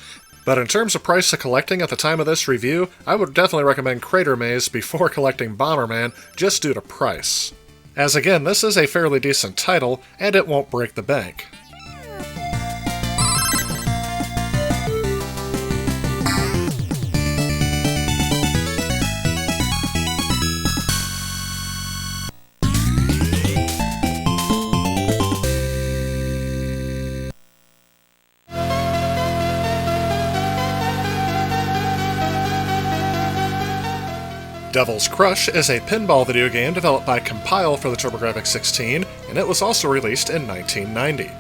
but in terms of price of collecting at the time of this review, I would definitely recommend Crater Maze before collecting Bomberman, just due to price. As again, this is a fairly decent title, and it won't break the bank. Devil's Crush is a pinball video game developed by Compile for the TurboGrafx 16, and it was also released in 1990.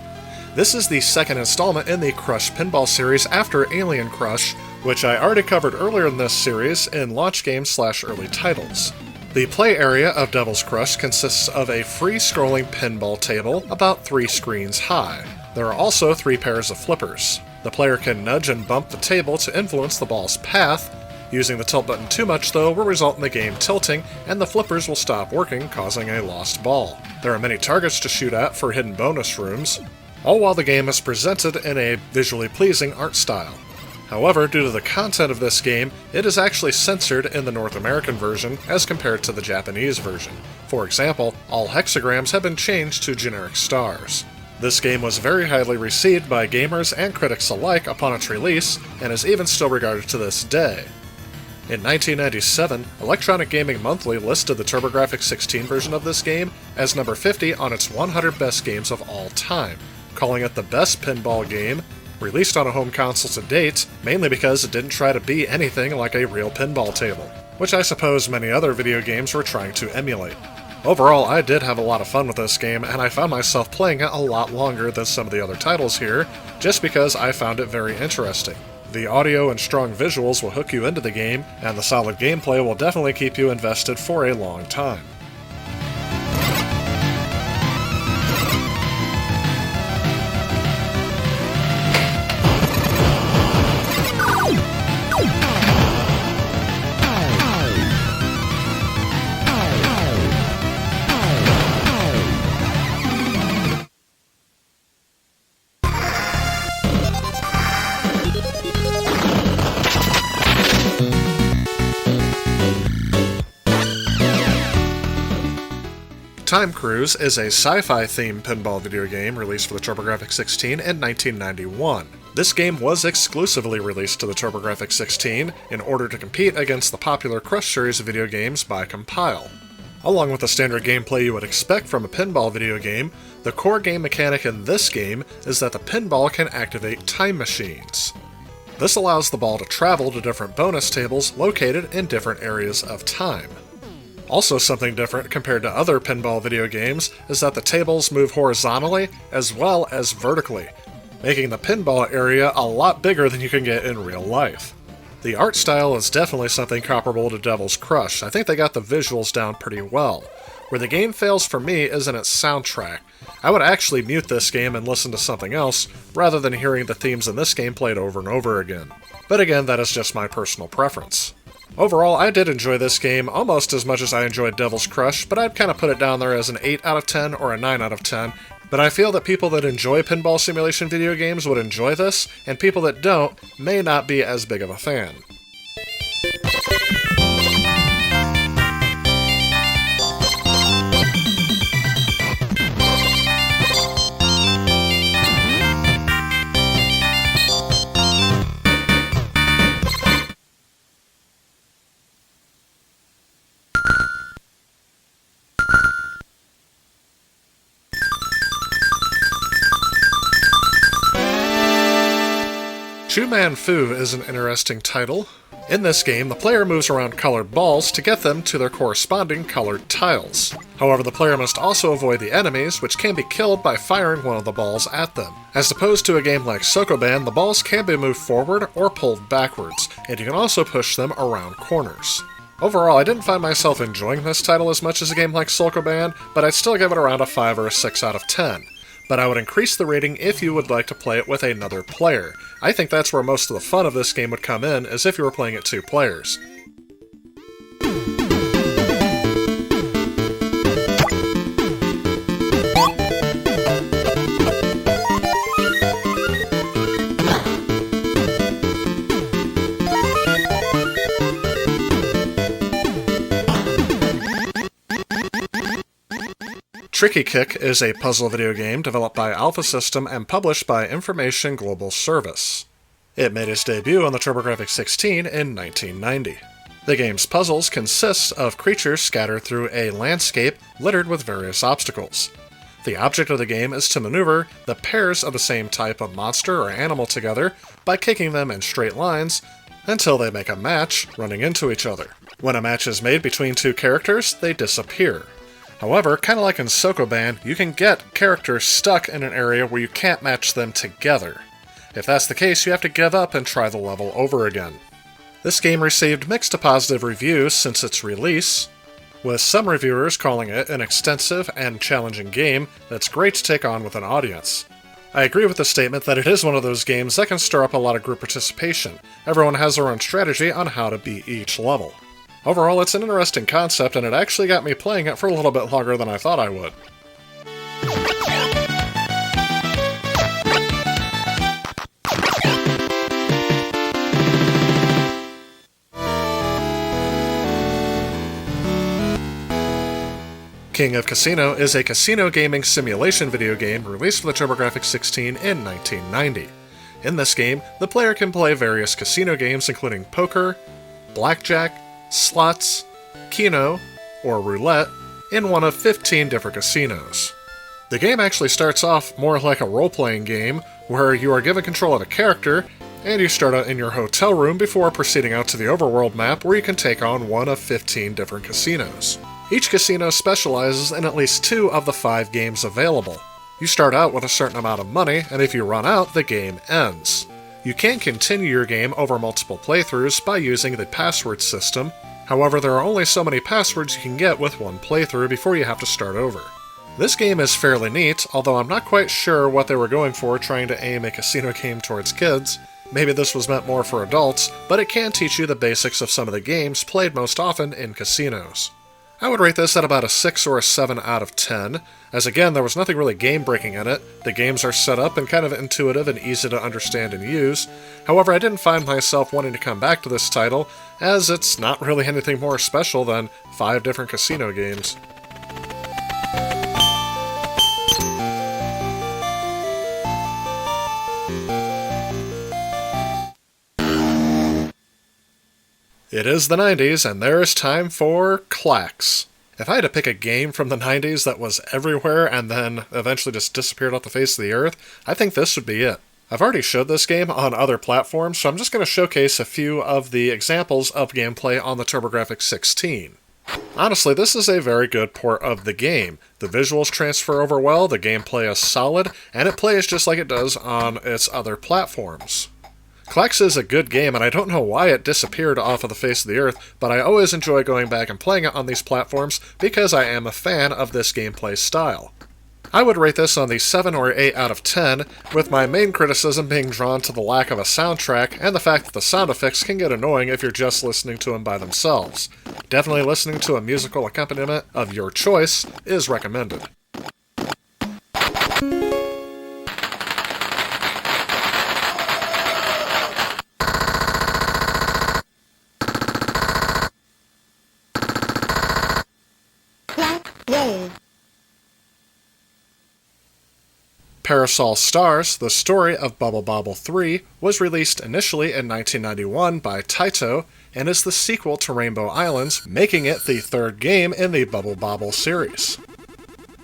This is the second installment in the Crush pinball series after Alien Crush, which I already covered earlier in this series in launch games/early titles. The play area of Devil's Crush consists of a free-scrolling pinball table about 3 screens high. There are also 3 pairs of flippers. The player can nudge and bump the table to influence the ball's path. Using the tilt button too much, though, will result in the game tilting, and the flippers will stop working, causing a lost ball. There are many targets to shoot at for hidden bonus rooms, all while the game is presented in a visually pleasing art style. However, due to the content of this game, it is actually censored in the North American version as compared to the Japanese version. For example, all hexagrams have been changed to generic stars. This game was very highly received by gamers and critics alike upon its release, and is even still regarded to this day. In 1997, Electronic Gaming Monthly listed the TurboGrafx 16 version of this game as number 50 on its 100 best games of all time, calling it the best pinball game released on a home console to date, mainly because it didn't try to be anything like a real pinball table, which I suppose many other video games were trying to emulate. Overall, I did have a lot of fun with this game, and I found myself playing it a lot longer than some of the other titles here, just because I found it very interesting. The audio and strong visuals will hook you into the game, and the solid gameplay will definitely keep you invested for a long time. Time Cruise is a sci-fi themed pinball video game released for the TurboGrafx 16 in 1991. This game was exclusively released to the TurboGrafx 16 in order to compete against the popular Crush series of video games by Compile. Along with the standard gameplay you would expect from a pinball video game, the core game mechanic in this game is that the pinball can activate time machines. This allows the ball to travel to different bonus tables located in different areas of time. Also, something different compared to other pinball video games is that the tables move horizontally as well as vertically, making the pinball area a lot bigger than you can get in real life. The art style is definitely something comparable to Devil's Crush. I think they got the visuals down pretty well. Where the game fails for me is in its soundtrack. I would actually mute this game and listen to something else, rather than hearing the themes in this game played over and over again. But again, that is just my personal preference. Overall, I did enjoy this game almost as much as I enjoyed Devil's Crush, but I'd kind of put it down there as an 8 out of 10 or a 9 out of 10. But I feel that people that enjoy pinball simulation video games would enjoy this, and people that don't may not be as big of a fan. Two Man Fu is an interesting title. In this game, the player moves around colored balls to get them to their corresponding colored tiles. However, the player must also avoid the enemies, which can be killed by firing one of the balls at them. As opposed to a game like Sokoban, the balls can be moved forward or pulled backwards, and you can also push them around corners. Overall, I didn't find myself enjoying this title as much as a game like Sokoban, but I'd still give it around a 5 or a 6 out of 10. But I would increase the rating if you would like to play it with another player. I think that's where most of the fun of this game would come in, is if you were playing it 2 players. Tricky Kick is a puzzle video game developed by Alpha System and published by Information Global Service. It made its debut on the TurboGrafx 16 in 1990. The game's puzzles consist of creatures scattered through a landscape littered with various obstacles. The object of the game is to maneuver the pairs of the same type of monster or animal together by kicking them in straight lines until they make a match, running into each other. When a match is made between two characters, they disappear. However, kinda like in Sokoban, you can get characters stuck in an area where you can't match them together. If that's the case, you have to give up and try the level over again. This game received mixed to positive reviews since its release, with some reviewers calling it an extensive and challenging game that's great to take on with an audience. I agree with the statement that it is one of those games that can stir up a lot of group participation. Everyone has their own strategy on how to beat each level. Overall, it's an interesting concept, and it actually got me playing it for a little bit longer than I thought I would. King of Casino is a casino gaming simulation video game released for the TurboGrafx 16 in 1990. In this game, the player can play various casino games including poker, blackjack, slots, keno, or roulette in one of 15 different casinos. The game actually starts off more like a role-playing game where you are given control of a character and you start out in your hotel room before proceeding out to the overworld map where you can take on one of 15 different casinos. Each casino specializes in at least 2 of the 5 games available. You start out with a certain amount of money, and if you run out, the game ends. You can continue your game over multiple playthroughs by using the password system. However, there are only so many passwords you can get with one playthrough before you have to start over. This game is fairly neat, although I'm not quite sure what they were going for trying to aim a casino game towards kids. Maybe this was meant more for adults, but it can teach you the basics of some of the games played most often in casinos. I would rate this at about a 6 or a 7 out of 10, as again, there was nothing really game-breaking in it. The games are set up and kind of intuitive and easy to understand and use. However, I didn't find myself wanting to come back to this title, as it's not really anything more special than 5 different casino games. It is the 90s, and there is time for Clax. If I had to pick a game from the 90s that was everywhere and then eventually just disappeared off the face of the earth, I think this would be it. I've already showed this game on other platforms, so I'm just going to showcase a few of the examples of gameplay on the TurboGrafx 16. Honestly, this is a very good port of the game. The visuals transfer over well, the gameplay is solid, and it plays just like it does on its other platforms. Clax is a good game, and I don't know why it disappeared off of the face of the earth, but I always enjoy going back and playing it on these platforms because I am a fan of this gameplay style. I would rate this on the 7 or 8 out of 10, with my main criticism being drawn to the lack of a soundtrack and the fact that the sound effects can get annoying if you're just listening to them by themselves. Definitely listening to a musical accompaniment of your choice is recommended. Parasol Stars, the story of Bubble Bobble 3, was released initially in 1991 by Taito and is the sequel to Rainbow Islands, making it the 3rd game in the Bubble Bobble series.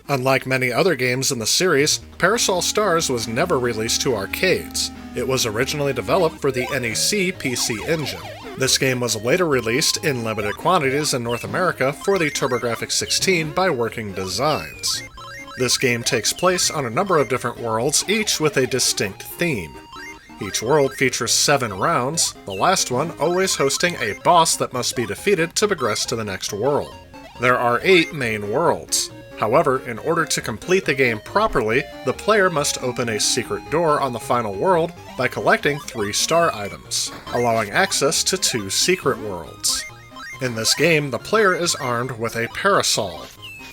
Unlike many other games in the series, Parasol Stars was never released to arcades. It was originally developed for the NEC PC engine. This game was later released in limited quantities in North America for the TurboGrafx 16 by Working Designs. This game takes place on a number of different worlds, each with a distinct theme. Each world features 7 rounds, the last one always hosting a boss that must be defeated to progress to the next world. There are 8 main worlds. However, in order to complete the game properly, the player must open a secret door on the final world by collecting 3 star items, allowing access to 2 secret worlds. In this game, the player is armed with a parasol.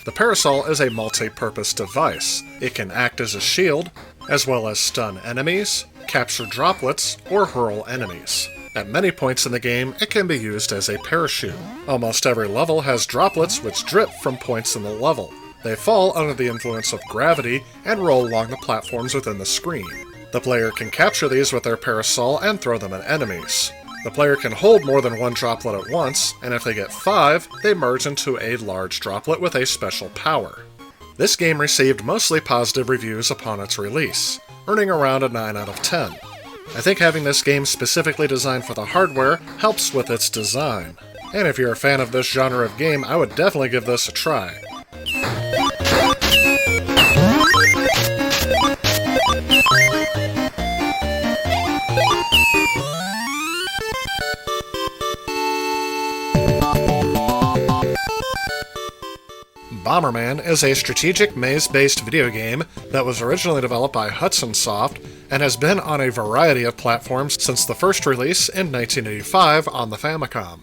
The parasol is a multi-purpose device. It can act as a shield, as well as stun enemies, capture droplets, or hurl enemies. At many points in the game, it can be used as a parachute. Almost every level has droplets which drip from points in the level. They fall under the influence of gravity and roll along the platforms within the screen. The player can capture these with their parasol and throw them at enemies. The player can hold more than 1 droplet at once, and if they get 5, they merge into a large droplet with a special power. This game received mostly positive reviews upon its release, earning around a 9 out of 10. I think having this game specifically designed for the hardware helps with its design. and if you're a fan of this genre of game, I would definitely give this a try. Bomberman is a strategic maze-based video game that was originally developed by Hudson Soft and has been on a variety of platforms since the first release in 1985 on the Famicom.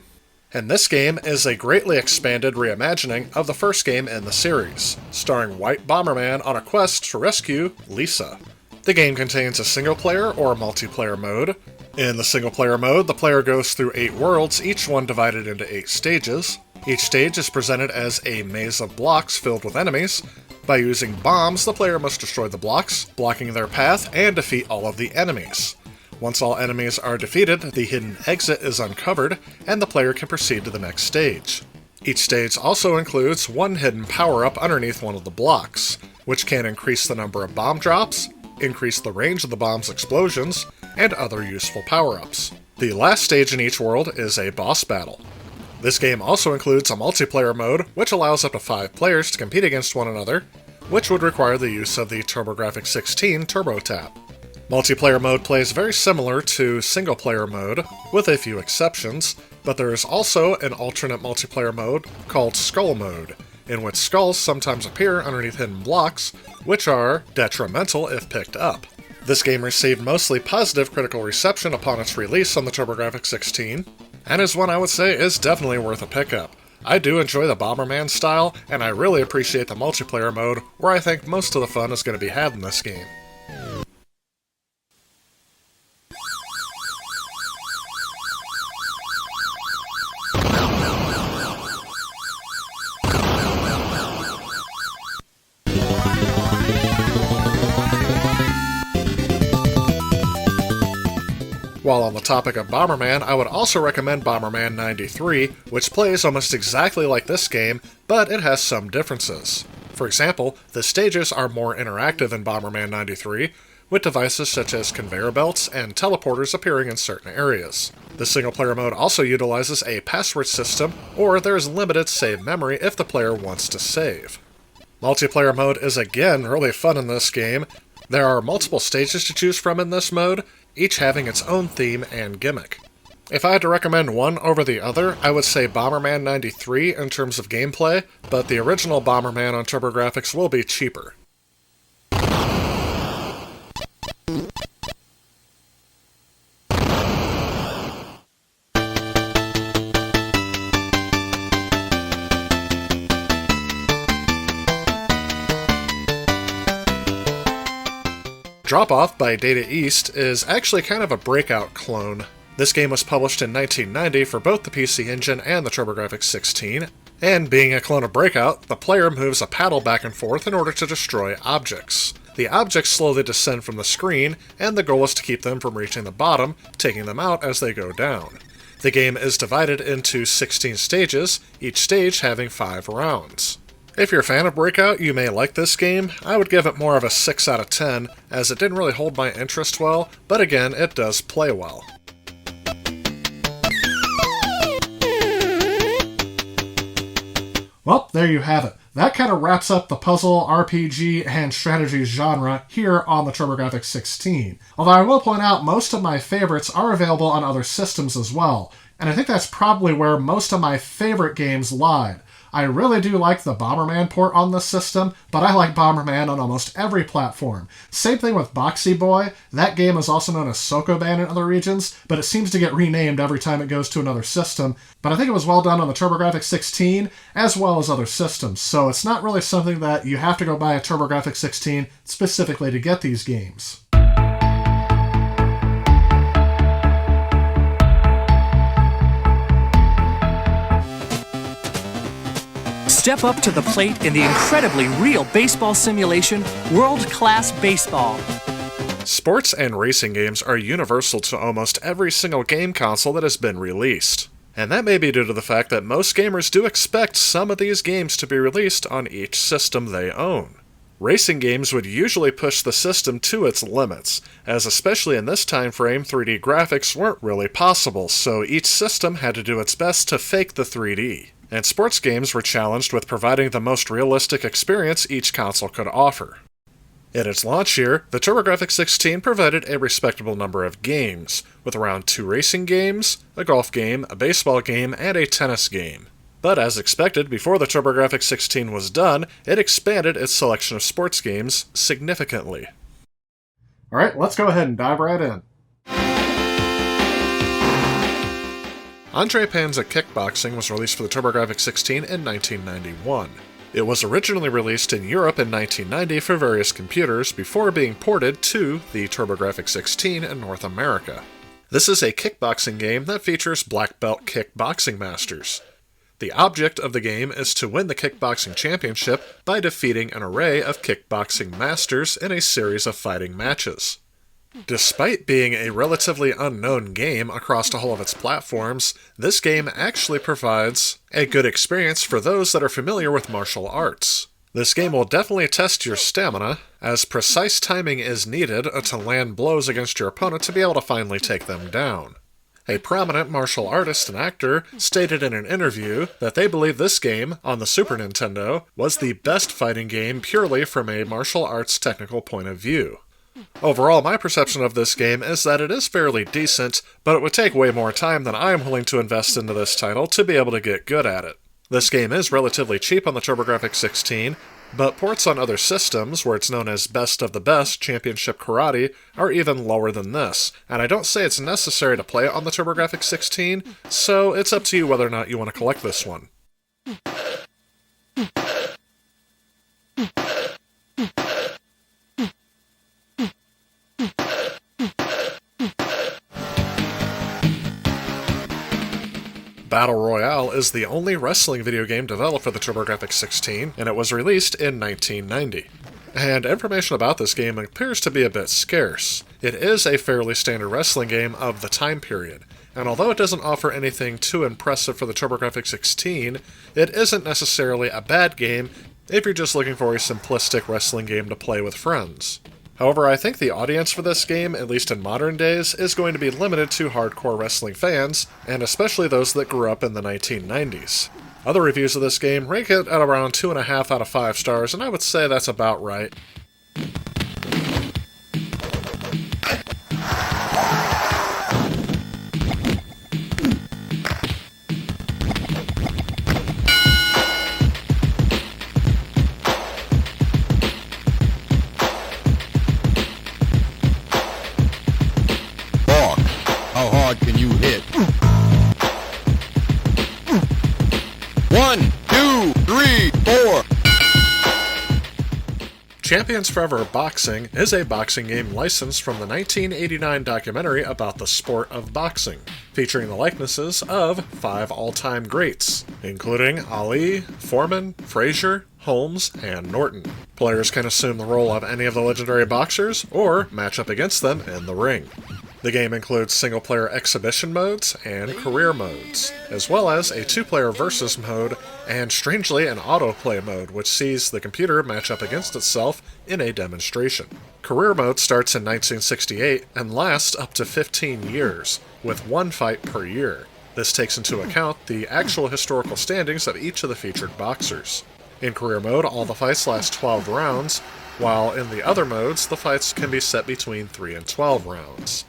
And this game is a greatly expanded reimagining of the first game in the series, starring White Bomberman on a quest to rescue Lisa. The game contains a single-player or multiplayer mode. In the single-player mode, the player goes through 8 worlds, each one divided into 8 stages. Each stage is presented as a maze of blocks filled with enemies. By using bombs, the player must destroy the blocks, blocking their path, and defeat all of the enemies. Once all enemies are defeated, the hidden exit is uncovered, and the player can proceed to the next stage. Each stage also includes one hidden power-up underneath one of the blocks, which can increase the number of bomb drops, increase the range of the bomb's explosions, and other useful power-ups. The last stage in each world is a boss battle. This game also includes a multiplayer mode, which allows up to 5 players to compete against one another, which would require the use of the TurboGrafx 16 Turbo Tap. Multiplayer mode plays very similar to single-player mode, with a few exceptions, but there is also an alternate multiplayer mode called Skull Mode, in which skulls sometimes appear underneath hidden blocks, which are detrimental if picked up. This game received mostly positive critical reception upon its release on the TurboGrafx 16, and is one I would say is definitely worth a pickup. I do enjoy the Bomberman style, and I really appreciate the multiplayer mode, where I think most of the fun is going to be had in this game. While on the topic of Bomberman, I would also recommend Bomberman 93, which plays almost exactly like this game, but it has some differences. For example, the stages are more interactive in Bomberman 93, with devices such as conveyor belts and teleporters appearing in certain areas. The single-player mode also utilizes a password system, or there is limited save memory if the player wants to save. Multiplayer mode is again really fun in this game. There are multiple stages to choose from in this mode, each having its own theme and gimmick. If I had to recommend one over the other, I would say Bomberman 93 in terms of gameplay, but the original Bomberman on TurboGrafx will be cheaper. Drop Off by Data East is actually kind of a breakout clone. This game was published in 1990 for both the PC Engine and the TurboGrafx 16, and being a clone of Breakout, the player moves a paddle back and forth in order to destroy objects. The objects slowly descend from the screen, and the goal is to keep them from reaching the bottom, taking them out as they go down. The game is divided into 16 stages, each stage having 5 rounds. If you're a fan of Breakout, you may like this game. I would give it more of a 6 out of 10, as it didn't really hold my interest well, but again, it does play well. Well, there you have it. That kind of wraps up the puzzle, RPG, and strategy genre here on the TurboGrafx 16. Although I will point out most of my favorites are available on other systems as well, and I think that's probably where most of my favorite games lied. I really do like the Bomberman port on this system, but I like Bomberman on almost every platform. Same thing with Boxy Boy. That game is also known as Sokoban in other regions, but it seems to get renamed every time it goes to another system. But I think it was well done on the TurboGrafx 16, as well as other systems, so it's not really something that you have to go buy a TurboGrafx 16 specifically to get these games. Step up to the plate in the incredibly real baseball simulation, World Class Baseball. Sports and racing games are universal to almost every single game console that has been released. And that may be due to the fact that most gamers do expect some of these games to be released on each system they own. Racing games would usually push the system to its limits, as especially in this time frame 3D graphics weren't really possible, so each system had to do its best to fake the 3D. And sports games were challenged with providing the most realistic experience each console could offer. In its launch year, the TurboGrafx 16 provided a respectable number of games, with around 2 racing games, a golf game, a baseball game, and a tennis game. But as expected, before the TurboGrafx 16 was done, it expanded its selection of sports games significantly. Alright, let's go ahead and dive right in. Andre Panzer Kickboxing was released for the TurboGrafx 16 in 1991. It was originally released in Europe in 1990 for various computers before being ported to the TurboGrafx 16 in North America. This is a kickboxing game that features black belt kickboxing masters. The object of the game is to win the kickboxing championship by defeating an array of kickboxing masters in a series of fighting matches. Despite being a relatively unknown game across the whole of its platforms, this game actually provides a good experience for those that are familiar with martial arts. This game will definitely test your stamina, as precise timing is needed to land blows against your opponent to be able to finally take them down. A prominent martial artist and actor stated in an interview that they believe this game, on the Super Nintendo, was the best fighting game purely from a martial arts technical point of view. Overall, my perception of this game is that it is fairly decent, but it would take way more time than I am willing to invest into this title to be able to get good at it. This game is relatively cheap on the TurboGrafx 16, but ports on other systems, where it's known as Best of the Best Championship Karate, are even lower than this, and I don't say it's necessary to play it on the TurboGrafx 16, so it's up to you whether or not you want to collect this one. Battle Royale is the only wrestling video game developed for the TurboGrafx 16, and it was released in 1990. And information about this game appears to be a bit scarce. It is a fairly standard wrestling game of the time period, and although it doesn't offer anything too impressive for the TurboGrafx 16, it isn't necessarily a bad game if you're just looking for a simplistic wrestling game to play with friends. However, I think the audience for this game, at least in modern days, is going to be limited to hardcore wrestling fans, and especially those that grew up in the 1990s. Other reviews of this game rank it at around 2.5 out of 5 stars, and I would say that's about right. How hard can you hit? 1, 2, 3, 4. Champions Forever Boxing is a boxing game licensed from the 1989 documentary about the sport of boxing, featuring the likenesses of 5 all-time greats, including Ali, Foreman, Frazier, Holmes, and Norton. Players can assume the role of any of the legendary boxers, or match up against them in the ring. The game includes single-player exhibition modes and career modes, as well as a 2-player versus mode and, strangely, an autoplay mode, which sees the computer match up against itself in a demonstration. Career mode starts in 1968 and lasts up to 15 years, with 1 fight per year. This takes into account the actual historical standings of each of the featured boxers. In career mode, all the fights last 12 rounds, while in the other modes, the fights can be set between 3 and 12 rounds.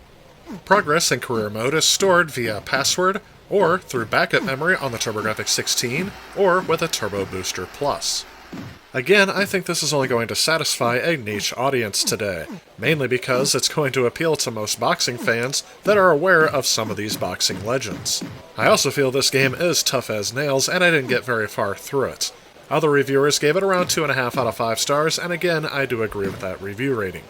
Progress in career mode is stored via password or through backup memory on the TurboGrafx 16 or with a Turbo Booster Plus. Again, I think this is only going to satisfy a niche audience today, mainly because it's going to appeal to most boxing fans that are aware of some of these boxing legends. I also feel this game is tough as nails, and I didn't get very far through it. Other reviewers gave it around 2.5 out of 5 stars, and again, I do agree with that review rating.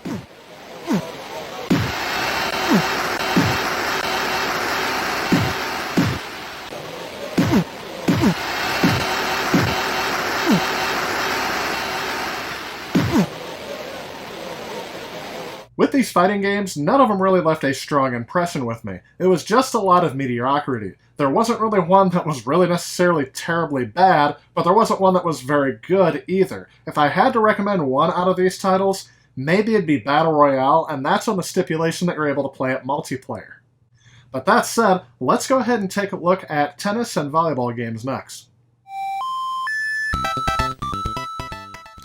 With these fighting games, none of them really left a strong impression with me. It was just a lot of mediocrity. There wasn't really one that was really necessarily terribly bad, but there wasn't one that was very good either. If I had to recommend one out of these titles, maybe it'd be Battle Royale, and that's on the stipulation that you're able to play it multiplayer. But that said, let's go ahead and take a look at tennis and volleyball games next.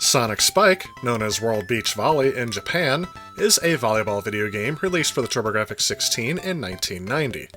Sonic Spike, known as World Beach Volley in Japan, is a volleyball video game released for the TurboGrafx 16 in 1990.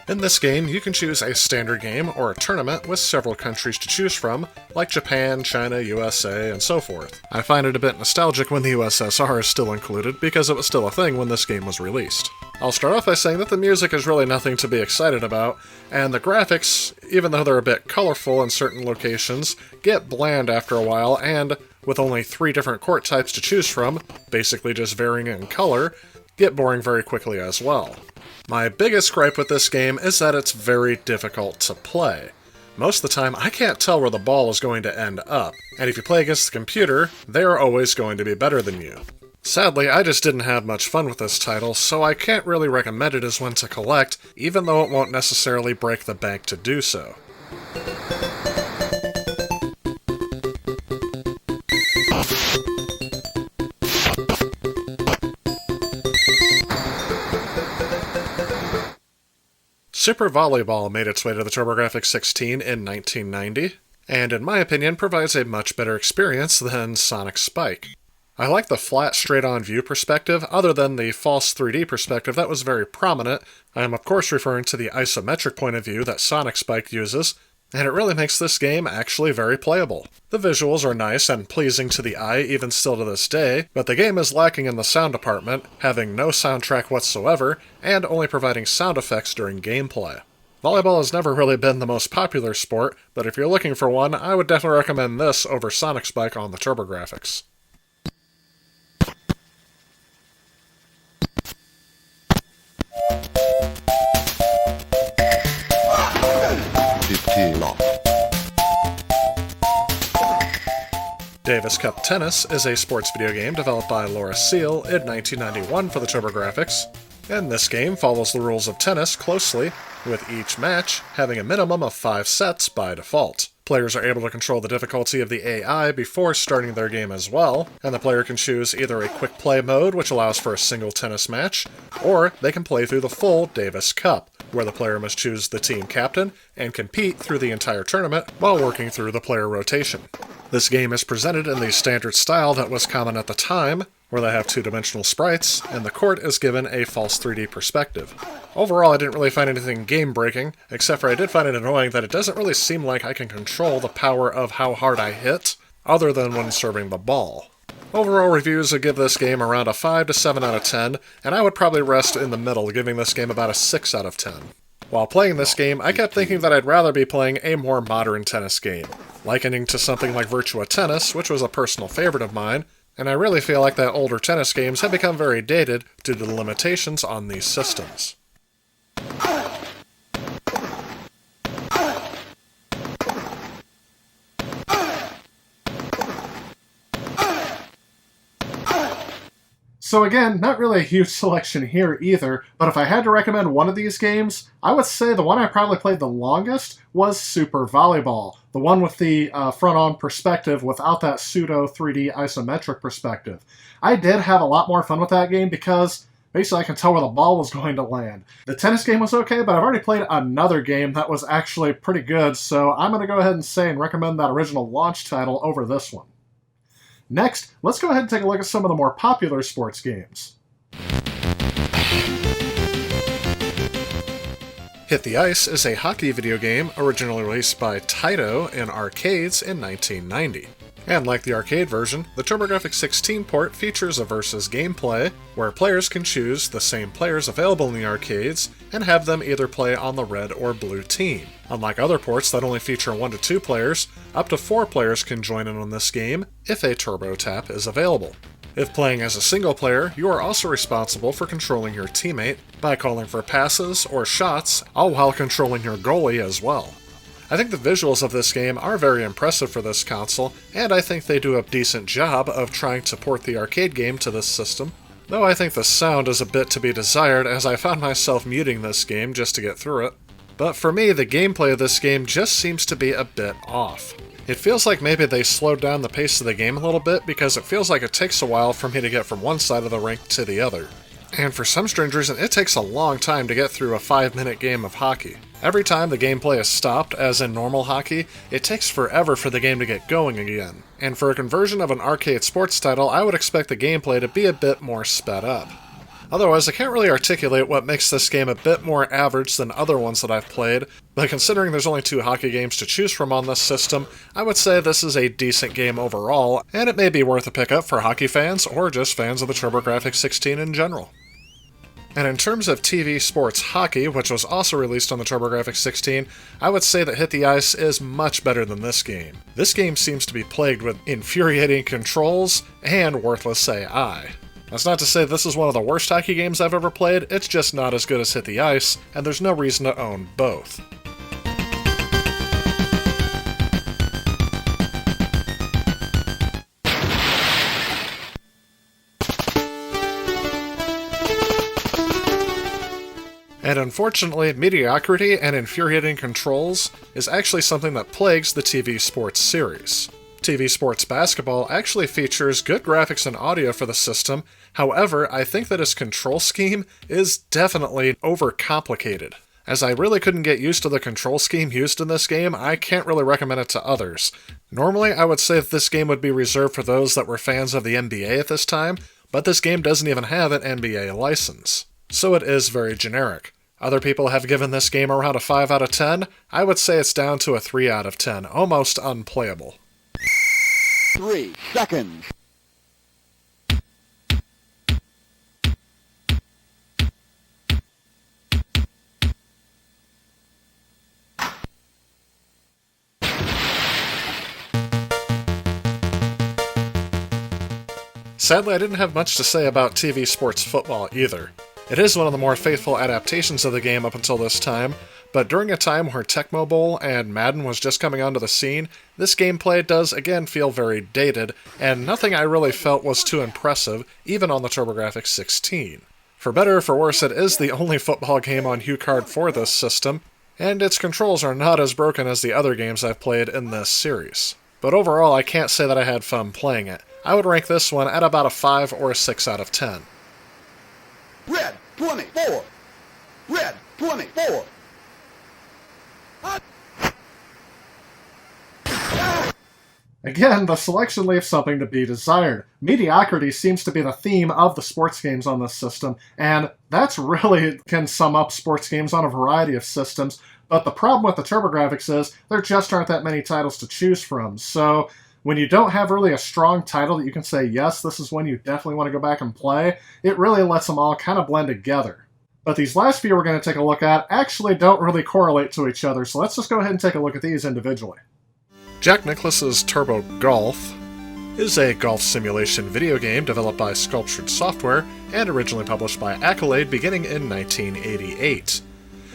In this game, you can choose a standard game or a tournament with several countries to choose from, like Japan, China, USA, and so forth. I find it a bit nostalgic when the USSR is still included, because it was still a thing when this game was released. I'll start off by saying that the music is really nothing to be excited about, and the graphics, even though they're a bit colorful in certain locations, get bland after a while, and with only 3 different court types to choose from, basically just varying in color, get boring very quickly as well. My biggest gripe with this game is that it's very difficult to play. Most of the time, I can't tell where the ball is going to end up, and if you play against the computer, they're always going to be better than you. Sadly, I just didn't have much fun with this title, so I can't really recommend it as one to collect, even though it won't necessarily break the bank to do so. Super Volleyball made its way to the TurboGrafx 16 in 1990, and in my opinion provides a much better experience than Sonic Spike. I like the flat, straight-on view perspective, other than the false 3D perspective that was very prominent. I am of course referring to the isometric point of view that Sonic Spike uses, and it really makes this game actually very playable. The visuals are nice and pleasing to the eye even still to this day, but the game is lacking in the sound department, having no soundtrack whatsoever, and only providing sound effects during gameplay. Volleyball has never really been the most popular sport, but if you're looking for one, I would definitely recommend this over Sonic Spike on the TurboGrafx. Davis Cup Tennis is a sports video game developed by Laura Seal in 1991 for the TurboGrafx, and this game follows the rules of tennis closely, with each match having a minimum of 5 sets by default. Players are able to control the difficulty of the AI before starting their game as well, and the player can choose either a quick play mode, which allows for a single tennis match, or they can play through the full Davis Cup, where the player must choose the team captain and compete through the entire tournament while working through the player rotation. This game is presented in the standard style that was common at the time, where they have 2-dimensional sprites, and the court is given a false 3D perspective. Overall, I didn't really find anything game-breaking, except for I did find it annoying that it doesn't really seem like I can control the power of how hard I hit, other than when serving the ball. Overall reviews would give this game around a 5 to 7 out of 10, and I would probably rest in the middle, giving this game about a 6 out of 10. While playing this game, I kept thinking that I'd rather be playing a more modern tennis game, likening to something like Virtua Tennis, which was a personal favorite of mine, and I really feel like that older tennis games have become very dated due to the limitations on these systems. So again, not really a huge selection here either, but if I had to recommend one of these games, I would say the one I probably played the longest was Super Volleyball, the one with the front-on perspective without that pseudo 3D isometric perspective. I did have a lot more fun with that game because basically I can tell where the ball was going to land. The tennis game was okay, but I've already played another game that was actually pretty good, so I'm going to go ahead and say and recommend that original launch title over this one. Next, let's go ahead and take a look at some of the more popular sports games. Hit the Ice is a hockey video game originally released by Taito in arcades in 1990. And like the arcade version, the TurboGrafx 16 port features a versus gameplay, where players can choose the same players available in the arcades and have them either play on the red or blue team. Unlike other ports that only feature 1 to 2 players, up to 4 players can join in on this game if a turbo tap is available. If playing as a single player, you are also responsible for controlling your teammate by calling for passes or shots, all while controlling your goalie as well. I think the visuals of this game are very impressive for this console, and I think they do a decent job of trying to port the arcade game to this system. though I think the sound is a bit to be desired as I found myself muting this game just to get through it. But for me, the gameplay of this game just seems to be a bit off. It feels like maybe they slowed down the pace of the game a little bit because it feels like it takes a while for me to get from one side of the rink to the other. And for some strange reason, it takes a long time to get through a 5-minute game of hockey. Every time the gameplay is stopped, as in normal hockey, it takes forever for the game to get going again. And for a conversion of an arcade sports title, I would expect the gameplay to be a bit more sped up. Otherwise, I can't really articulate what makes this game a bit more average than other ones that I've played, but considering there's only 2 hockey games to choose from on this system, I would say this is a decent game overall, and it may be worth a pickup for hockey fans or just fans of the TurboGrafx 16 in general. And in terms of TV sports hockey, which was also released on the TurboGrafx 16, I would say that Hit the Ice is much better than this game. This game seems to be plagued with infuriating controls and worthless AI. That's not to say this is one of the worst hockey games I've ever played, it's just not as good as Hit the Ice, and there's no reason to own both. And unfortunately, mediocrity and infuriating controls is actually something that plagues the TV sports series. TV Sports Basketball actually features good graphics and audio for the system, however, I think that its control scheme is definitely overcomplicated. As I really couldn't get used to the control scheme used in this game, I can't really recommend it to others. Normally, I would say that this game would be reserved for those that were fans of the NBA at this time, but this game doesn't even have an NBA license. So it is very generic. Other people have given this game around a 5 out of 10. I would say it's down to a 3 out of 10, almost unplayable. 3 seconds. Sadly, I didn't have much to say about TV Sports Football either. It is one of the more faithful adaptations of the game up until this time, but during a time where Tecmo Bowl and Madden was just coming onto the scene, this gameplay does again feel very dated, and nothing I really felt was too impressive, even on the TurboGrafx 16. For better or for worse, it is the only football game on HuCard for this system, and its controls are not as broken as the other games I've played in this series. But overall, I can't say that I had fun playing it. I would rank this one at about a 5 or a 6 out of 10. Red 24. Red 24. Again, the selection leaves something to be desired. Mediocrity seems to be the theme of the sports games on this system, and that's really can sum up sports games on a variety of systems, but the problem with the TurboGrafx is there just aren't that many titles to choose from, so when you don't have really a strong title that you can say, yes, this is one you definitely want to go back and play, it really lets them all kind of blend together. But these last few we're going to take a look at actually don't really correlate to each other, so let's just go ahead and take a look at these individually. Jack Nicklaus's Turbo Golf is a golf simulation video game developed by Sculptured Software and originally published by Accolade beginning in 1988.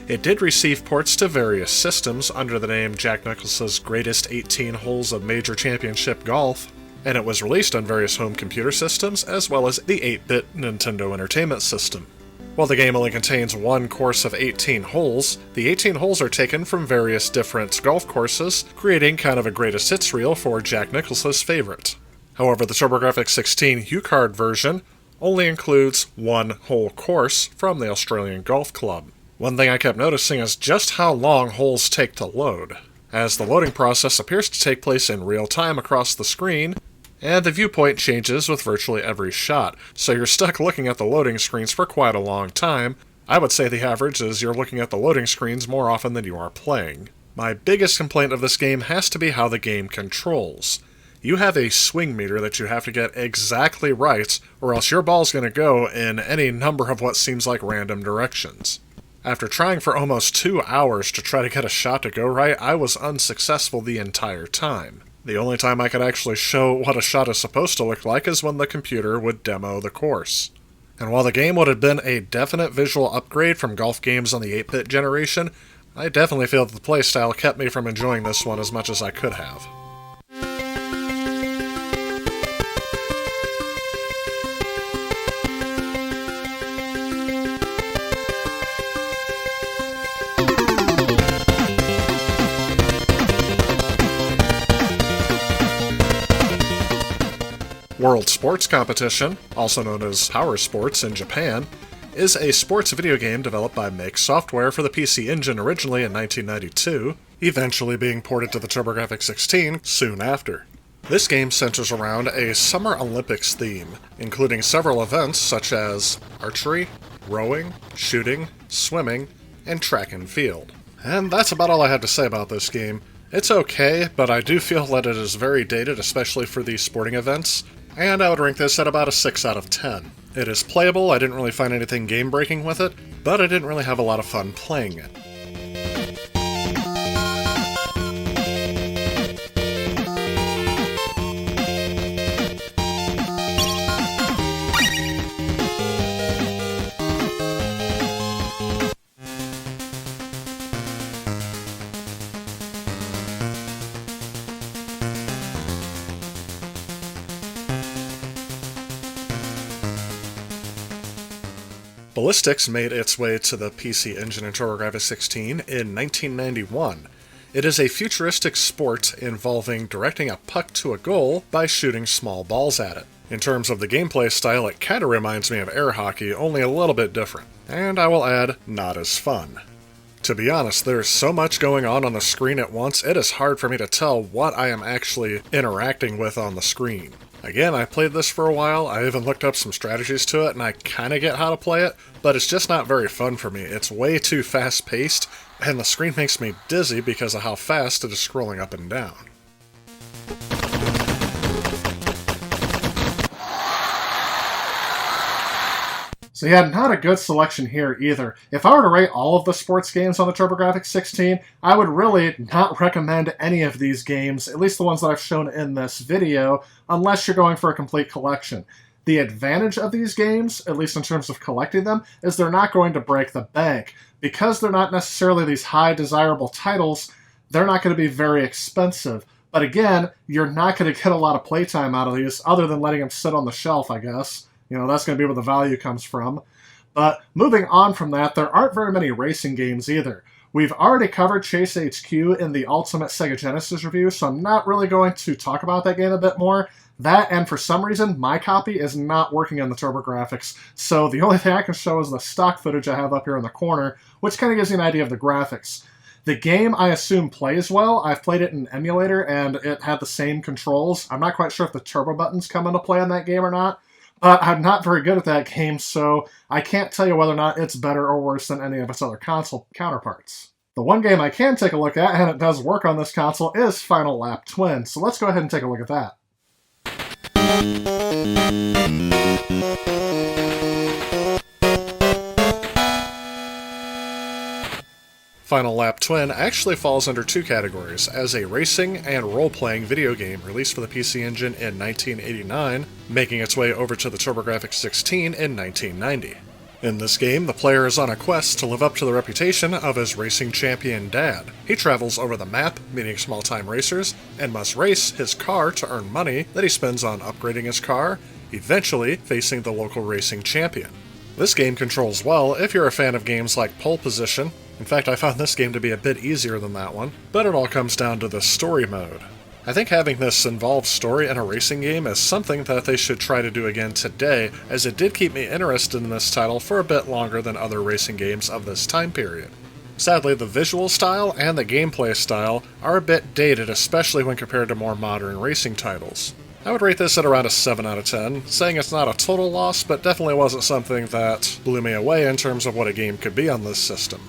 It did receive ports to various systems under the name Jack Nicklaus's Greatest 18 Holes of Major Championship Golf, and it was released on various home computer systems as well as the 8-bit Nintendo Entertainment System. While the game only contains one course of 18 holes, the 18 holes are taken from various different golf courses, creating kind of a greatest hits reel for Jack Nicklaus's favorite. However, the TurboGrafx 16 HuCard version only includes one whole course from the Australian Golf Club. One thing I kept noticing is just how long holes take to load, as the loading process appears to take place in real time across the screen, and the viewpoint changes with virtually every shot, so you're stuck looking at the loading screens for quite a long time. I would say the average is you're looking at the loading screens more often than you are playing. My biggest complaint of this game has to be how the game controls. You have a swing meter that you have to get exactly right, or else your ball's going to go in any number of what seems like random directions. After trying for almost 2 hours to try to get a shot to go right, I was unsuccessful the entire time. The only time I could actually show what a shot is supposed to look like is when the computer would demo the course. And while the game would have been a definite visual upgrade from golf games on the 8-bit generation, I definitely feel that the playstyle kept me from enjoying this one as much as I could have. World Sports Competition, also known as Power Sports in Japan, is a sports video game developed by Make Software for the PC Engine originally in 1992, eventually being ported to the TurboGrafx 16 soon after. This game centers around a Summer Olympics theme, including several events such as archery, rowing, shooting, swimming, and track and field. And that's about all I have to say about this game. It's okay, but I do feel that it is very dated, especially for these sporting events, and I would rank this at about a 6 out of 10. It is playable, I didn't really find anything game-breaking with it, but I didn't really have a lot of fun playing it. Ballistics made its way to the PC Engine and TurboGrafx 16 in 1991. It is a futuristic sport involving directing a puck to a goal by shooting small balls at it. In terms of the gameplay style, it kinda reminds me of air hockey, only a little bit different. And I will add, not as fun. To be honest, there's so much going on the screen at once, it is hard for me to tell what I am actually interacting with on the screen. Again, I played this for a while, I even looked up some strategies to it, and I kinda get how to play it, but it's just not very fun for me. It's way too fast-paced, and the screen makes me dizzy because of how fast it is scrolling up and down. So yeah, not a good selection here either. If I were to rate all of the sports games on the TurboGrafx 16, I would really not recommend any of these games, at least the ones that I've shown in this video, unless you're going for a complete collection. The advantage of these games, at least in terms of collecting them, is they're not going to break the bank. Because they're not necessarily these high desirable titles, they're not going to be very expensive. But again, you're not going to get a lot of playtime out of these, other than letting them sit on the shelf, I guess. You know, that's going to be where the value comes from. But moving on from that, there aren't very many racing games either. We've already covered Chase HQ in the Ultimate Sega Genesis review, so I'm not really going to talk about that game a bit more. That, and for some reason, my copy is not working on the TurboGrafx, so the only thing I can show is the stock footage I have up here in the corner, which kind of gives you an idea of the graphics. The game, I assume, plays well. I've played it in emulator, and it had the same controls. I'm not quite sure if the turbo buttons come into play on that game or not, but I'm not very good at that game, so I can't tell you whether or not it's better or worse than any of its other console counterparts. The one game I can take a look at, and it does work on this console, is Final Lap Twin, so let's go ahead and take a look at that. Final Lap Twin actually falls under two categories, as a racing and role-playing video game released for the PC Engine in 1989, making its way over to the TurboGrafx 16 in 1990. In this game, the player is on a quest to live up to the reputation of his racing champion dad. He travels over the map, meeting small-time racers, and must race his car to earn money that he spends on upgrading his car, eventually facing the local racing champion. This game controls well if you're a fan of games like Pole Position. In fact, I found this game to be a bit easier than that one, but it all comes down to the story mode. I think having this involved story in a racing game is something that they should try to do again today, as it did keep me interested in this title for a bit longer than other racing games of this time period. Sadly, the visual style and the gameplay style are a bit dated, especially when compared to more modern racing titles. I would rate this at around a 7 out of 10, saying it's not a total loss, but definitely wasn't something that blew me away in terms of what a game could be on this system.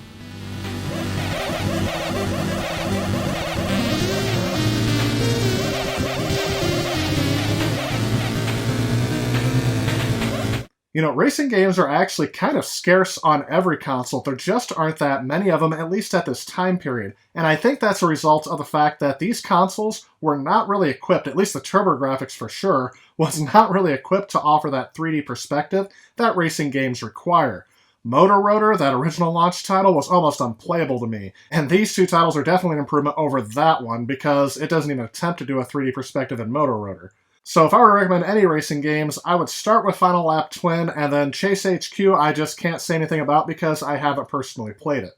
You know, racing games are actually kind of scarce on every console. There just aren't that many of them, at least at this time period. And I think that's a result of the fact that these consoles were not really equipped, at least the TurboGrafx for sure, was not really equipped to offer that 3D perspective that racing games require. Motor Rotor, that original launch title, was almost unplayable to me. And these two titles are definitely an improvement over that one, because it doesn't even attempt to do a 3D perspective in Motor Rotor. So if I were to recommend any racing games, I would start with Final Lap Twin, and then Chase HQ I just can't say anything about because I haven't personally played it.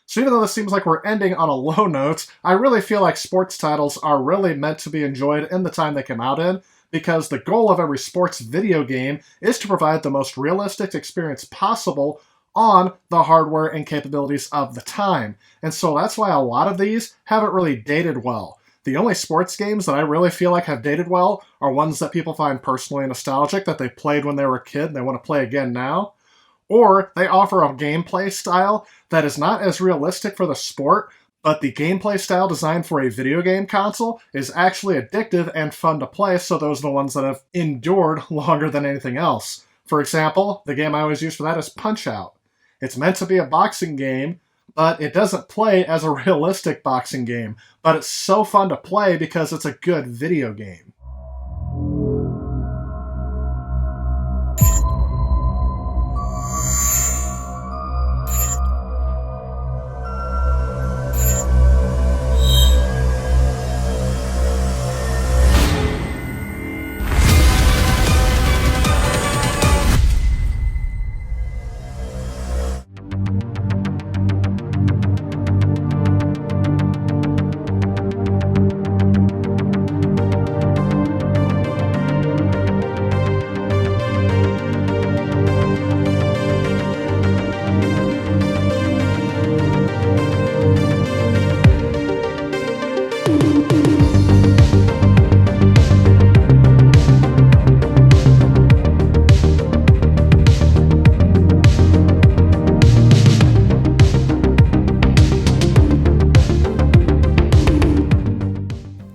So even though this seems like we're ending on a low note, I really feel like sports titles are really meant to be enjoyed in the time they come out in, because the goal of every sports video game is to provide the most realistic experience possible on the hardware and capabilities of the time. And so that's why a lot of these haven't really dated well. The only sports games that I really feel like have dated well are ones that people find personally nostalgic, that they played when they were a kid and they want to play again now. Or they offer a gameplay style that is not as realistic for the sport, but the gameplay style designed for a video game console is actually addictive and fun to play, so those are the ones that have endured longer than anything else. For example, the game I always use for that is Punch-Out! It's meant to be a boxing game, but it doesn't play as a realistic boxing game, but it's so fun to play because it's a good video game.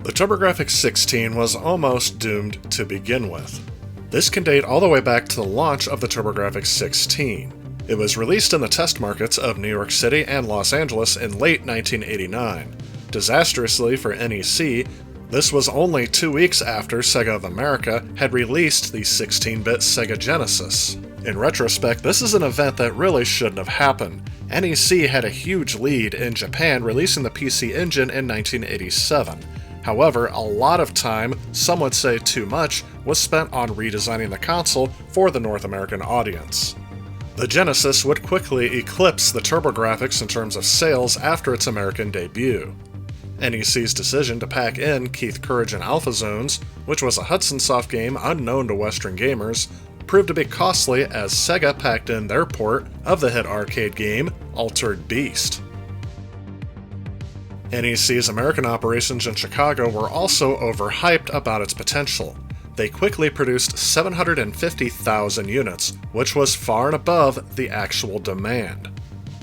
The TurboGrafx 16 was almost doomed to begin with. This can date all the way back to the launch of the TurboGrafx 16. It was released in the test markets of New York City and Los Angeles in late 1989. Disastrously for NEC, this was only 2 weeks after Sega of America had released the 16-bit Sega Genesis. In retrospect, this is an event that really shouldn't have happened. NEC had a huge lead in Japan releasing the PC Engine in 1987. However, a lot of time, some would say too much, was spent on redesigning the console for the North American audience. The Genesis would quickly eclipse the TurboGrafx in terms of sales after its American debut. NEC's decision to pack in Keith Courage and Alpha Zones, which was a Hudson Soft game unknown to Western gamers, proved to be costly as Sega packed in their port of the hit arcade game Altered Beast. NEC's American operations in Chicago were also overhyped about its potential. They quickly produced 750,000 units, which was far and above the actual demand.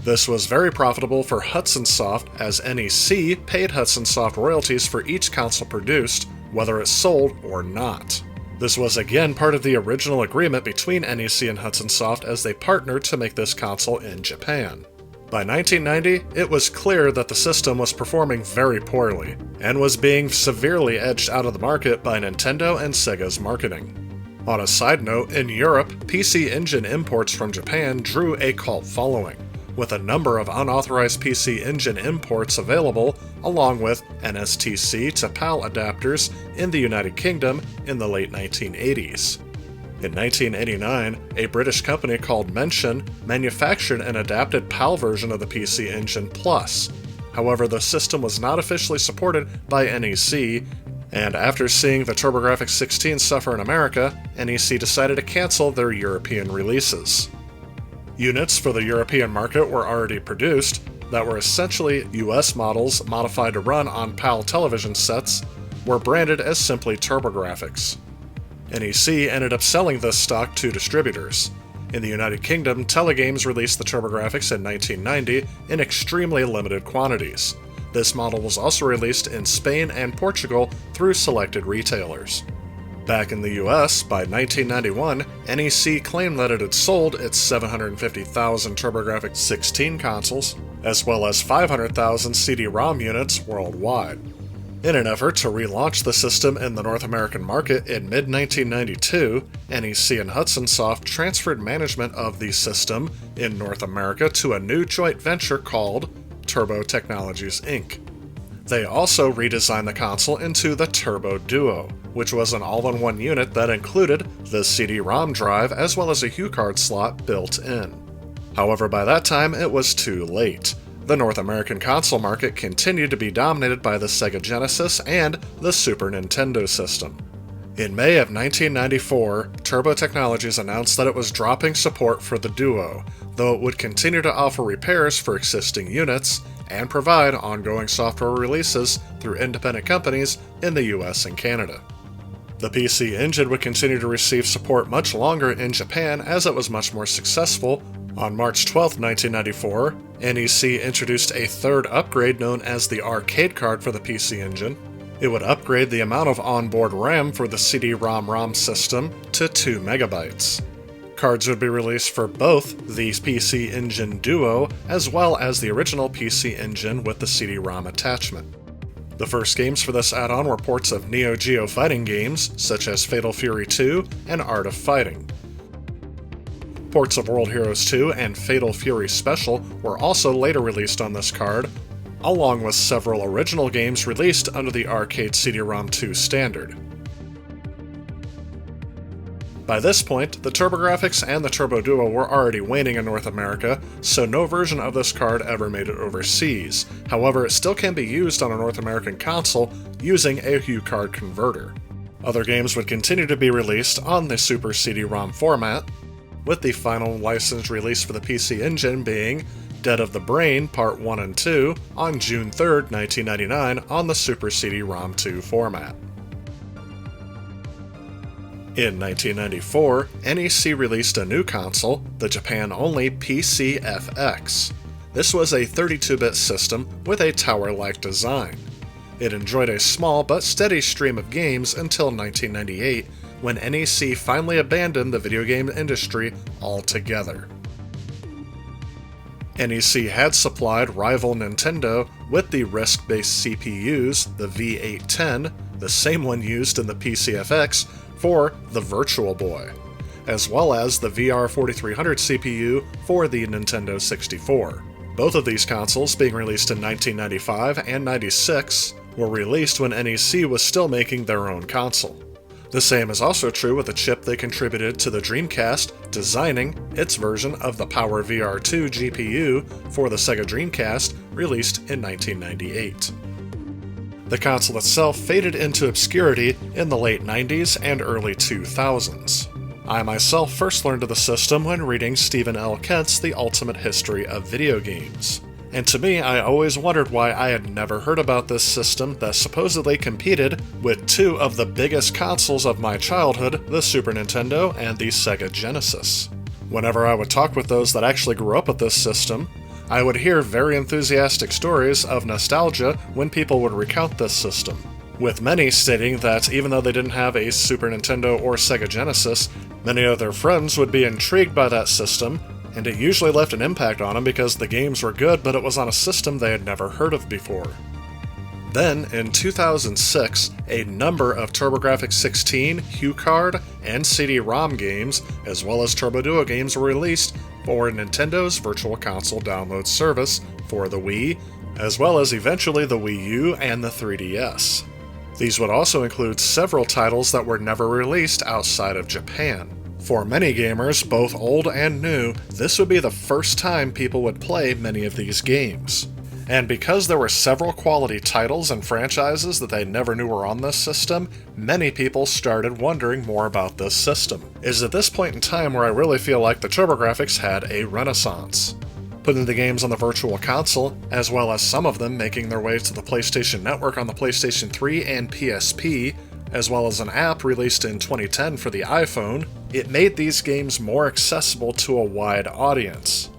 This was very profitable for Hudson Soft, as NEC paid Hudson Soft royalties for each console produced, whether it sold or not. This was again part of the original agreement between NEC and Hudson Soft as they partnered to make this console in Japan. By 1990, it was clear that the system was performing very poorly, and was being severely edged out of the market by Nintendo and Sega's marketing. On a side note, in Europe, PC Engine imports from Japan drew a cult following, with a number of unauthorized PC Engine imports available, along with NSTC to PAL adapters in the United Kingdom in the late 1980s. In 1989, a British company called Mention manufactured an adapted PAL version of the PC Engine Plus. However, the system was not officially supported by NEC, and after seeing the TurboGrafx 16 suffer in America, NEC decided to cancel their European releases. Units for the European market were already produced, that were essentially US models modified to run on PAL television sets, were branded as simply TurboGrafx. NEC ended up selling this stock to distributors. In the United Kingdom, Telegames released the TurboGrafx in 1990 in extremely limited quantities. This model was also released in Spain and Portugal through selected retailers. Back in the US, by 1991, NEC claimed that it had sold its 750,000 TurboGrafx 16 consoles, as well as 500,000 CD-ROM units worldwide. In an effort to relaunch the system in the North American market in mid-1992, NEC and Hudson Soft transferred management of the system in North America to a new joint venture called Turbo Technologies Inc. They also redesigned the console into the Turbo Duo, which was an all-in-one unit that included the CD-ROM drive as well as a HuCard slot built in. However, by that time it was too late. The North American console market continued to be dominated by the Sega Genesis and the Super Nintendo system. In May of 1994, Turbo Technologies announced that it was dropping support for the Duo, though it would continue to offer repairs for existing units and provide ongoing software releases through independent companies in the US and Canada. The PC Engine would continue to receive support much longer in Japan as it was much more successful. On March 12, 1994, NEC introduced a third upgrade known as the Arcade Card for the PC Engine. It would upgrade the amount of onboard RAM for the CD-ROM system to 2 MB. Cards would be released for both the PC Engine Duo as well as the original PC Engine with the CD-ROM attachment. The first games for this add-on were ports of Neo Geo fighting games such as Fatal Fury 2 and Art of Fighting. Ports of World Heroes 2 and Fatal Fury Special were also later released on this card, along with several original games released under the Arcade CD-ROM 2 standard. By this point, the TurboGrafx and the Turbo Duo were already waning in North America, so no version of this card ever made it overseas. However, it still can be used on a North American console using a HuCard converter. Other games would continue to be released on the Super CD-ROM format, with the final licensed release for the PC Engine being Dead of the Brain Part 1 and 2 on June 3, 1999 on the Super CD-ROM 2 format. In 1994, NEC released a new console, the Japan-only PC-FX. This was a 32-bit system with a tower-like design. It enjoyed a small but steady stream of games until 1998, when NEC finally abandoned the video game industry altogether. NEC had supplied rival Nintendo with the RISC-based CPUs, the V810, the same one used in the PC-FX, for the Virtual Boy, as well as the VR4300 CPU for the Nintendo 64. Both of these consoles, being released in 1995 and 96, were released when NEC was still making their own console. The same is also true with the chip they contributed to the Dreamcast, designing its version of the Power VR2 GPU for the Sega Dreamcast, released in 1998. The console itself faded into obscurity in the late 90s and early 2000s. I myself first learned of the system when reading Stephen L. Kent's The Ultimate History of Video Games. And to me, I always wondered why I had never heard about this system that supposedly competed with two of the biggest consoles of my childhood, the Super Nintendo and the Sega Genesis. Whenever I would talk with those that actually grew up with this system, I would hear very enthusiastic stories of nostalgia when people would recount this system, with many stating that even though they didn't have a Super Nintendo or Sega Genesis, many of their friends would be intrigued by that system, and it usually left an impact on them because the games were good, but it was on a system they had never heard of before. Then, in 2006, a number of TurboGrafx 16, HuCard, and CD-ROM games, as well as Turbo Duo games were released for Nintendo's Virtual Console download service for the Wii, as well as eventually the Wii U and the 3DS. These would also include several titles that were never released outside of Japan. For many gamers, both old and new, this would be the first time people would play many of these games. And because there were several quality titles and franchises that they never knew were on this system, many people started wondering more about this system. It is at this point in time where I really feel like the TurboGrafx had a renaissance. Putting the games on the Virtual Console, as well as some of them making their way to the PlayStation Network on the PlayStation 3 and PSP, as well as an app released in 2010 for the iPhone, it made these games more accessible to a wide audience.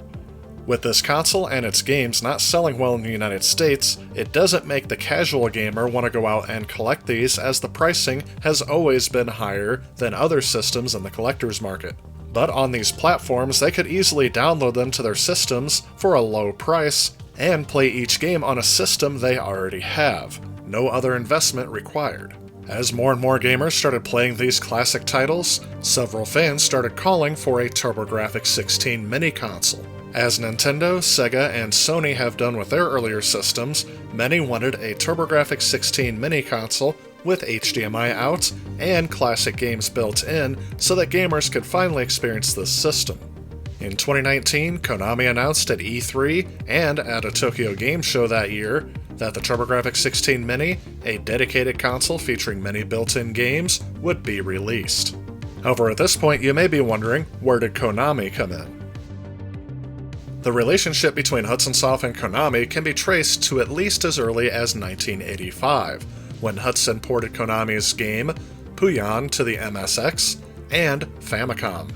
With this console and its games not selling well in the United States, it doesn't make the casual gamer want to go out and collect these, as the pricing has always been higher than other systems in the collector's market. But on these platforms, they could easily download them to their systems for a low price and play each game on a system they already have. No other investment required. As more and more gamers started playing these classic titles, several fans started calling for a TurboGrafx 16 mini console. As Nintendo, Sega, and Sony have done with their earlier systems, many wanted a TurboGrafx 16 mini console with HDMI out and classic games built in so that gamers could finally experience this system. In 2019, Konami announced at E3 and at a Tokyo Game Show that year that the TurboGrafx 16 Mini, a dedicated console featuring many built-in games, would be released. However, at this point you may be wondering, where did Konami come in? The relationship between Hudson Soft and Konami can be traced to at least as early as 1985, when Hudson ported Konami's game Puyon to the MSX and Famicom.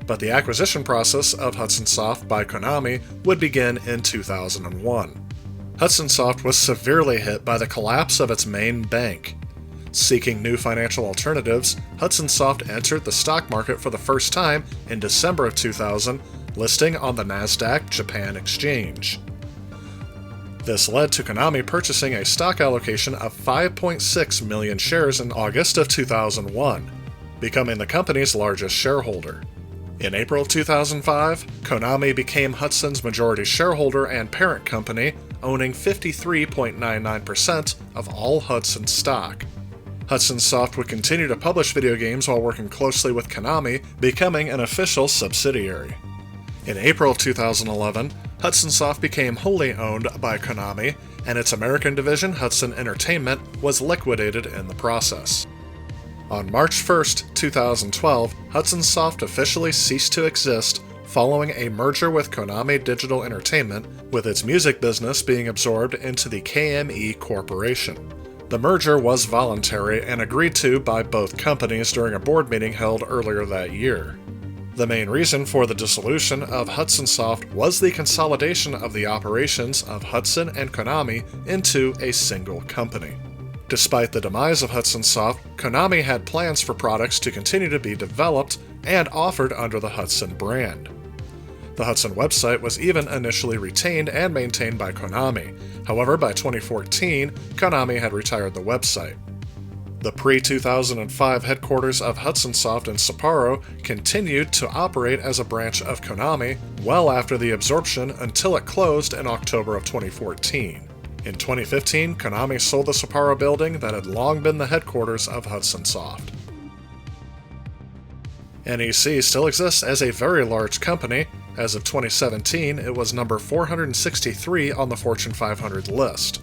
But the acquisition process of Hudson Soft by Konami would begin in 2001. Hudson Soft was severely hit by the collapse of its main bank. Seeking new financial alternatives, Hudson Soft entered the stock market for the first time in December of 2000, listing on the Nasdaq Japan Exchange. This led to Konami purchasing a stock allocation of 5.6 million shares in August of 2001, becoming the company's largest shareholder. In April 2005, Konami became Hudson's majority shareholder and parent company, owning 53.99% of all Hudson stock. Hudson Soft would continue to publish video games while working closely with Konami, becoming an official subsidiary. In April 2011, Hudson Soft became wholly owned by Konami, and its American division, Hudson Entertainment, was liquidated in the process. On March 1, 2012, Hudson Soft officially ceased to exist following a merger with Konami Digital Entertainment, with its music business being absorbed into the KME Corporation. The merger was voluntary and agreed to by both companies during a board meeting held earlier that year. The main reason for the dissolution of Hudson Soft was the consolidation of the operations of Hudson and Konami into a single company. Despite the demise of Hudson Soft, Konami had plans for products to continue to be developed and offered under the Hudson brand. The Hudson website was even initially retained and maintained by Konami. However, by 2014, Konami had retired the website. The pre-2005 headquarters of Hudson Soft in Sapporo continued to operate as a branch of Konami well after the absorption until it closed in October of 2014. In 2015, Konami sold the Sapporo building that had long been the headquarters of Hudson Soft. NEC still exists as a very large company. As of 2017, it was number 463 on the Fortune 500 list.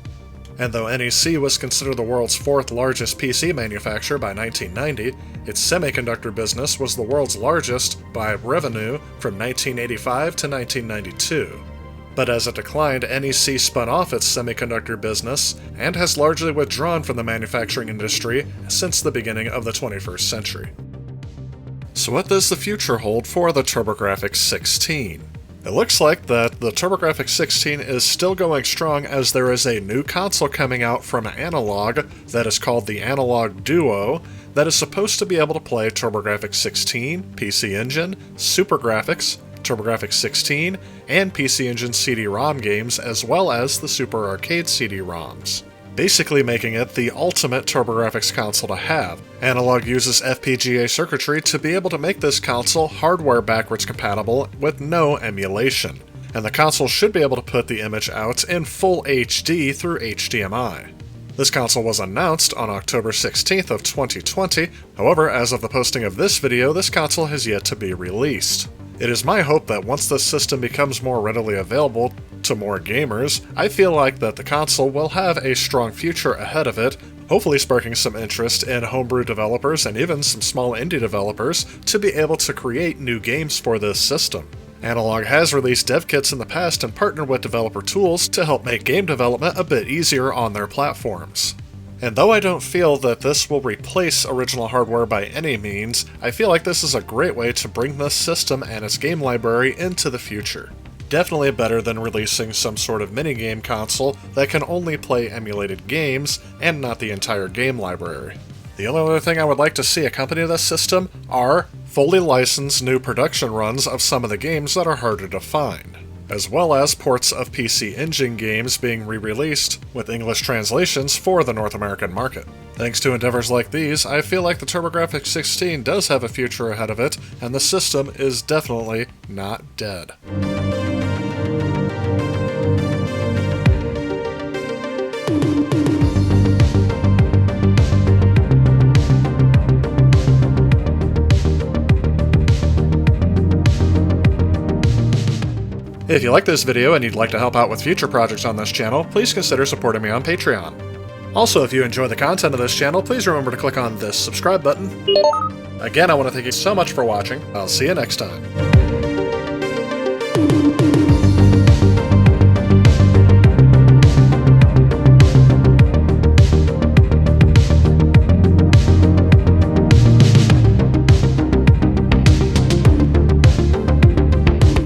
And though NEC was considered the world's fourth largest PC manufacturer by 1990, its semiconductor business was the world's largest by revenue from 1985 to 1992. But as it declined, NEC spun off its semiconductor business and has largely withdrawn from the manufacturing industry since the beginning of the 21st century. So what does the future hold for the TurboGrafx 16? It looks like that the TurboGrafx 16 is still going strong, as there is a new console coming out from Analog that is called the Analog Duo that is supposed to be able to play TurboGrafx 16, PC Engine, SuperGrafx, TurboGrafx 16, and PC Engine CD-ROM games, as well as the Super Arcade CD-ROMs, basically making it the ultimate TurboGrafx console to have. Analog uses FPGA circuitry to be able to make this console hardware backwards compatible with no emulation, and the console should be able to put the image out in full HD through HDMI. This console was announced on October 16th of 2020, however, as of the posting of this video, this console has yet to be released. It is my hope that once this system becomes more readily available to more gamers, I feel like that the console will have a strong future ahead of it, hopefully sparking some interest in homebrew developers and even some small indie developers to be able to create new games for this system. Analog has released dev kits in the past and partnered with developer tools to help make game development a bit easier on their platforms. And though I don't feel that this will replace original hardware by any means, I feel like this is a great way to bring this system and its game library into the future. Definitely better than releasing some sort of minigame console that can only play emulated games and not the entire game library. The only other thing I would like to see accompany this system are fully licensed new production runs of some of the games that are harder to find, as well as ports of PC Engine games being re-released with English translations for the North American market. Thanks to endeavors like these, I feel like the TurboGrafx 16 does have a future ahead of it, and the system is definitely not dead. If you like this video and you'd like to help out with future projects on this channel, please consider supporting me on Patreon. Also, if you enjoy the content of this channel, please remember to click on this subscribe button. Again, I want to thank you so much for watching. I'll see you next time.